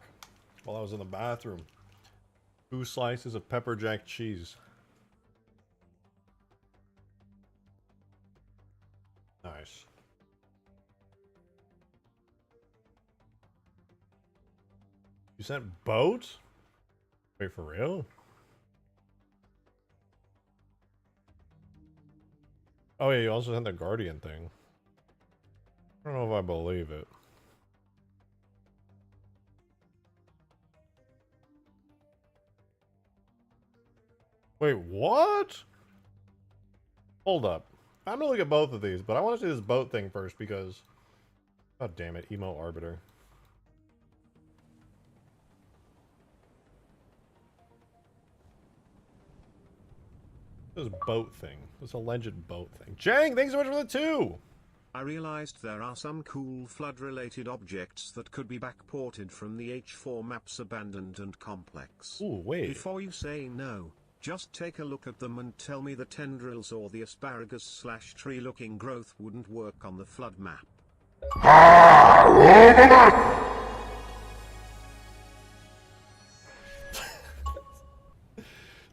while I was in the bathroom. 2 slices of pepper jack cheese. Nice. You sent boat? Wait, for real? Oh yeah, you also sent the Guardian thing. I don't know if I believe it. Wait, what? Hold up. I'm gonna look at both of these, but I want to see this boat thing first because... God damn it, Emo Arbiter. This boat thing. This alleged boat thing. Jang, thanks so much for the 2! I realized there are some cool flood-related objects that could be backported from the H4 maps Abandoned and Complex. Ooh, wait. Before you say no, just take a look at them and tell me the tendrils or the asparagus/tree-looking growth wouldn't work on the flood map.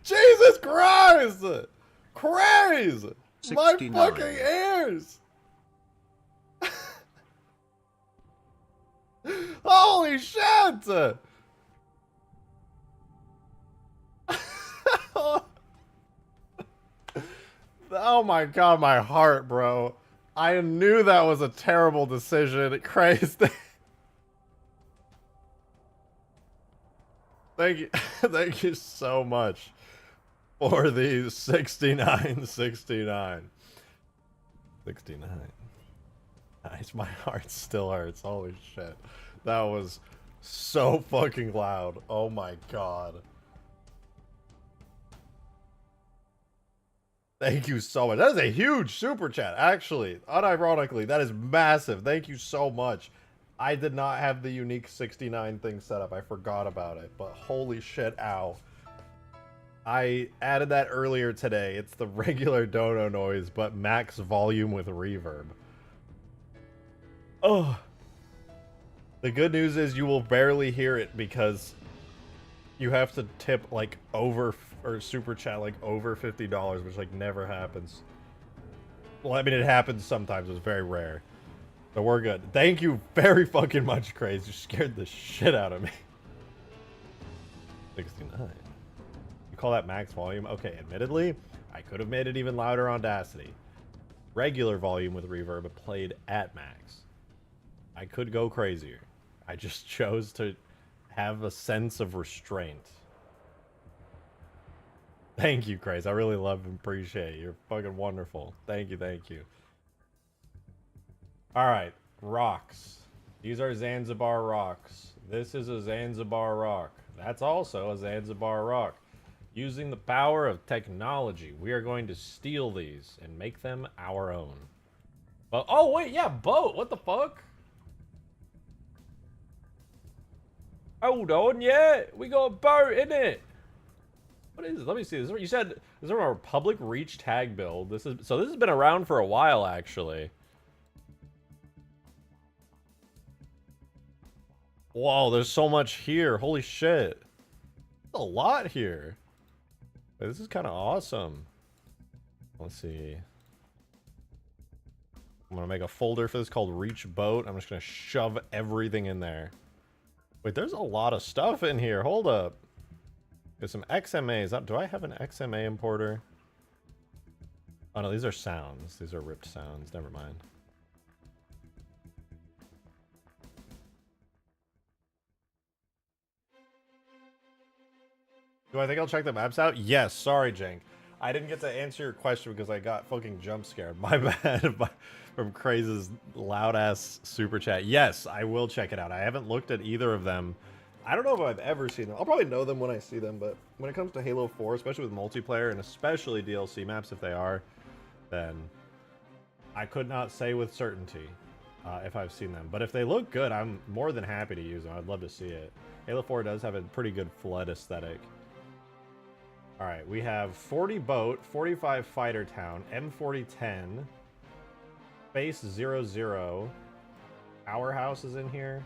Jesus Christ! Crazy! My 69. fucking ears! Holy shit! Oh my god, my heart, bro. I knew that was a terrible decision. Crazy. Thank you. Thank you so much for the 69. 69. Nice. My heart still hurts. Holy shit. That was so fucking loud. Oh my god. Thank you so much. That is a huge super chat, actually. Unironically, that is massive. Thank you so much. I did not have the unique 69 thing set up. I forgot about it. But holy shit, ow. I added that earlier today. It's the regular dono noise, but max volume with reverb. Oh. The good news is you will barely hear it because you have to tip like over, or super chat like over $50, which like never happens. Well, I mean, it happens sometimes. It's very rare. But we're good. Thank you very fucking much, Craze. You scared the shit out of me. 69. You call that max volume? Okay, admittedly, I could have made it even louder on Audacity. Regular volume with reverb played at max. I could go crazier. I just chose to have a sense of restraint. Thank you, Craze. I really love and appreciate it. You're fucking wonderful. Thank you, thank you. Alright, rocks. These are Zanzibar rocks. This is a Zanzibar rock. That's also a Zanzibar rock. Using the power of technology, we are going to steal these and make them our own. But, oh wait, yeah, boat. What the fuck? Hold on, yeah, we got a boat in it. What is it? Let me see. You said this is a Republic Reach tag build. This has been around for a while, actually. Whoa, there's so much here. Holy shit. There's a lot here. Wait, this is kind of awesome. Let's see. I'm going to make a folder for this called Reach Boat. I'm just going to shove everything in there. Wait, there's a lot of stuff in here. Hold up. There's some XMAs. Do I have an XMA importer? Oh no, these are sounds. These are ripped sounds. Never mind. Do I think I'll check the maps out? Yes. Sorry, Jank. I didn't get to answer your question because I got fucking jump scared. My bad. From Craze's loud-ass super chat. Yes, I will check it out. I haven't looked at either of them. I don't know if I've ever seen them. I'll probably know them when I see them, but when it comes to Halo 4, especially with multiplayer, and especially DLC maps if they are, then I could not say with certainty if I've seen them. But if they look good, I'm more than happy to use them. I'd love to see it. Halo 4 does have a pretty good flood aesthetic. Alright, we have 40 boat, 45 fighter town, M4010, Base 00, powerhouse is in here.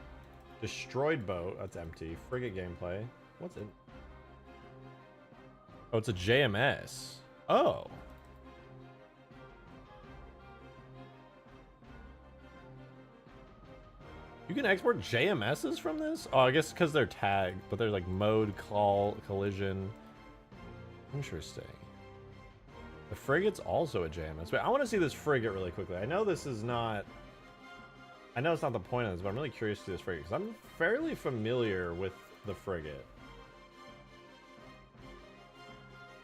Destroyed boat. That's empty. Frigate gameplay. What's in? Oh, it's a JMS. Oh. You can export JMSs from this? Oh, I guess because they're tagged, but they're like mode, call, collision. Interesting. The frigate's also a JMS. But I want to see this frigate really quickly. I know this is not... I know it's not the point of this, but I'm really curious to see this frigate, because I'm fairly familiar with the frigate.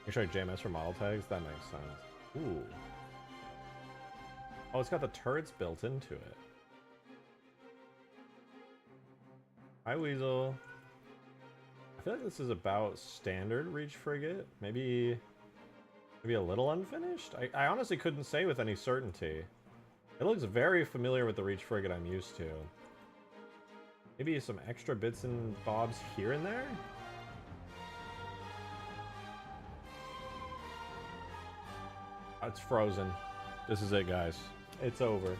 Make sure I JMS for model tags? That makes sense. Ooh. Oh, it's got the turrets built into it. Hi, Weasel. I feel like this is about standard Reach frigate. Maybe a little unfinished? I honestly couldn't say with any certainty. It looks very familiar with the Reach frigate I'm used to. Maybe some extra bits and bobs here and there? It's frozen. This is it, guys. It's over.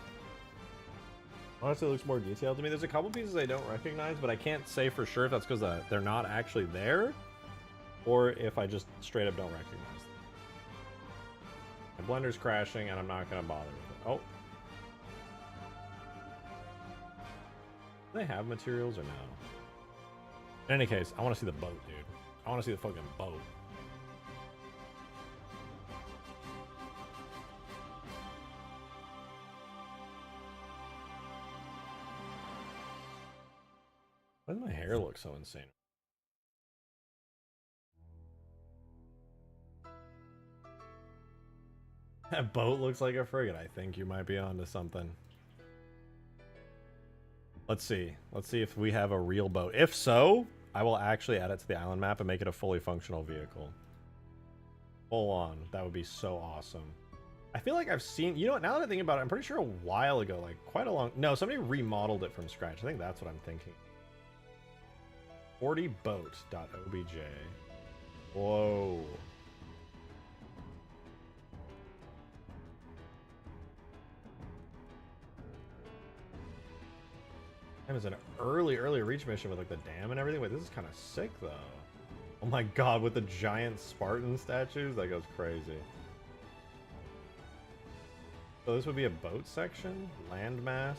Honestly, it looks more detailed to me. There's a couple pieces I don't recognize, but I can't say for sure if that's because they're not actually there, or if I just straight up don't recognize them. My blender's crashing, and I'm not going to bother with it. Oh. Do they have materials or no? In any case, I want to see the boat, dude. I want to see the fucking boat. Why does my hair look so insane? That boat looks like a frigate. I think you might be onto something. Let's see. Let's see if we have a real boat. If so, I will actually add it to the island map and make it a fully functional vehicle. Full on. That would be so awesome. I feel like I've seen... You know what? Now that I think about it, I'm pretty sure a while ago, like quite a long... No, somebody remodeled it from scratch. I think that's what I'm thinking. 40boat.obj. Whoa. That was an early Reach mission with like the dam and everything. Wait, this is kind of sick though. Oh my god, with the giant Spartan statues? That goes crazy. So this would be a boat section? Landmass?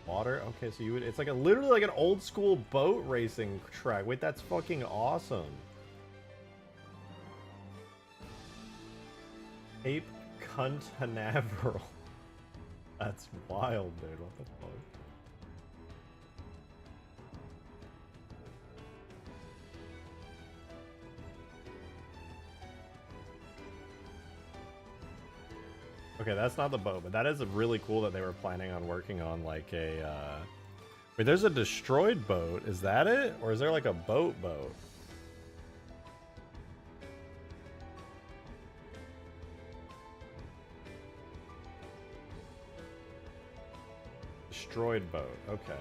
Water? Okay, so you would... It's like literally like an old school boat racing track. Wait, that's fucking awesome. Cape Canaveral. That's wild, dude. What the fuck? Okay, that's not the boat, but that is really cool that they were planning on working on like a, Wait, there's a destroyed boat. Is that it? Or is there like a boat? Destroyed boat, okay.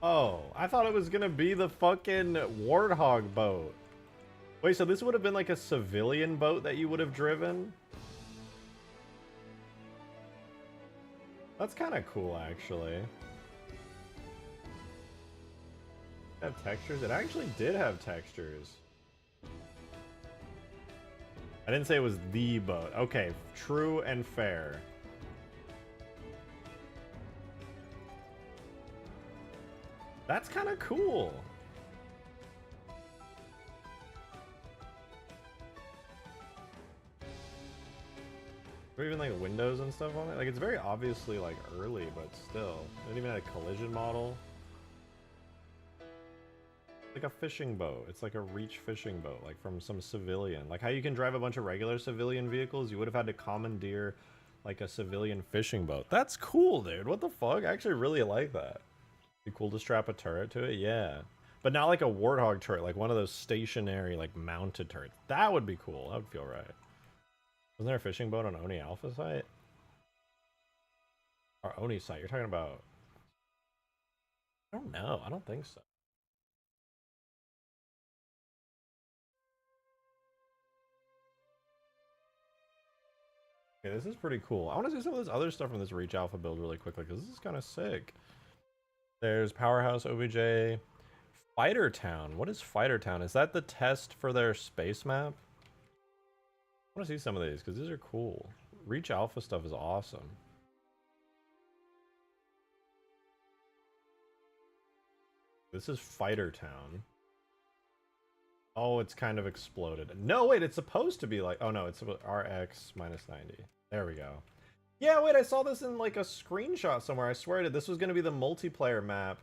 Oh, I thought it was gonna be the fucking Warthog boat. Wait, so this would have been like a civilian boat that you would have driven? That's kind of cool, actually. Have textures? It actually did have textures. I didn't say it was the boat. Okay, true and fair. That's kind of cool. Or even like windows and stuff on it. Like it's very obviously like early, but still. It didn't even have a collision model. Like a fishing boat. It's like a Reach fishing boat, like from some civilian. Like how you can drive a bunch of regular civilian vehicles, you would have had to commandeer like a civilian fishing boat. That's cool, dude. What the fuck? I actually really like that. Be cool to strap a turret to it, yeah. But not like a Warthog turret, like one of those stationary, like mounted turrets. That would be cool. That would feel right. Wasn't there a fishing boat on Oni Alpha site? Or Oni site? You're talking about... I don't know. I don't think so. Okay, this is pretty cool. I want to see some of this other stuff from this Reach Alpha build really quickly, because this is kind of sick. There's Powerhouse OBJ. Fighter Town. What is Fighter Town? Is that the test for their space map? I want to see some of these, because these are cool. Reach Alpha stuff is awesome. This is Fighter Town. Oh, it's kind of exploded. No, wait, it's supposed to be like... Oh, no, it's RX minus 90. There we go. Yeah, wait, I saw this in, like, a screenshot somewhere. I swear to this was going to be the multiplayer map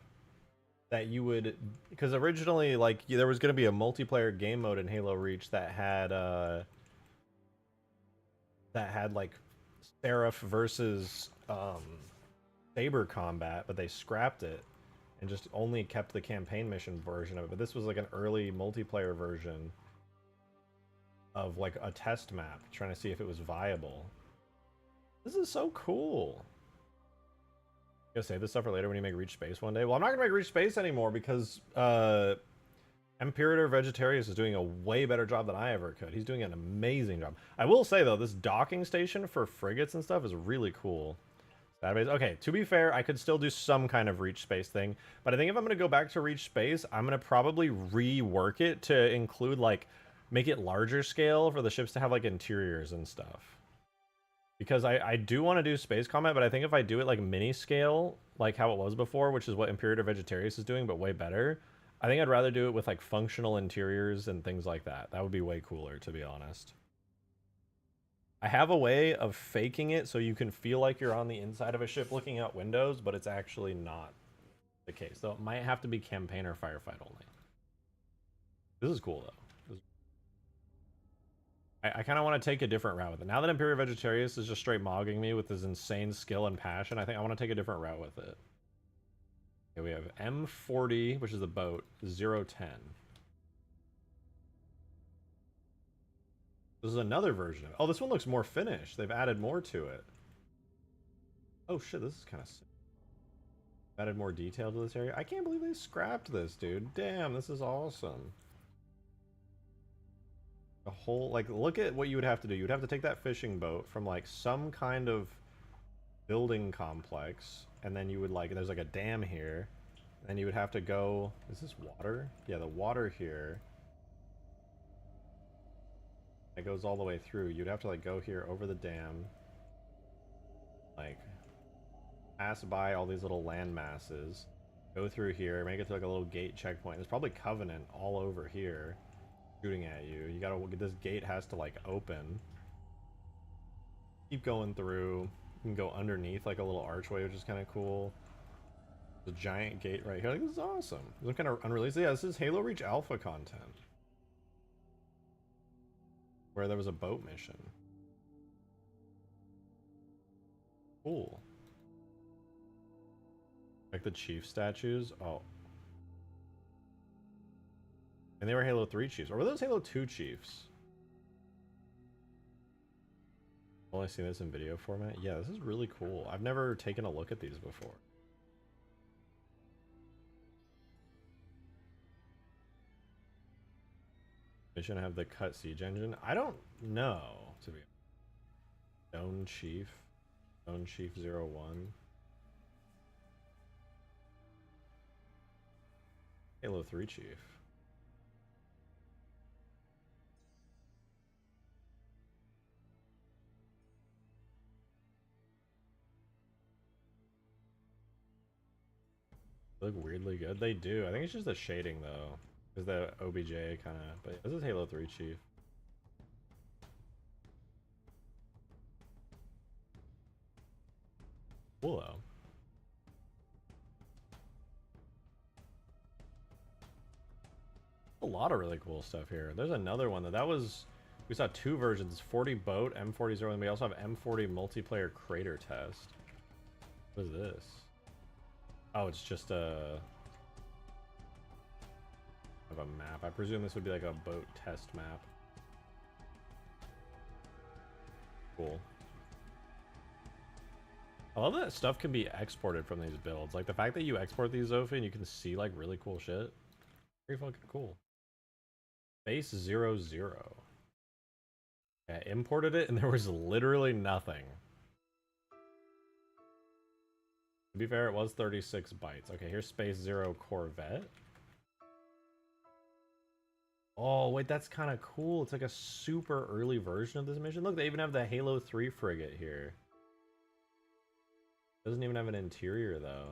that you would... Because originally, like, there was going to be a multiplayer game mode in Halo Reach that had, like, Seraph versus, Saber combat, but they scrapped it. And just only kept the campaign mission version of it. But this was like an early multiplayer version of like a test map, trying to see if it was viable. This is so cool. I'm gonna save this stuff for later when you make Reach Space one day. Well, I'm not gonna make Reach Space anymore because Imperator Vegetarius is doing a way better job than I ever could. He's doing an amazing job. I will say though, this docking station for frigates and stuff is really cool. Okay, to be fair, I could still do some kind of Reach Space thing, but I think if I'm going to go back to Reach Space, I'm going to probably rework it to include, like, make it larger scale for the ships to have, like, interiors and stuff. Because I do want to do space combat, but I think if I do it, like, mini scale, like how it was before, which is what Imperator Vegetarius is doing, but way better, I think I'd rather do it with, like, functional interiors and things like that. That would be way cooler, to be honest. I have a way of faking it so you can feel like you're on the inside of a ship looking out windows, but it's actually not the case. So it might have to be campaign or firefight only. This is cool, though. I kind of want to take a different route with it. Now that Imperial Vegetarius is just straight mogging me with his insane skill and passion, I think I want to take a different route with it. Okay, we have M40, which is the boat, 010. This is another version of it. Oh, this one looks more finished. They've added more to it. Oh shit, this is kind of sick. Added more detail to this area. I can't believe they scrapped this, dude. Damn, this is awesome. The whole, like, look at what you would have to do. You would have to take that fishing boat from, like, some kind of building complex, and then you would, like, there's, like, a dam here. Then you would have to go... Is this water? Yeah, the water here. It goes all the way through. You'd have to like go here over the dam, like pass by all these little land masses, go through here, make it to like a little gate checkpoint. There's probably Covenant all over here shooting at you. You gotta, this gate has to like open. Keep going through. You can go underneath like a little archway, which is kind of cool. There's a giant gate right here. Like, this is awesome. This is kind of unreleased. Yeah, this is Halo Reach Alpha content, where there was a boat mission. Cool. Like the chief statues. Oh. And they were Halo 3 chiefs. Or were those Halo 2 chiefs? Only seen this in video format? Yeah, this is really cool. I've never taken a look at these before. They shouldn't have the cut siege engine. I don't know, to be honest. Stone Chief 01. Halo 3 Chief. They look weirdly good. They do. I think it's just the shading though. Is the OBJ kind of, but this is Halo 3 Chief. Cool though. A lot of really cool stuff here. There's another one that was, we saw two versions, 40 boat, M40 and we also have M40 multiplayer crater test. What is this? Oh, it's just a map. I presume this would be like a boat test map. Cool. I love that stuff can be exported from these builds. Like the fact that you export these, Zophie, and you can see like really cool shit. Very fucking cool. Base 00. I imported it and there was literally nothing. To be fair, it was 36 bytes. Okay, here's Space Zero Corvette. Oh, wait, that's kind of cool. It's like a super early version of this mission. Look, they even have the Halo 3 frigate here. Doesn't even have an interior, though.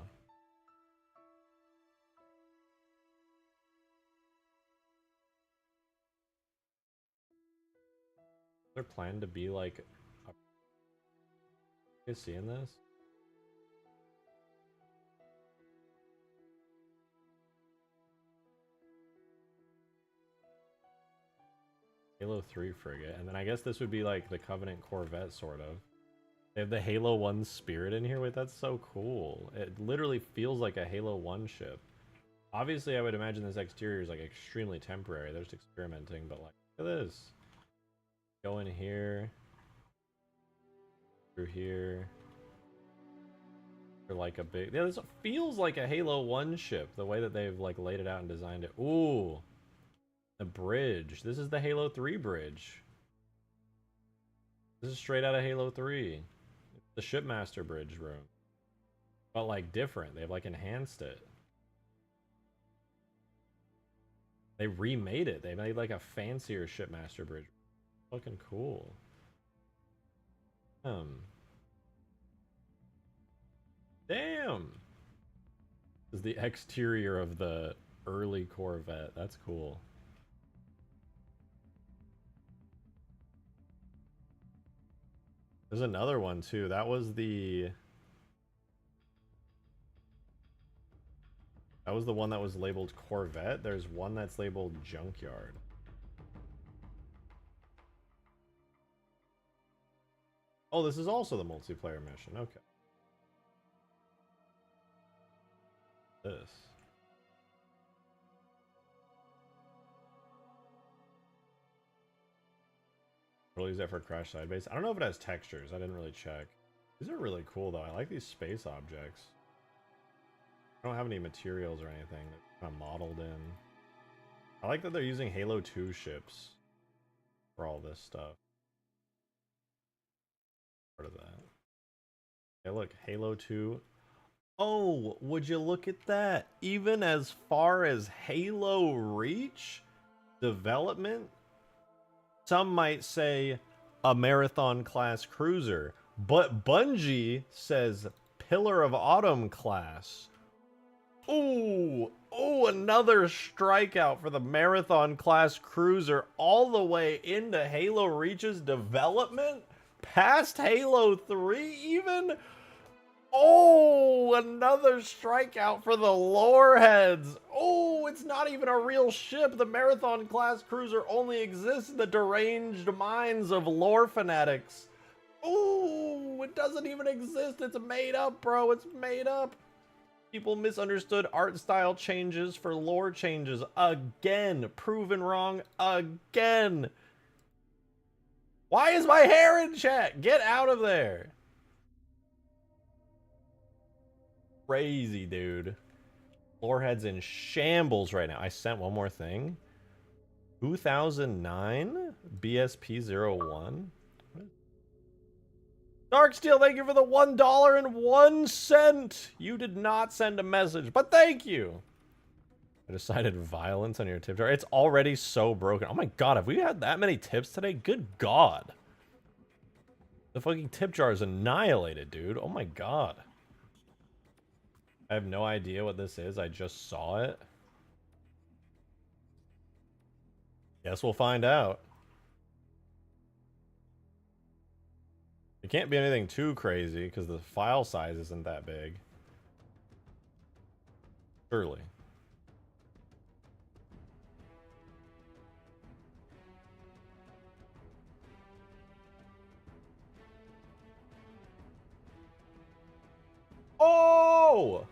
Is there planned to be like... You guys seeing this? Halo 3 frigate, and then I guess this would be like the Covenant Corvette, sort of. They have the Halo 1 Spirit in here. Wait, that's so cool. It literally feels like a Halo 1 ship. Obviously, I would imagine this exterior is like extremely temporary. They're just experimenting, but like, look at this. Go in here. Through here. They're like a big... Yeah, this feels like a Halo 1 ship, the way that they've like laid it out and designed it. Ooh. The bridge. This is the Halo 3 bridge. This is straight out of Halo 3. The Shipmaster bridge room. But like different. They've like enhanced it. They remade it. They made like a fancier Shipmaster bridge. Fucking cool. Damn. This is the exterior of the early Corvette. That's cool. There's another one too. That was the one that was labeled Corvette. There's one that's labeled Junkyard. Oh, this is also the multiplayer mission. Okay. This. We'll use that for Crash Side Base. I don't know if it has textures. I didn't really check. These are really cool, though. I like these space objects. I don't have any materials or anything. They're kind of modeled in. I like that they're using Halo 2 ships for all this stuff. Part of that. Okay, look. Halo 2. Oh, would you look at that? Even as far as Halo Reach development, some might say a Marathon class cruiser, but Bungie says Pillar of Autumn class. Ooh, another strikeout for the Marathon class cruiser all the way into Halo Reach's development? Past Halo 3 even? Oh, another strikeout for the lore heads. Oh, it's not even a real ship. The Marathon class cruiser only exists in the deranged minds of lore fanatics. Oh, it doesn't even exist. It's made up, bro. It's made up. People misunderstood art style changes for lore changes. Again. Proven wrong again. Why is my hair in chat? Get out of there. Crazy, dude. Lorehead's in shambles right now. I sent one more thing. 2009 BSP01. Darksteel, thank you for the $1.01. You did not send a message, but thank you. I decided violence on your tip jar. It's already so broken. Oh my god, have we had that many tips today? Good god. The fucking tip jar is annihilated, dude. Oh my god. I have no idea what this is. I just saw it. Guess we'll find out. It can't be anything too crazy because the file size isn't that big. Surely. Oh!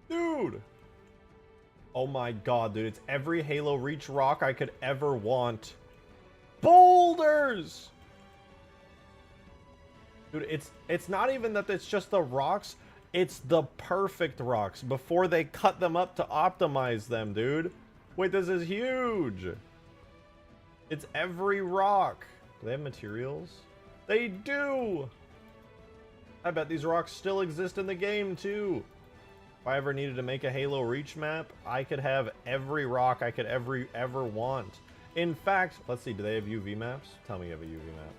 Dude! Oh my god, dude. It's every Halo Reach rock I could ever want. Boulders! Dude, it's not even that it's just the rocks. It's the perfect rocks before they cut them up to optimize them, dude. Wait, this is huge. It's every rock. Do they have materials? They do! I bet these rocks still exist in the game, too. If I ever needed to make a Halo Reach map, I could have every rock I could ever want. In fact, let's see, do they have UV maps? Tell me you have a UV map.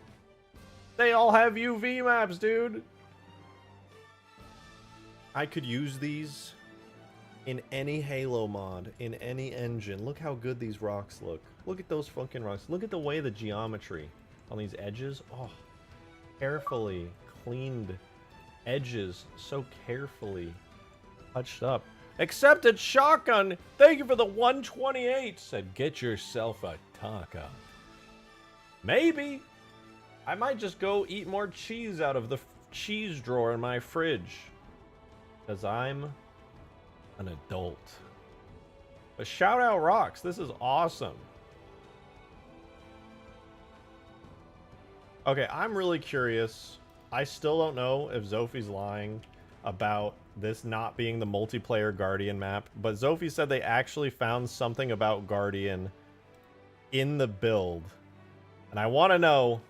They all have UV maps, dude! I could use these in any Halo mod, in any engine. Look how good these rocks look. Look at those fucking rocks. Look at the way the geometry on these edges. Oh, carefully cleaned edges. So carefully touched up. Except it's Shotgun. Thank you for the 128. Said, get yourself a taco. Maybe. I might just go eat more cheese out of the cheese drawer in my fridge. Because I'm an adult. But shout out rocks. This is awesome. Okay, I'm really curious. I still don't know if Zophie's lying about this not being the multiplayer Guardian map, but Zophie said they actually found something about Guardian in the build. And I want to know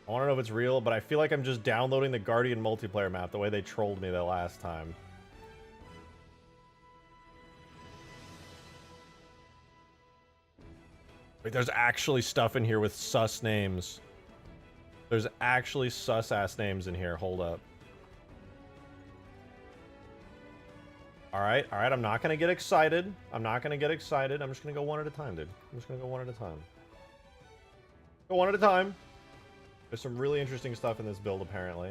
if it's real, but I feel like I'm just downloading the Guardian multiplayer map the way they trolled me the last time. Wait, there's actually stuff in here with sus names. There's actually sus-ass names in here. Hold up. Alright, I'm not going to get excited. I'm just going to go one at a time, dude. I'm just going to go one at a time. Go one at a time. There's some really interesting stuff in this build, apparently.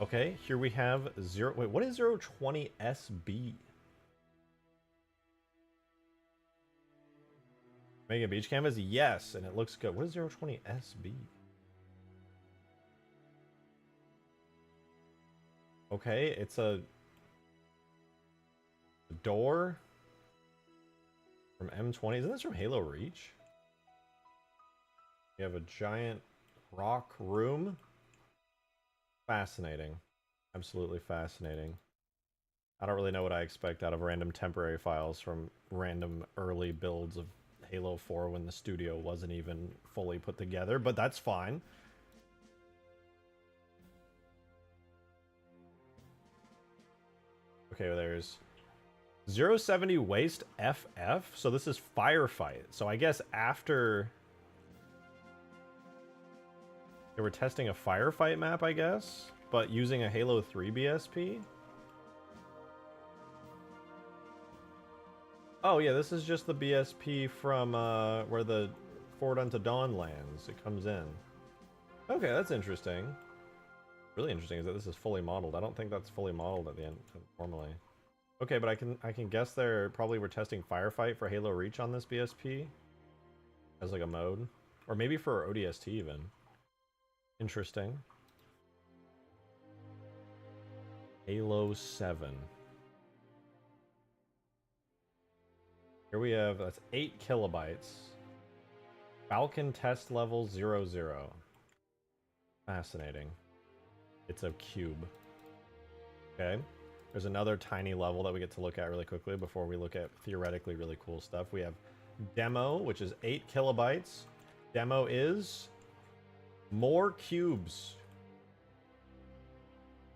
Okay, here we have zero... Wait, what is 020 SB? Making a beach canvas? Yes, and it looks good. What is 020 SB? Okay, it's a door from M20. Isn't this from Halo Reach? You have a giant rock room. Fascinating. Absolutely fascinating. I don't really know what I expect out of random temporary files from random early builds of Halo 4 when the studio wasn't even fully put together, but that's fine. Okay, there's 070 Waste FF. So this is Firefight. So I guess after they were testing a Firefight map, I guess, but using a Halo 3 BSP. Oh yeah, this is just the BSP from where the Forward Unto Dawn lands. It comes in. Okay, that's interesting. Really interesting is that this is fully modeled. I don't think that's fully modeled at the end normally. Okay, but I can guess they're probably were testing Firefight for Halo Reach on this BSP as like a mode, or maybe for ODST even. Interesting. Halo 7. Here we have, that's 8 kilobytes. Falcon test level 00. Fascinating. It's a cube. Okay. There's another tiny level that we get to look at really quickly before we look at theoretically really cool stuff. We have demo, which is 8 kilobytes. Demo is more cubes.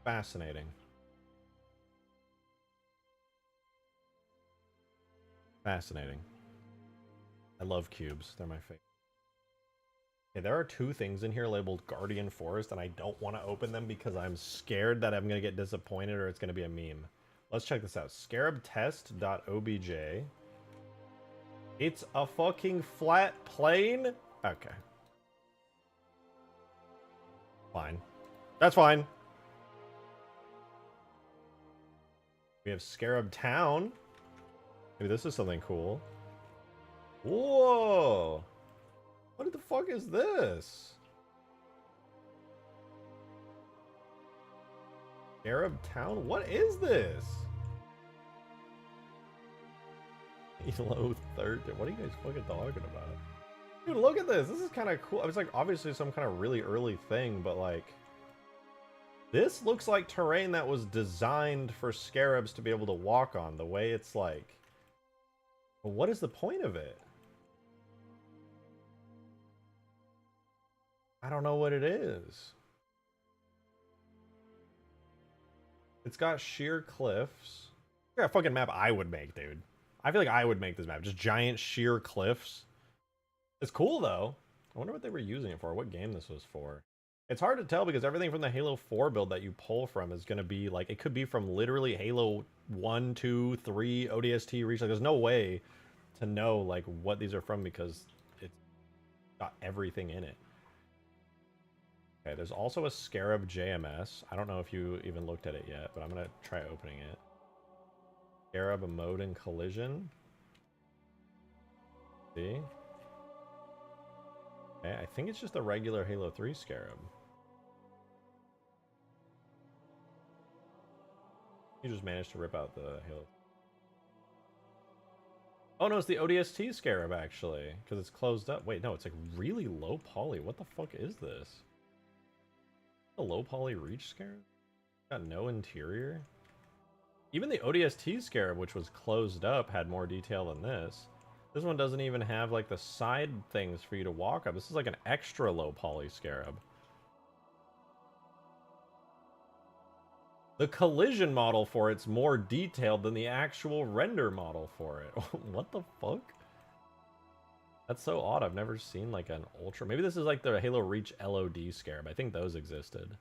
Fascinating. Fascinating. I love cubes. They're my favorite. Okay, there are 2 things in here labeled Guardian Forest, and I don't want to open them because I'm scared that I'm going to get disappointed or it's going to be a meme. Let's check this out. Scarabtest.obj. It's a fucking flat plane? Okay. Fine. That's fine. We have Scarab Town. Maybe this is something cool. Whoa! What the fuck is this? Arab Town? What is this? Elo 3rd. What are you guys fucking talking about? Dude, look at this. This is kind of cool. It's like obviously some kind of really early thing, but like this looks like terrain that was designed for scarabs to be able to walk on. The way it's like, well, what is the point of it? I don't know what it is. It's got sheer cliffs. Yeah, a fucking map I would make, dude. I feel like I would make this map. Just giant sheer cliffs. It's cool, though. I wonder what they were using it for, what game this was for. It's hard to tell because everything from the Halo 4 build that you pull from is going to be, like, it could be from literally Halo 1, 2, 3, ODST, Reach. Like, there's no way to know, like, what these are from because it's got everything in it. Okay, there's also a Scarab JMS. I don't know if you even looked at it yet, but I'm going to try opening it. Scarab, a mode and collision. See? Okay, I think it's just a regular Halo 3 Scarab. You just managed to rip out the Halo. Oh no, it's the ODST Scarab actually, because it's closed up. Wait, no, it's like really low poly. What the fuck is this? A low poly Reach Scarab? Got no interior? Even the ODST Scarab, which was closed up, had more detail than this. This one doesn't even have like the side things for you to walk up. This is like an extra low poly Scarab. The collision model for it's more detailed than the actual render model for it. What the fuck? That's so odd. I've never seen like an ultra. Maybe this is like the Halo Reach LOD Scarab. I think those existed.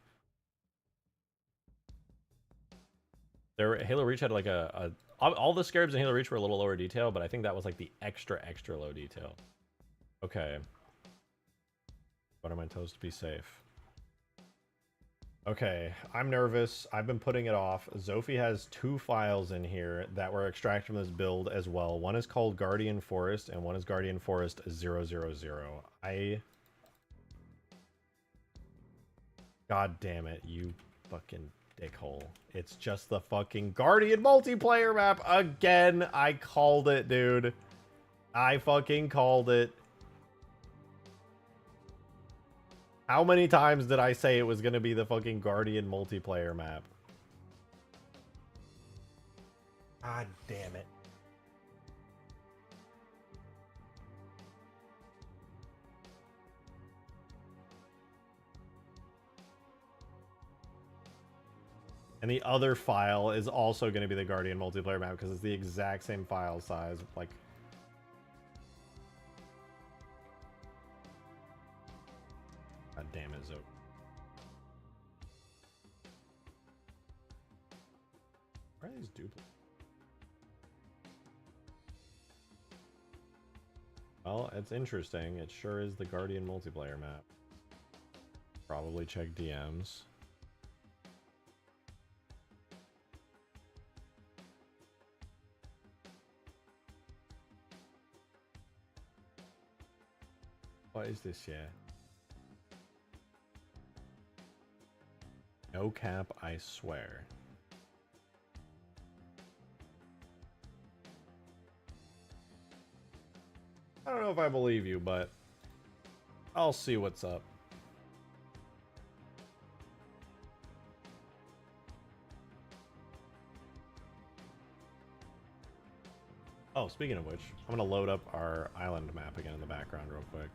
Halo Reach had like all the Scarabs in Halo Reach were a little lower detail, but I think that was like the extra low detail. Okay. Butter my toes to be safe. Okay, I'm nervous. I've been putting it off. Zophie has 2 files in here that were extracted from this build as well. One is called Guardian Forest, and one is Guardian Forest 000. God damn it, you fucking dickhole. It's just the fucking Guardian multiplayer map again. I called it, dude. I fucking called it. How many times did I say it was going to be the fucking Guardian multiplayer map? God damn it. And the other file is also going to be the Guardian multiplayer map because it's the exact same file size. Like, God damn it, Zoe. Where are these duplicates? Well, it's interesting. It sure is the Guardian multiplayer map. Probably check DMs. What is this here? No cap, I swear. I don't know if I believe you, but I'll see what's up. Oh, speaking of which, I'm gonna load up our island map again in the background real quick.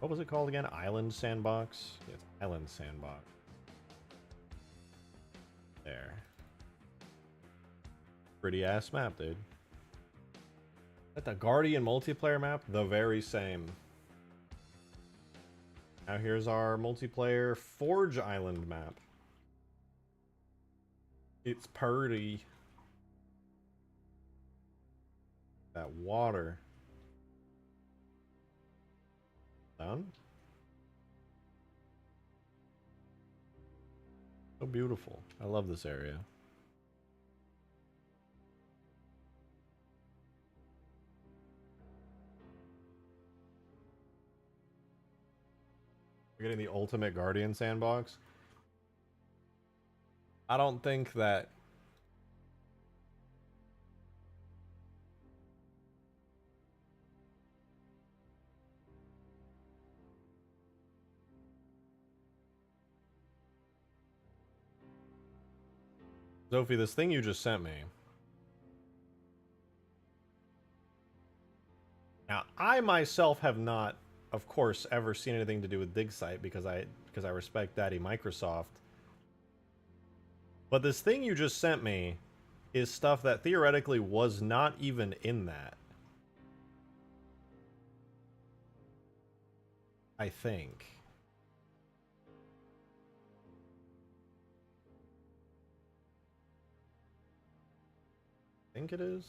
What was it called again? Island Sandbox? Yeah, it's Island Sandbox. There. Pretty ass map, dude. At the Guardian multiplayer map, the very same. Now here's our multiplayer Forge Island map. It's pretty. That water. Down. So beautiful. I love this area. We're getting the ultimate Guardian sandbox. I don't think that Sophie, this thing you just sent me. I myself have not, of course, ever seen anything to do with DigSite because I respect Daddy Microsoft. But this thing you just sent me is stuff that theoretically was not even in that. I think. I think it is.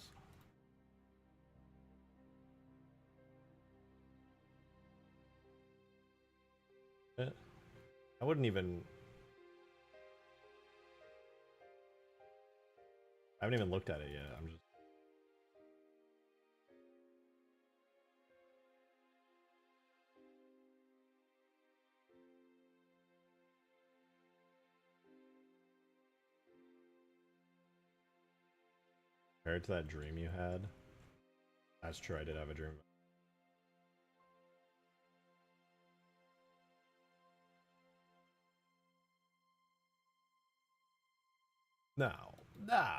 I wouldn't even... I haven't even looked at it yet. I'm just... Compared to that dream you had. That's true, I did have a dream. No. I'm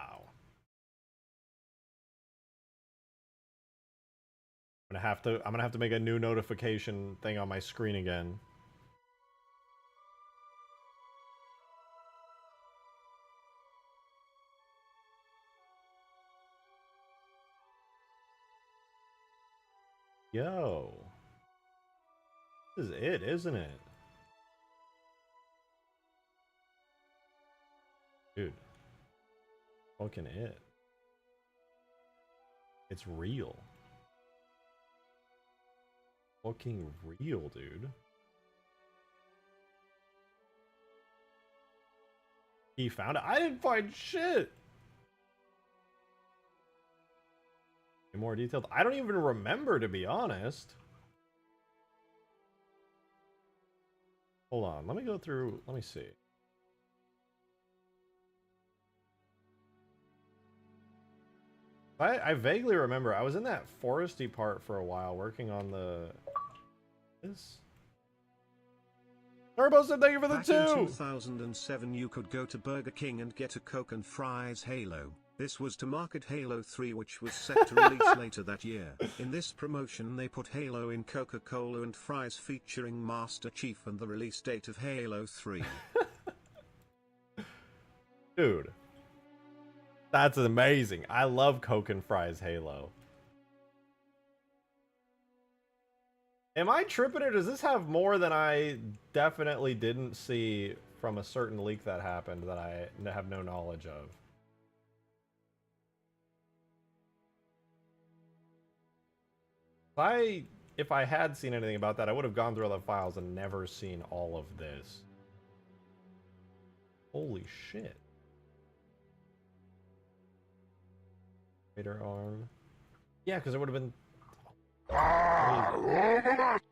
gonna have to make a new notification thing on my screen again. Yo. This is it, isn't it? Dude. Fucking it. It's real. Fucking real, dude. He found it. I didn't find shit. More detailed. I don't even remember, to be honest. Hold on. Let me go through. Let me see. I vaguely remember. I was in that foresty part for a while working on the... This? Turbo said thank you for the Back 2! in 2007 you could go to Burger King and get a Coke and fries Halo. This was to market Halo 3, which was set to release later that year. In this promotion they put Halo in Coca-Cola and fries featuring Master Chief and the release date of Halo 3. Dude. That's amazing. I love Coke and fries Halo. Am I tripping, or does this have more than I definitely didn't see from a certain leak that happened that I have no knowledge of? If I had seen anything about that, I would have gone through all the files and never seen all of this. Holy shit. Raider arm. Yeah, because it would have been...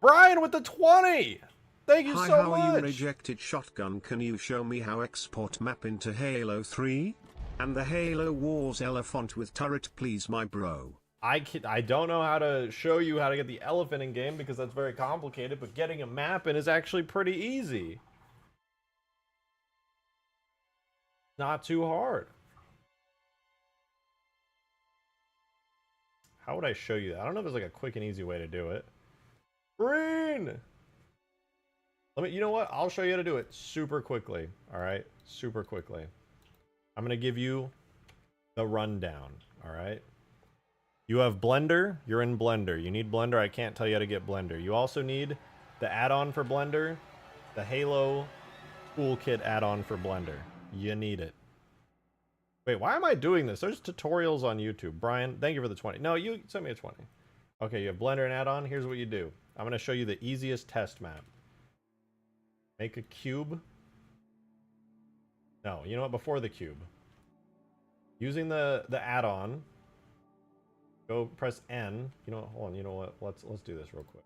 Brian with the 20! Thank you Hi, so how much! are you, Rejected Shotgun? Can you show me how export map into Halo 3? And the Halo Wars elephant with turret, please, my bro. I don't know how to show you how to get the elephant in game because that's very complicated, but getting a map in is actually pretty easy. Not too hard. How would I show you that? I don't know if there's like a quick and easy way to do it. Green! You know what? I'll show you how to do it super quickly. Alright? Super quickly. I'm gonna give you the rundown. Alright? You have Blender. You're in Blender. You need Blender. I can't tell you how to get Blender. You also need the add-on for Blender. The Halo Toolkit add-on for Blender. You need it. Wait, why am I doing this? There's tutorials on YouTube. Brian, thank you for the 20. No, you sent me a 20. Okay, you have Blender and add-on. Here's what you do. I'm going to show you the easiest test map. Make a cube. No, you know what? Before the cube. Using the add-on. Go press N. You know what? Hold on. You know what? Let's do this real quick.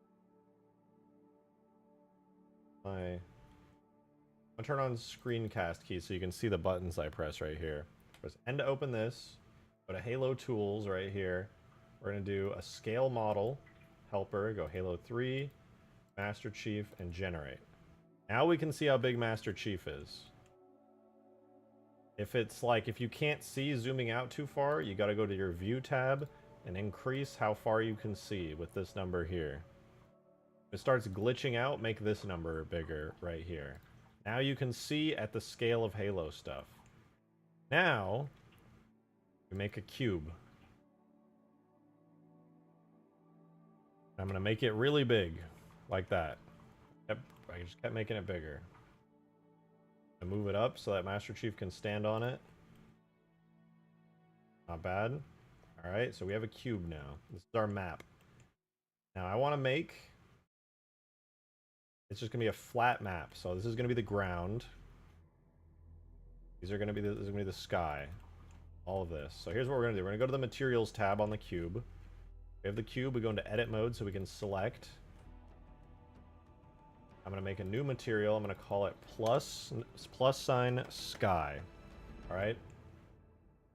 I'll turn on screencast key so you can see the buttons I press right here. Press N to open this. Go to Halo Tools right here. We're going to do a scale model helper. Go Halo 3, Master Chief, and generate. Now we can see how big Master Chief is. If it's like, if you can't see zooming out too far, you got to go to your View tab and increase how far you can see with this number here. If it starts glitching out, make this number bigger right here. Now you can see at the scale of Halo stuff. Now, we make a cube. I'm going to make it really big, like that. I just kept making it bigger. I move it up so that Master Chief can stand on it. Not bad. Alright, so we have a cube now. This is our map. Now I want to make... It's just going to be a flat map. So this is going to be the ground. These are going to be this is going to be the sky. All of this. So here's what we're going to do. We're going to go to the Materials tab on the cube. We have the cube. We go into Edit mode so we can select. I'm going to make a new material. I'm going to call it plus sign sky. Alright?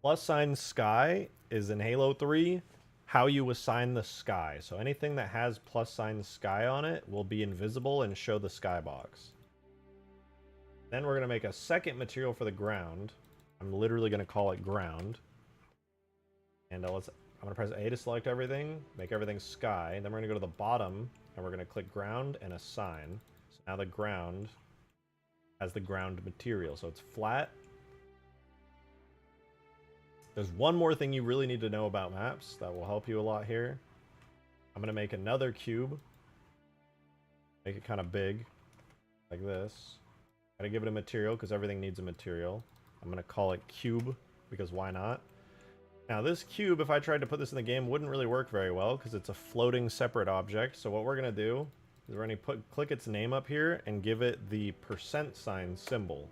Plus sign sky is in Halo 3 how you assign the sky. So anything that has plus sign sky on it will be invisible and show the skybox. Then we're going to make a second material for the ground. I'm literally going to call it ground. And I'm going to press A to select everything, make everything sky. Then we're going to go to the bottom and we're going to click ground and assign. So now the ground has the ground material. So it's flat. There's one more thing you really need to know about maps that will help you a lot here. I'm going to make another cube. Make it kind of big, like this. Gotta give it a material because everything needs a material. I'm going to call it cube because why not? Now this cube, if I tried to put this in the game, wouldn't really work very well because it's a floating separate object. So what we're going to do is we're going to click its name up here and give it the % symbol.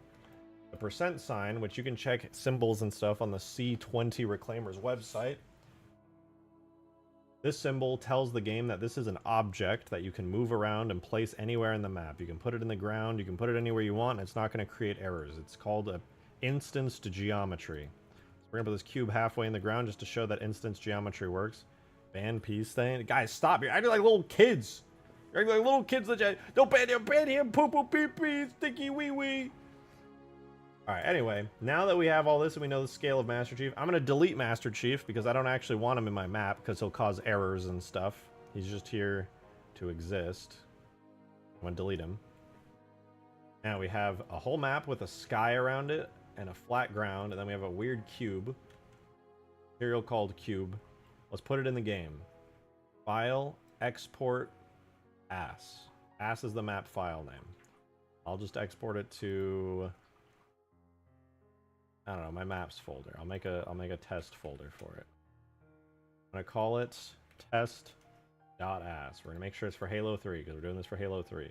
The % sign, which you can check symbols and stuff on the C20 Reclaimer's website. This symbol tells the game that this is an object that you can move around and place anywhere in the map. You can put it in the ground, you can put it anywhere you want, and it's not going to create errors. It's called an instanced geometry. So we're going to put this cube halfway in the ground just to show that instanced geometry works. Ban peace thing. Guys, stop. You're acting like little kids. You're acting like little kids that don't ban him, poo poo pee pee, sticky wee wee. Alright, anyway, now that we have all this and we know the scale of Master Chief, I'm going to delete Master Chief because I don't actually want him in my map because he'll cause errors and stuff. He's just here to exist. I'm going to delete him. Now we have a whole map with a sky around it and a flat ground, and then we have a weird cube. Material called cube. Let's put it in the game. File, export, ass. Ass is the map file name. I'll just export it to... I don't know, my maps folder. I'll make a test folder for it. I'm gonna call it test.ass. We're gonna make sure it's for Halo 3 because we're doing this for Halo 3.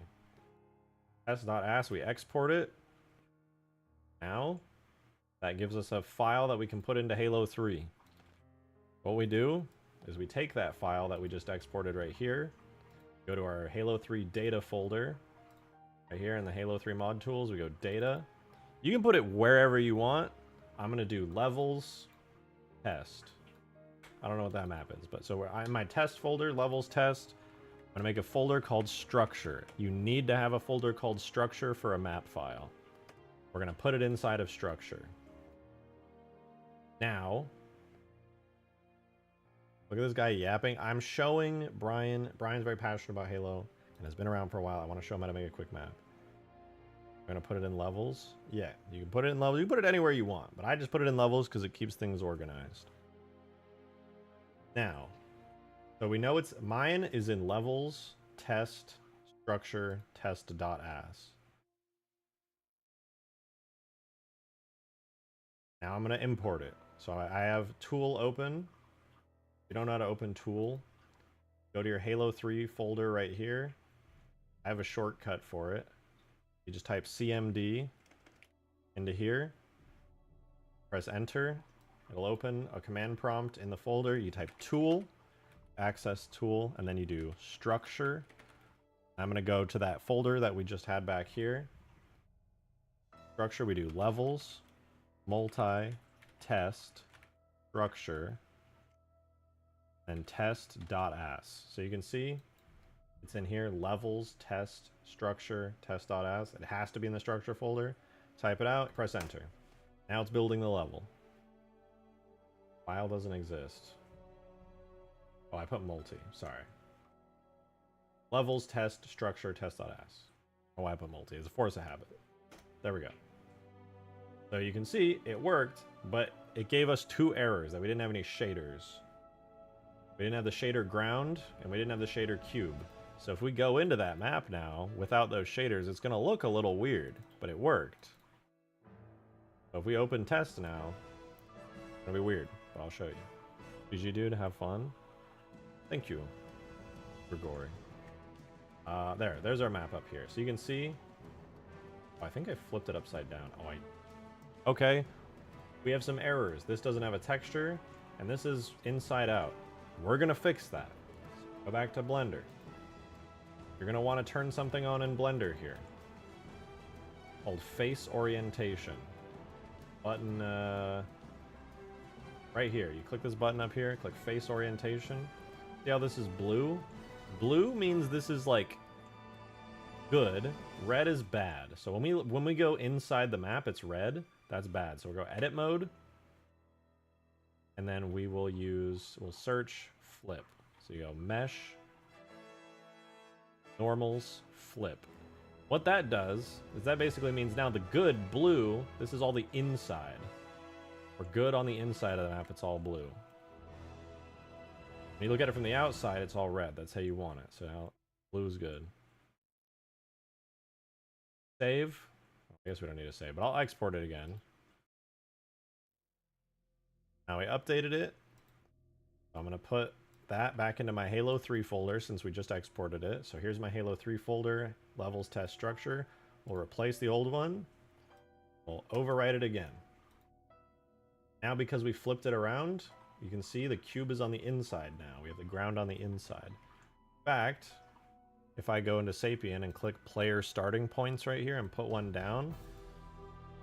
Test.ass, we export it. Now, that gives us a file that we can put into Halo 3. What we do is we take that file that we just exported right here, go to our Halo 3 data folder. Right here in the Halo 3 mod tools, we go data. You can put it wherever you want. I'm going to do levels test. I don't know what that map is, but so we're in my test folder, levels test. I'm going to make a folder called structure. You need to have a folder called structure for a map file. We're going to put it inside of structure. Now, look at this guy yapping. I'm showing Brian. Brian's very passionate about Halo and has been around for a while. I want to show him how to make a quick map. I'm going to put it in levels. Yeah, you can put it in levels. You can put it anywhere you want, but I just put it in levels because it keeps things organized. Now, so we know mine is in levels, test, structure, test.ass. Now I'm going to import it. So I have tool open. If you don't know how to open tool, go to your Halo 3 folder right here. I have a shortcut for it. You just type CMD into here, press enter, it'll open a command prompt in the folder. You type tool, access tool, and then you do structure. I'm going to go to that folder that we just had back here. Structure, we do levels, multi, test, structure, and test.ass. So you can see it's in here, levels, test, structure, test.ass. It has to be in the structure folder. Type it out, press enter. Now it's building the level. File doesn't exist. Oh, I put multi. Sorry. Levels, test, structure, test.s. Oh, I put multi. It's a force of habit. There we go. So you can see it worked, but it gave us 2 errors that we didn't have any shaders. We didn't have the shader ground, and we didn't have the shader cube. So if we go into that map now without those shaders, it's going to look a little weird, but it worked. So if we open test now, it's going to be weird, but I'll show you. GG, dude, have fun. Thank you, Grigori. There's our map up here. So you can see, oh, I think I flipped it upside down. Okay, we have some errors. This doesn't have a texture, and this is inside out. We're gonna fix that. Go back to Blender. You're gonna want to turn something on in Blender here. Called face orientation. Button, right here. You click this button up here, click face orientation. See how this is blue? Blue means this is like good. Red is bad. So when we go inside the map, it's red. That's bad. So we'll go edit mode. And then we'll search flip. So you go mesh, normals, flip. What that does is that basically means now the good blue, this is all the inside. We're good on the inside of the map, it's all blue. When you look at it from the outside, it's all red. That's how you want it. So now blue is good. Save. I guess we don't need to save, but I'll export it again. Now we updated it. I'm going to put that back into my Halo 3 folder since we just exported it. So here's my Halo 3 folder, levels, test, structure. We'll replace the old one. We'll overwrite it again. Now because we flipped it around, you can see the cube is on the inside now. We have the ground on the inside. In fact, if I go into Sapien and click player starting points right here and put one down,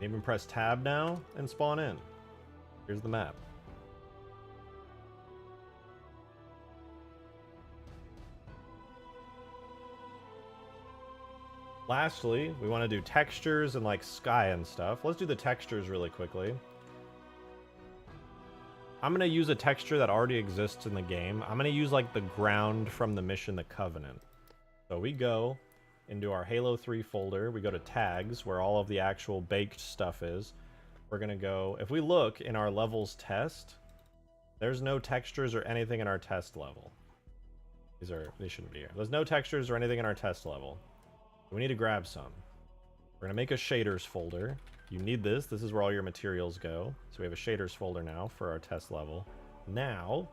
even press tab now and spawn in. Here's the map. Lastly, we want to do textures and like sky and stuff. Let's do the textures really quickly. I'm going to use a texture that already exists in the game. I'm going to use like the ground from the mission The Covenant. So we go into our Halo 3 folder. We go to tags where all of the actual baked stuff is. We're going to go, if we look in our levels test, there's no textures or anything in our test level. They shouldn't be here. There's no textures or anything in our test level. We need to grab some. We're going to make a shaders folder. You need this. This is where all your materials go. So we have a shaders folder now for our test level. Now,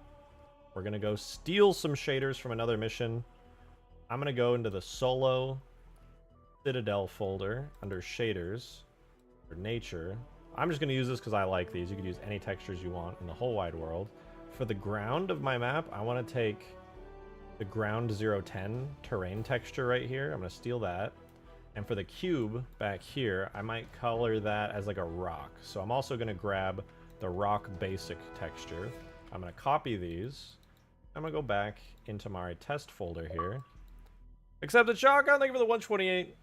we're going to go steal some shaders from another mission. I'm going to go into the solo Citadel folder under shaders for nature. I'm just going to use this because I like these. You can use any textures you want in the whole wide world. For the ground of my map, I want to take the ground 010 terrain texture right here. I'm going to steal that. And for the cube back here, I might color that as like a rock. So I'm also going to grab the rock basic texture. I'm going to copy these. I'm going to go back into my test folder here. Accepted shotgun, thank you for the 128.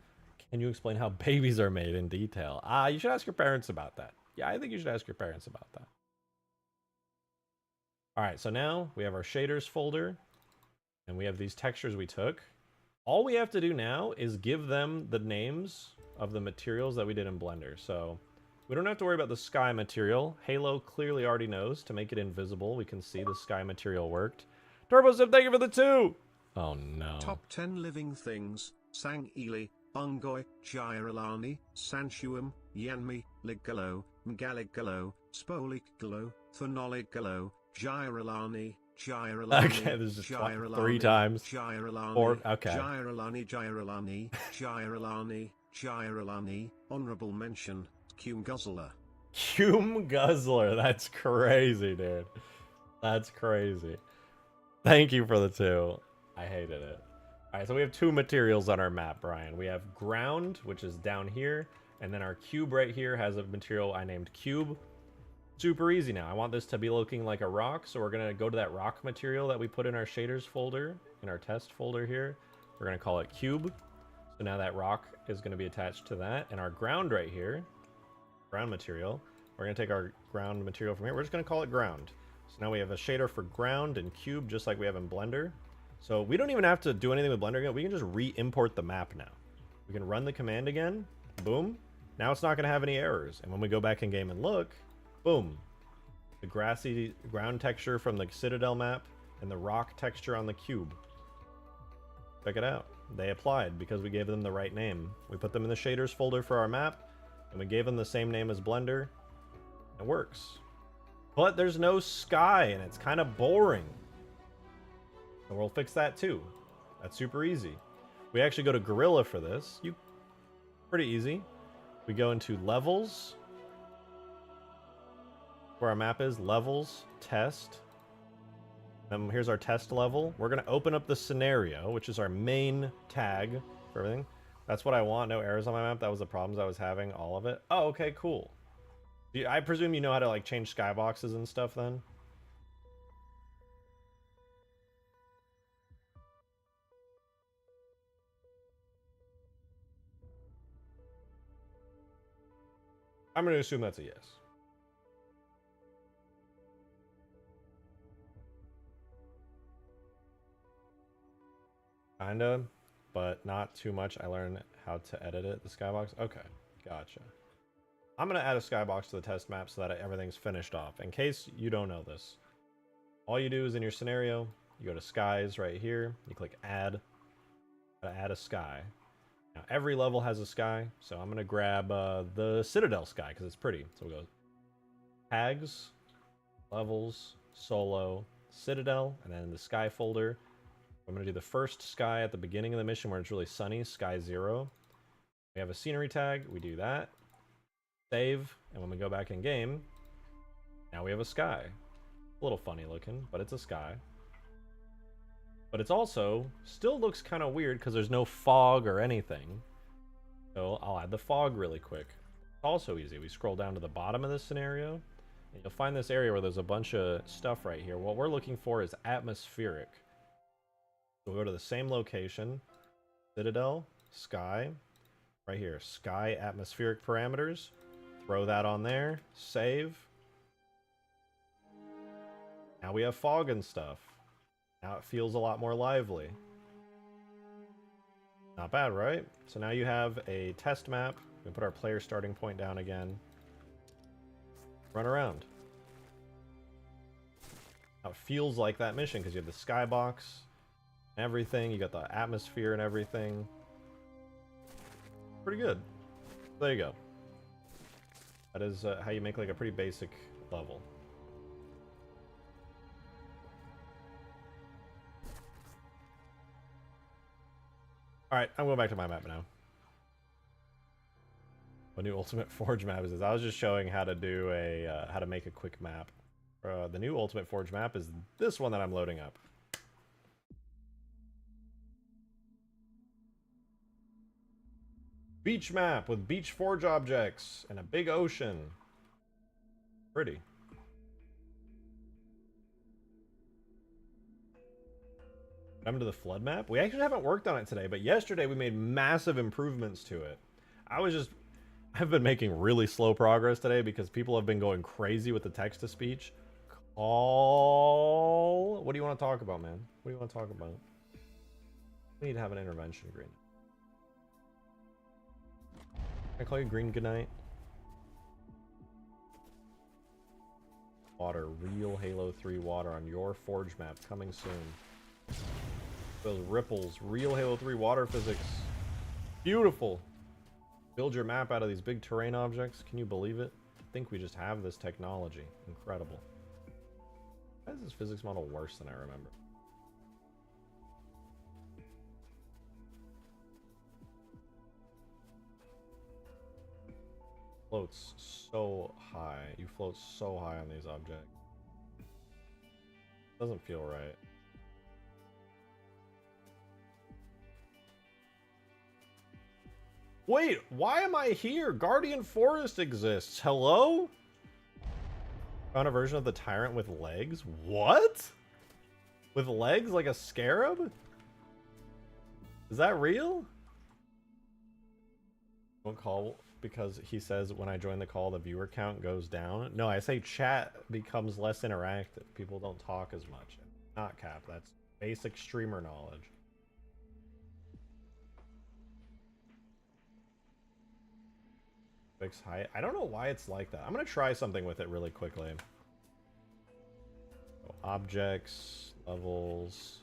Can you explain how babies are made in detail? You should ask your parents about that. Yeah, I think you should ask your parents about that. All right, so now we have our shaders folder. And we have these textures we took. All we have to do now is give them the names of the materials that we did in Blender. So we don't have to worry about the sky material. Halo clearly already knows to make it invisible. We can see the sky material worked. TurboSip, thank you for the 2! Oh no. Top 10 living things: Sang Ili, Ungoi, Jairalani, Sanchuum, Yanmi, Ligalo, Mgaligalo, Spoligalo, Thanoligalo, Jairalani, Okay, this is just 3 times. Or, okay. Jairalani, honorable mention, Cume Guzzler. Cume Guzzler, that's crazy, dude. That's crazy. Thank you for the 2. I hated it. Alright, so we have 2 materials on our map, Brian. We have ground, which is down here, and then our cube right here has a material I named cube. Super easy now. I want this to be looking like a rock, so we're going to go to that rock material that we put in our shaders folder, in our test folder here. We're going to call it cube. So now that rock is going to be attached to that. And our ground right here, ground material, we're going to take our ground material from here. We're just going to call it ground. So now we have a shader for ground and cube, just like we have in Blender. So we don't even have to do anything with Blender again. We can just re-import the map now. We can run the command again. Boom. Now it's not going to have any errors. And when we go back in game and look, boom. The grassy ground texture from the Citadel map and the rock texture on the cube. Check it out. They applied because we gave them the right name. We put them in the shaders folder for our map, and we gave them the same name as Blender. It works. But there's no sky, and it's kind of boring. So we'll fix that too. That's super easy. We actually go to Gorilla for this. Pretty easy. We go into Levels, where our map is, Levels, Test. Then here's our test level. We're going to open up the scenario, which is our main tag for everything. That's what I want. No errors on my map. That was the problems I was having, all of it. Oh, okay, cool. I presume you know how to like change skyboxes and stuff then? I'm going to assume that's a yes. Kinda, but not too much. I learned how to edit it, the skybox. Okay, gotcha. I'm going to add a skybox to the test map so that everything's finished off. In case you don't know this, all you do is in your scenario, you go to skies right here, you click add a sky. Now every level has a sky, so I'm going to grab the Citadel sky because it's pretty. So we'll go tags, levels, solo, Citadel, and then in the sky folder, I'm going to do the first sky at the beginning of the mission where it's really sunny, sky 0. We have a scenery tag, we do that. Save, and when we go back in game, now we have a sky. A little funny looking, but it's a sky. But it's also, still looks kind of weird because there's no fog or anything. So I'll add the fog really quick. It's also easy. We scroll down to the bottom of this scenario, and you'll find this area where there's a bunch of stuff right here. What we're looking for is atmospheric. So we'll go to the same location, Citadel, Sky, right here, Sky Atmospheric Parameters, throw that on there, save. Now we have fog and stuff. Now it feels a lot more lively. Not bad, right? So now you have a test map. We put our player starting point down again. Run around. Now it feels like that mission because you have the skybox, everything. You got the atmosphere and everything. Pretty good. There you go. That is how you make like a pretty basic level. Alright, I'm going back to my map now. What new Ultimate Forge map is this? I was just showing how to do a how to make a quick map. The new Ultimate Forge map is this one that I'm loading up. Beach map with beach forge objects and a big ocean. Pretty. Come to the flood map. We actually haven't worked on it today, but yesterday we made massive improvements to it. I've been making really slow progress today because people have been going crazy with the text-to-speech. What do you want to talk about, man? What do you want to talk about? We need to have an intervention, Green. Can I call you Green goodnight? Water. Real Halo 3 water on your Forge map. Coming soon. Those ripples. Real Halo 3 water physics. Beautiful. Build your map out of these big terrain objects. Can you believe it? I think we just have this technology. Incredible. Why is this physics model worse than I remember? Floats so high. You float so high on these objects. Doesn't feel right. Wait, why am I here? Guardian Forest exists. Hello? Found a version of the Tyrant with legs? What? With legs like a scarab? Is that real? Don't call because he says when I join the call, the viewer count goes down. No, I say chat becomes less interactive. People don't talk as much. Not cap. That's basic streamer knowledge. Fix height. I don't know why it's like that. I'm gonna try something with it really quickly. So objects, levels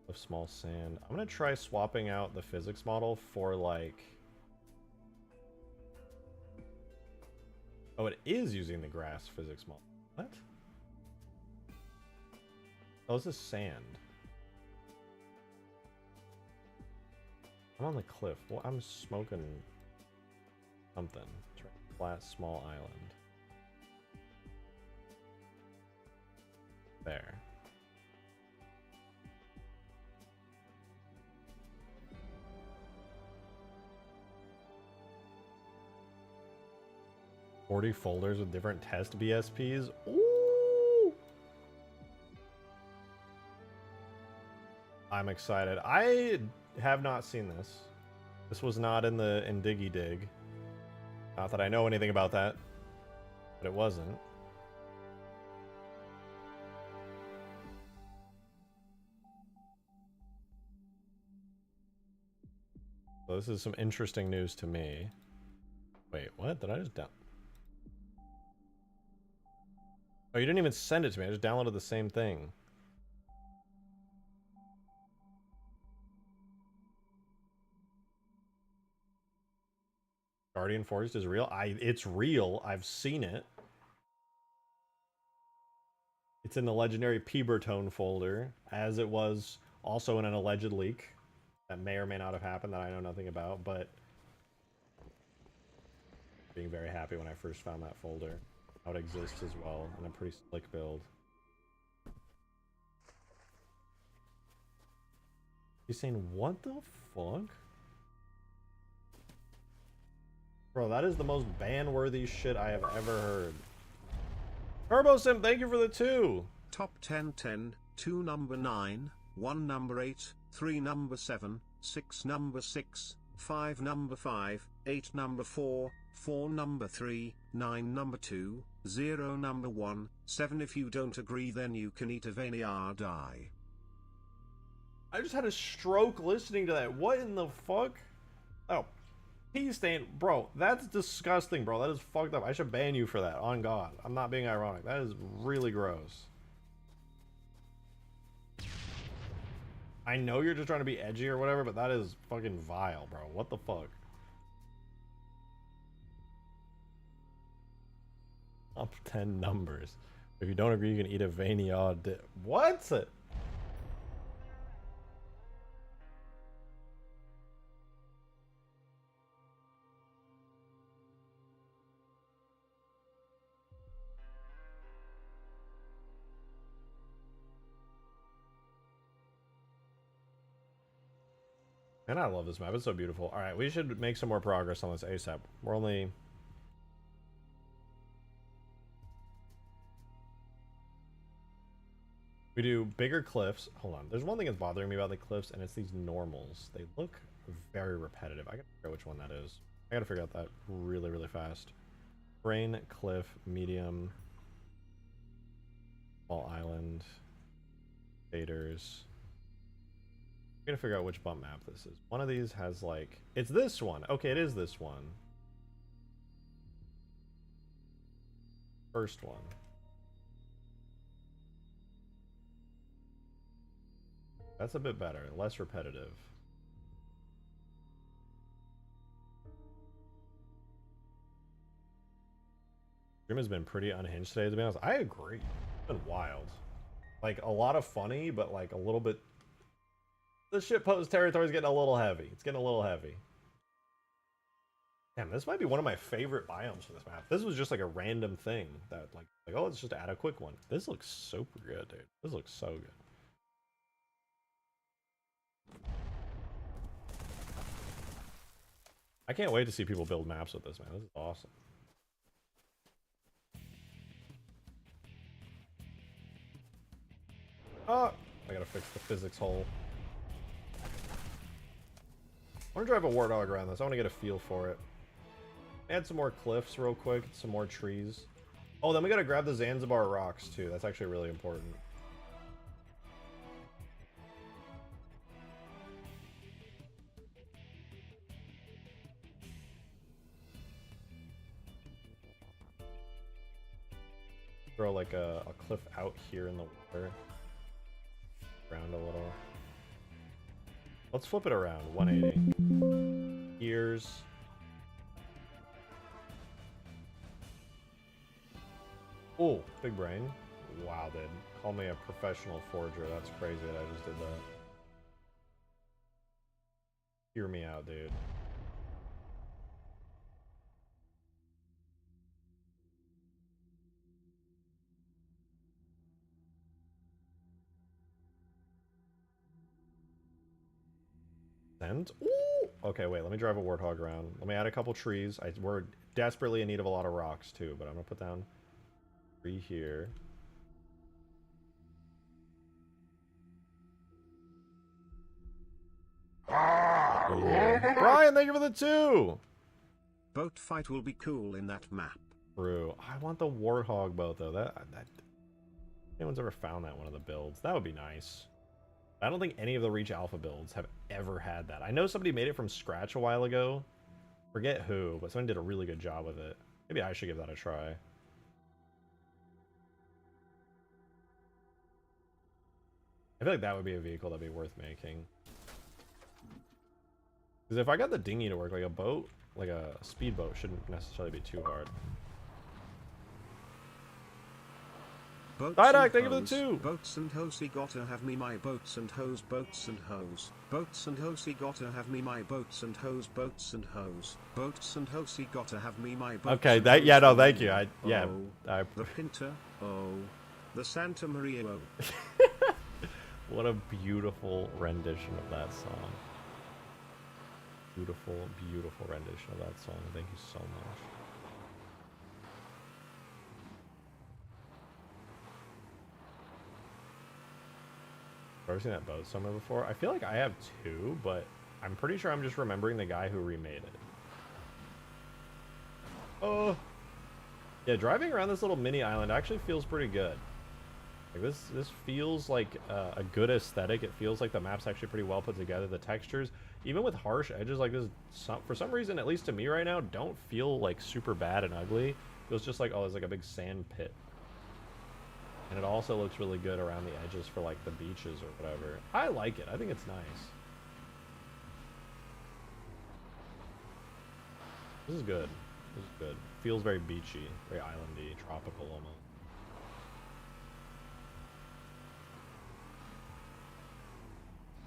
of small sand. I'm gonna try swapping out the physics model for like. Oh, it is using the grass physics model. What? Oh, this is sand. I'm on the cliff. Well, I'm smoking something. It's right. Flat, small island. There. $40 folders with different test BSPs. Ooh! I'm excited. I have not seen this. This was not in Diggy Dig. Not that I know anything about that, but it wasn't. So this is some interesting news to me. Wait, what? Did I just down? Oh, you didn't even send it to me. I just downloaded the same thing. Guardian Forest is real? It's real. I've seen it. It's in the legendary Pebertone folder, as it was also in an alleged leak that may or may not have happened that I know nothing about, but being very happy when I first found that folder. How it exists as well in a pretty slick build. He's saying, what the fuck? Bro, that is the most ban-worthy shit I have ever heard. Turbo Sim, thank you for the 2. Top 10 10, 2 number 9, 1 number 8, 3 number 7, 6 number 6, 5 number 5, 8 number 4, 4 number 3, 9 number 2, 0 number 1, 7 if you don't agree then you can eat a veiny or die. I just had a stroke listening to that. What in the fuck? Oh. Pea stain, bro, that's disgusting, bro. That is fucked up. I should ban you for that, on God. I'm not being ironic. That is really gross. I know you're just trying to be edgy or whatever, but that is fucking vile, bro. What the fuck? Up 10 numbers. If you don't agree, you can eat a veiny odd. What? And I love this map. It's so beautiful. All right, we should make some more progress on this ASAP. We're only... We do bigger cliffs. Hold on. There's one thing that's bothering me about the cliffs, and it's these normals. They look very repetitive. I gotta figure out which one that is. I gotta figure out that really, really fast. Rain, cliff, medium, small island, shaders. I'm gonna figure out which bump map this is. One of these has like... It's this one. Okay, it is this one. First one. That's a bit better. Less repetitive. Stream has been pretty unhinged today, to be honest. I agree. It's been wild. Like, a lot of funny, but like a little bit... The shitpost territory is getting a little heavy. It's getting a little heavy. Damn, this might be one of my favorite biomes for this map. This was just like a random thing that like oh, let's just add a quick one. This looks super good, dude. This looks so good. I can't wait to see people build maps with this, man. This is awesome. Oh, I gotta fix the physics hole. I want to drive a Warthog around this. I want to get a feel for it. Add some more cliffs real quick, some more trees. Oh, then we gotta grab the Zanzibar rocks too. That's actually really important. Throw like a cliff out here in the water. Around a little. Let's flip it around. 180. Ears. Oh, big brain. Wow, dude. Call me a professional forger. That's crazy that I just did that. Hear me out, dude. Ooh! Okay, wait, let me drive a warthog around. Let me add a couple trees. We're desperately in need of a lot of rocks, too, but I'm gonna put down 3 here. Yeah. Brian, thank you for the 2! Boat fight will be cool in that map. True. I want the warthog boat, though. That anyone's ever found that one of the builds? That would be nice. I don't think any of the Reach Alpha builds have ever had that. I know somebody made it from scratch a while ago. Forget who, but someone did a really good job with it. Maybe I should give that a try. I feel like that would be a vehicle that'd be worth making. Because if I got the dinghy to work, like a boat, like a speedboat, shouldn't necessarily be too hard. Didac, thank you for the 2! Boats and hose, he gotta have me my boats and hose, boats and hose. Boats and hose, he gotta have me my boats and hose, boats and hose. Boats and hose, he gotta have me my boats. Okay, that, yeah, no, thank you. The Pinta, the Santa Maria, What a beautiful rendition of that song. Beautiful, beautiful rendition of that song. Thank you so much. Ever seen that boat somewhere before? I feel like I have 2, but I'm pretty sure I'm just remembering the guy who remade it. Oh, yeah, driving around this little mini island actually feels pretty good. Like this feels like a good aesthetic. It feels like the map's actually pretty well put together. The textures, even with harsh edges like this, for some reason, at least to me right now, don't feel like super bad and ugly. It feels just like, oh, there's like a big sand pit. And it also looks really good around the edges for like the beaches or whatever. I like it. I think it's nice. This is good. This is good. Feels very beachy, very islandy, tropical almost.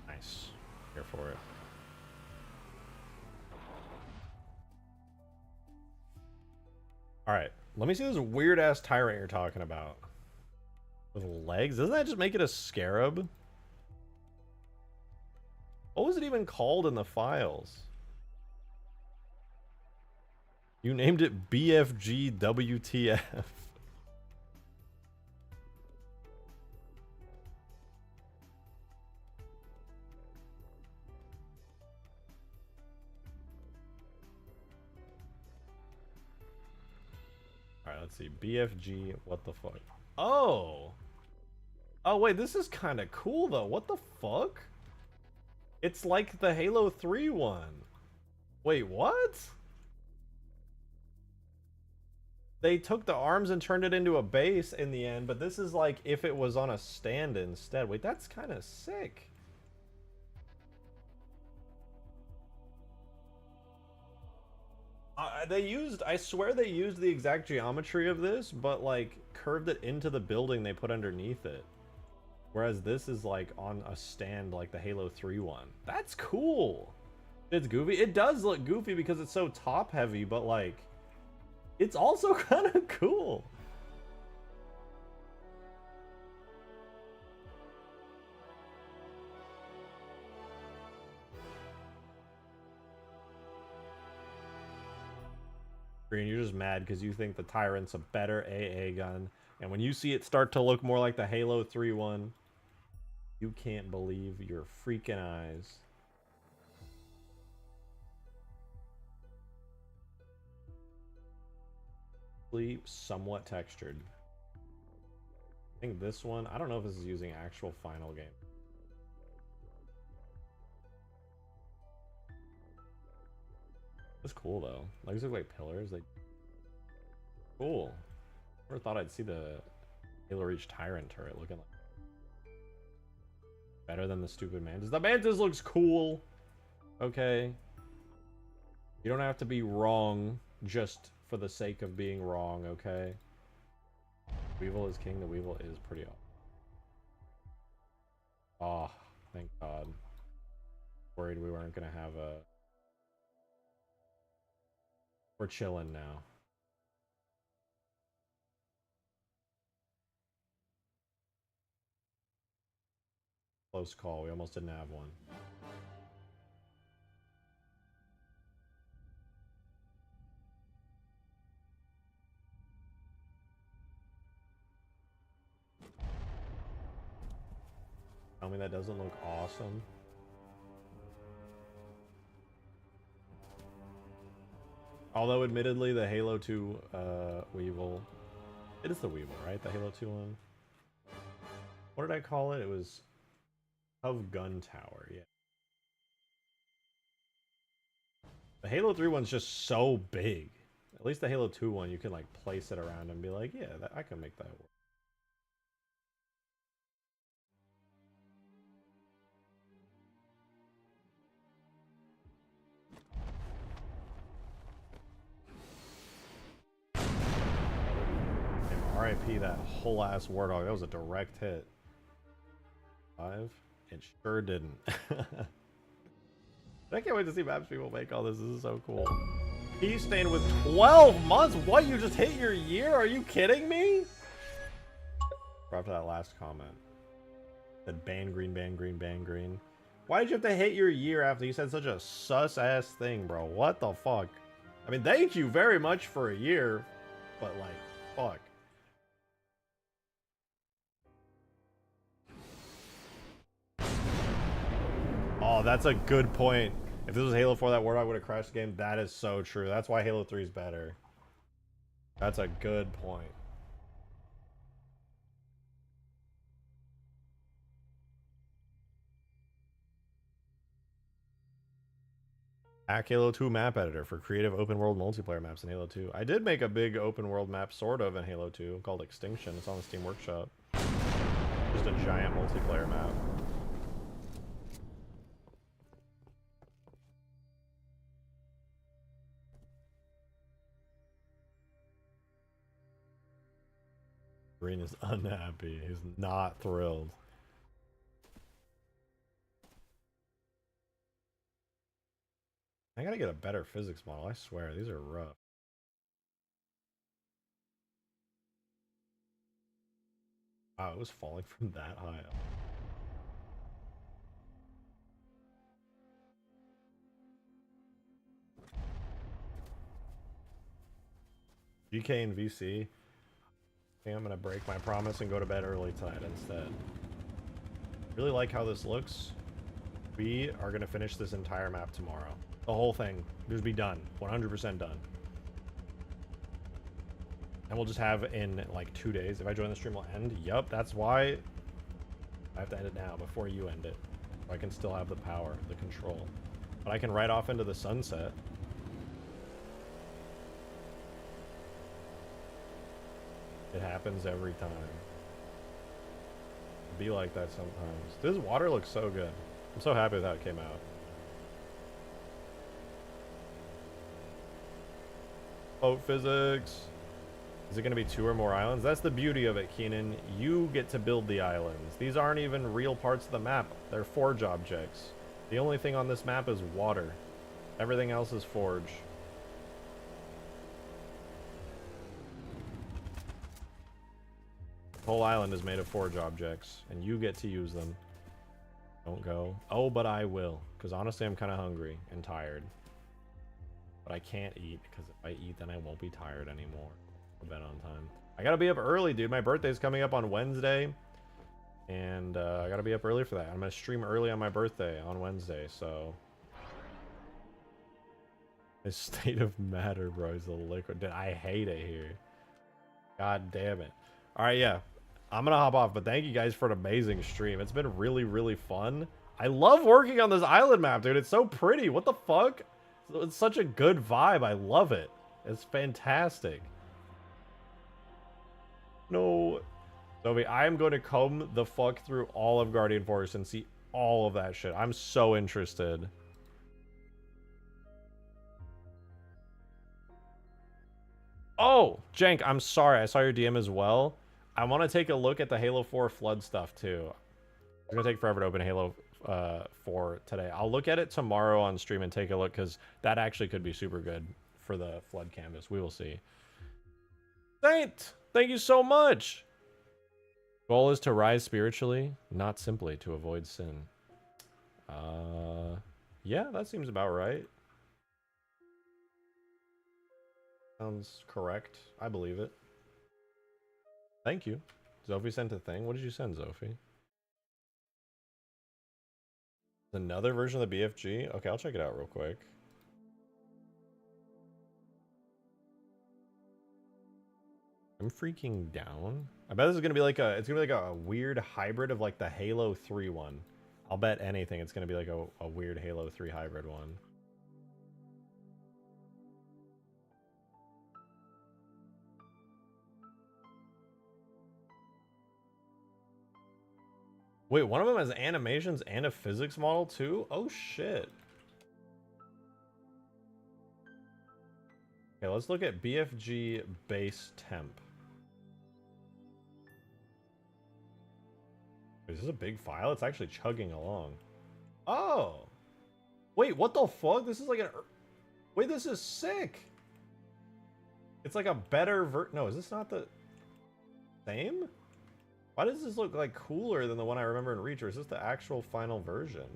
Nice. Here for it. Alright, let me see this weird ass tyrant you're talking about. With legs? Doesn't that just make it a scarab? What was it even called in the files? You named it BFG WTF. Alright, let's see. BFG, what the fuck? Oh! Oh, wait, this is kind of cool, though. What the fuck? It's like the Halo 3 one. Wait, what? They took the arms and turned it into a base in the end, but this is like if it was on a stand instead. Wait, that's kind of sick. I swear they used the exact geometry of this, but like curved it into the building they put underneath it. Whereas this is like on a stand like the Halo 3 one. That's cool. It's goofy. It does look goofy because it's so top heavy, but like it's also kind of cool. Green, you're just mad because you think the Tyrant's a better AA gun. And when you see it start to look more like the Halo 3 one, you can't believe your freaking eyes. somewhat textured. I think this one, I don't know if this is using actual final game. That's cool though. Like these look like pillars. Like cool. Never thought I'd see the Halo Reach Tyrant turret looking like better than the stupid Mantis. The Mantis looks cool. Okay. You don't have to be wrong just for the sake of being wrong, okay? Weevil is king. The Weevil is pretty awesome. Oh, thank God. Worried we weren't gonna have a... We're chilling now. Close call. We almost didn't have one. Tell me that doesn't look awesome. Although, admittedly, the Halo 2 Weevil... It is the Weevil, right? The Halo 2 one? What did I call it? It was... Of Gun Tower, yeah. The Halo 3 one's just so big. At least the Halo 2 one, you can, like, place it around and be like, yeah, I can make that work. RIP that whole ass Warthog. That was a direct hit. 5? It sure didn't. I can't wait to see maps people make all this. This is so cool. He's staying with 12 months? What? You just hit your year? Are you kidding me? After that last comment. Said ban green, ban green, ban green. Why did you have to hit your year after you said such a sus ass thing, bro? What the fuck? I mean, thank you very much for a year, but like, fuck. Oh, that's a good point. If this was Halo 4, that Warthog would have crashed the game. That is so true. That's why Halo 3 is better. That's a good point. Hack Halo 2 map editor for creative open world multiplayer maps in Halo 2. I did make a big open world map sort of in Halo 2 called Extinction. It's on the Steam Workshop. Just a giant multiplayer map. Green is unhappy. He's not thrilled. I gotta get a better physics model. I swear, these are rough. Wow, it was falling from that high up. GK and VC. I think I'm gonna break my promise and go to bed early tonight instead. Really like how this looks. We are gonna finish this entire map tomorrow. The whole thing. Just be done. 100% done. And we'll just have in like 2 days. If I join the stream, will end. Yup, that's why I have to end it now before you end it. So I can still have the power, the control. But I can ride off into the sunset. It happens every time. It'd be like that sometimes. This water looks so good. I'm so happy with how it came out. Boat physics. Is it going to be 2 or more islands? That's the beauty of it, Keenan. You get to build the islands. These aren't even real parts of the map. They're forge objects. The only thing on this map is water. Everything else is forge. The whole island is made of forge objects, and you get to use them. Don't go. Oh, but I will, because honestly, I'm kind of hungry and tired. But I can't eat, because if I eat, then I won't be tired anymore. I'll bed on time. I gotta be up early, dude. My birthday's coming up on Wednesday, and I gotta be up early for that. I'm gonna stream early on my birthday on Wednesday, so... The state of matter, bro, is a liquid. Dude, I hate it here. God damn it. All right, yeah. I'm going to hop off, but thank you guys for an amazing stream. It's been really, really fun. I love working on this island map, dude. It's so pretty. What the fuck? It's such a good vibe. I love it. It's fantastic. No. Sophie, I am going to comb the fuck through all of Guardian Forest and see all of that shit. I'm so interested. Oh, Jank, I'm sorry. I saw your DM as well. I want to take a look at the Halo 4 Flood stuff, too. It's going to take forever to open Halo 4 today. I'll look at it tomorrow on stream and take a look, because that actually could be super good for the Flood canvas. We will see. Saint, thank you so much. Goal is to rise spiritually, not simply to avoid sin. Yeah, that seems about right. Sounds correct. I believe it. Thank you. Zophie sent a thing. What did you send, Zophie? Another version of the BFG? Okay, I'll check it out real quick. I'm freaking down. I bet this is gonna be like it's gonna be like a weird hybrid of like the Halo 3 one. I'll bet anything it's gonna be like a weird Halo 3 hybrid one. Wait, one of them has animations and a physics model too? Oh shit. Okay, let's look at BFG base temp. Is this a big file? It's actually chugging along. Oh! Wait, what the fuck? This is like an... Wait, this is sick! It's like a better No, is this not the... same? Why does this look like cooler than the one I remember in Reach? Or is this the actual final version?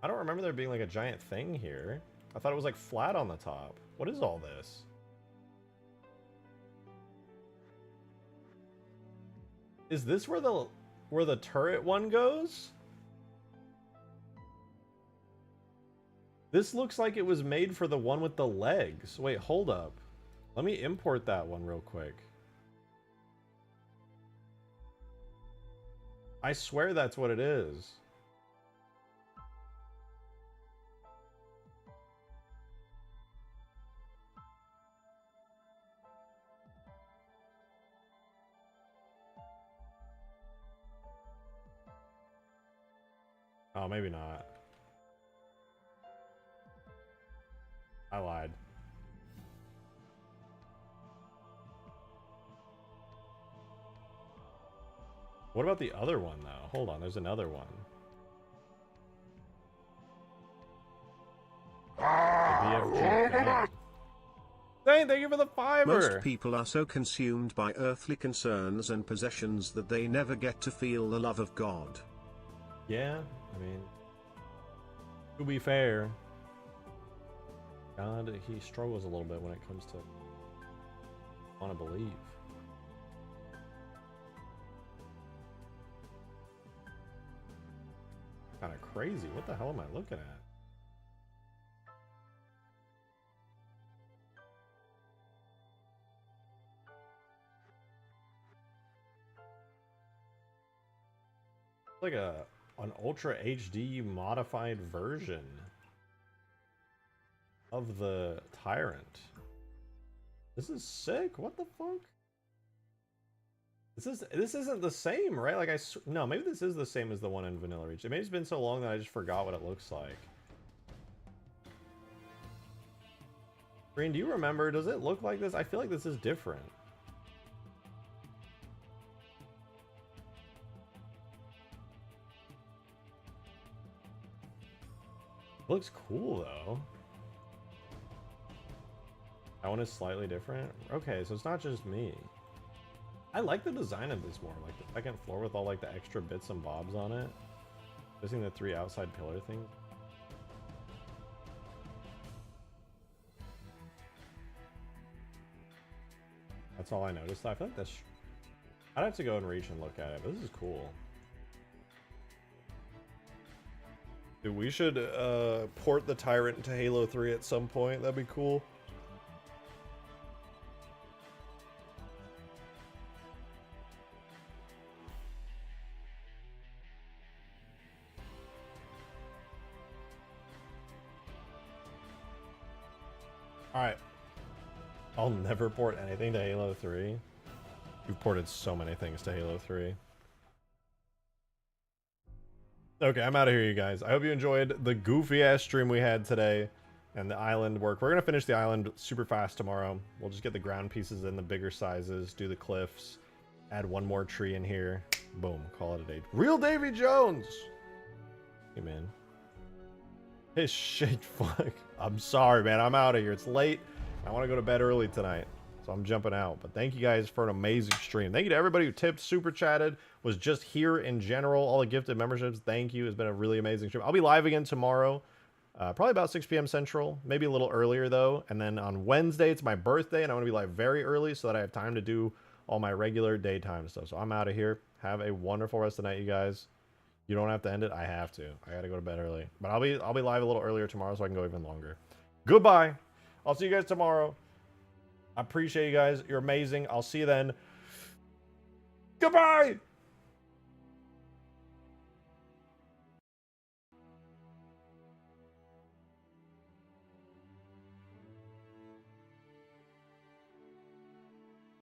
I don't remember there being like a giant thing here. I thought it was like flat on the top. What is all this? Is this where the turret one goes? This looks like it was made for the one with the legs. Wait, hold up. Let me import that one real quick. I swear that's what it is. Oh, maybe not. I lied. What about the other one, though? Hold on, there's another one. The BFG gun. Dang, thank you for the fiver! Most people are so consumed by earthly concerns and possessions that they never get to feel the love of God. Yeah, I mean, to be fair, God, he struggles a little bit when it comes to want to believe. Kind of crazy. What the hell am I looking at? Like an Ultra HD modified version of the Tyrant. This is sick. What the fuck? This isn't the same, right? Like no, maybe this is the same as the one in Vanilla Reach. It may have been so long that I just forgot what it looks like. Green, do you remember? Does it look like this? I feel like this is different. Looks cool though. That one is slightly different. Okay, so it's not just me. I like the design of this more, like the second floor with all like the extra bits and bobs on it. Missing the 3 outside pillar things. That's all I noticed. I feel like this... I'd have to go and reach and look at it, but this is cool. Dude, we should port the Tyrant into Halo 3 at some point. That'd be cool. Alright. I'll never port anything to Halo 3. You've ported so many things to Halo 3. Okay, I'm out of here, you guys. I hope you enjoyed the goofy-ass stream we had today and the island work. We're going to finish the island super fast tomorrow. We'll just get the ground pieces in the bigger sizes, do the cliffs, add one more tree in here. Boom, call it a day. Real Davy Jones! Hey, man. Hey, shit, fuck. I'm sorry, man. I'm out of here. It's late. I want to go to bed early tonight, so I'm jumping out. But thank you guys for an amazing stream. Thank you to everybody who tipped, super chatted, was just here in general. All the gifted memberships, thank you. It's been a really amazing stream. I'll be live again tomorrow, probably about 6 p.m. Central, maybe a little earlier though. And then on Wednesday, it's my birthday, and I'm going to be live very early so that I have time to do all my regular daytime stuff. So I'm out of here. Have a wonderful rest of the night, you guys. You don't have to end it. I have to. I got to go to bed early. But I'll be live a little earlier tomorrow so I can go even longer. Goodbye. I'll see you guys tomorrow. I appreciate you guys. You're amazing. I'll see you then. Goodbye.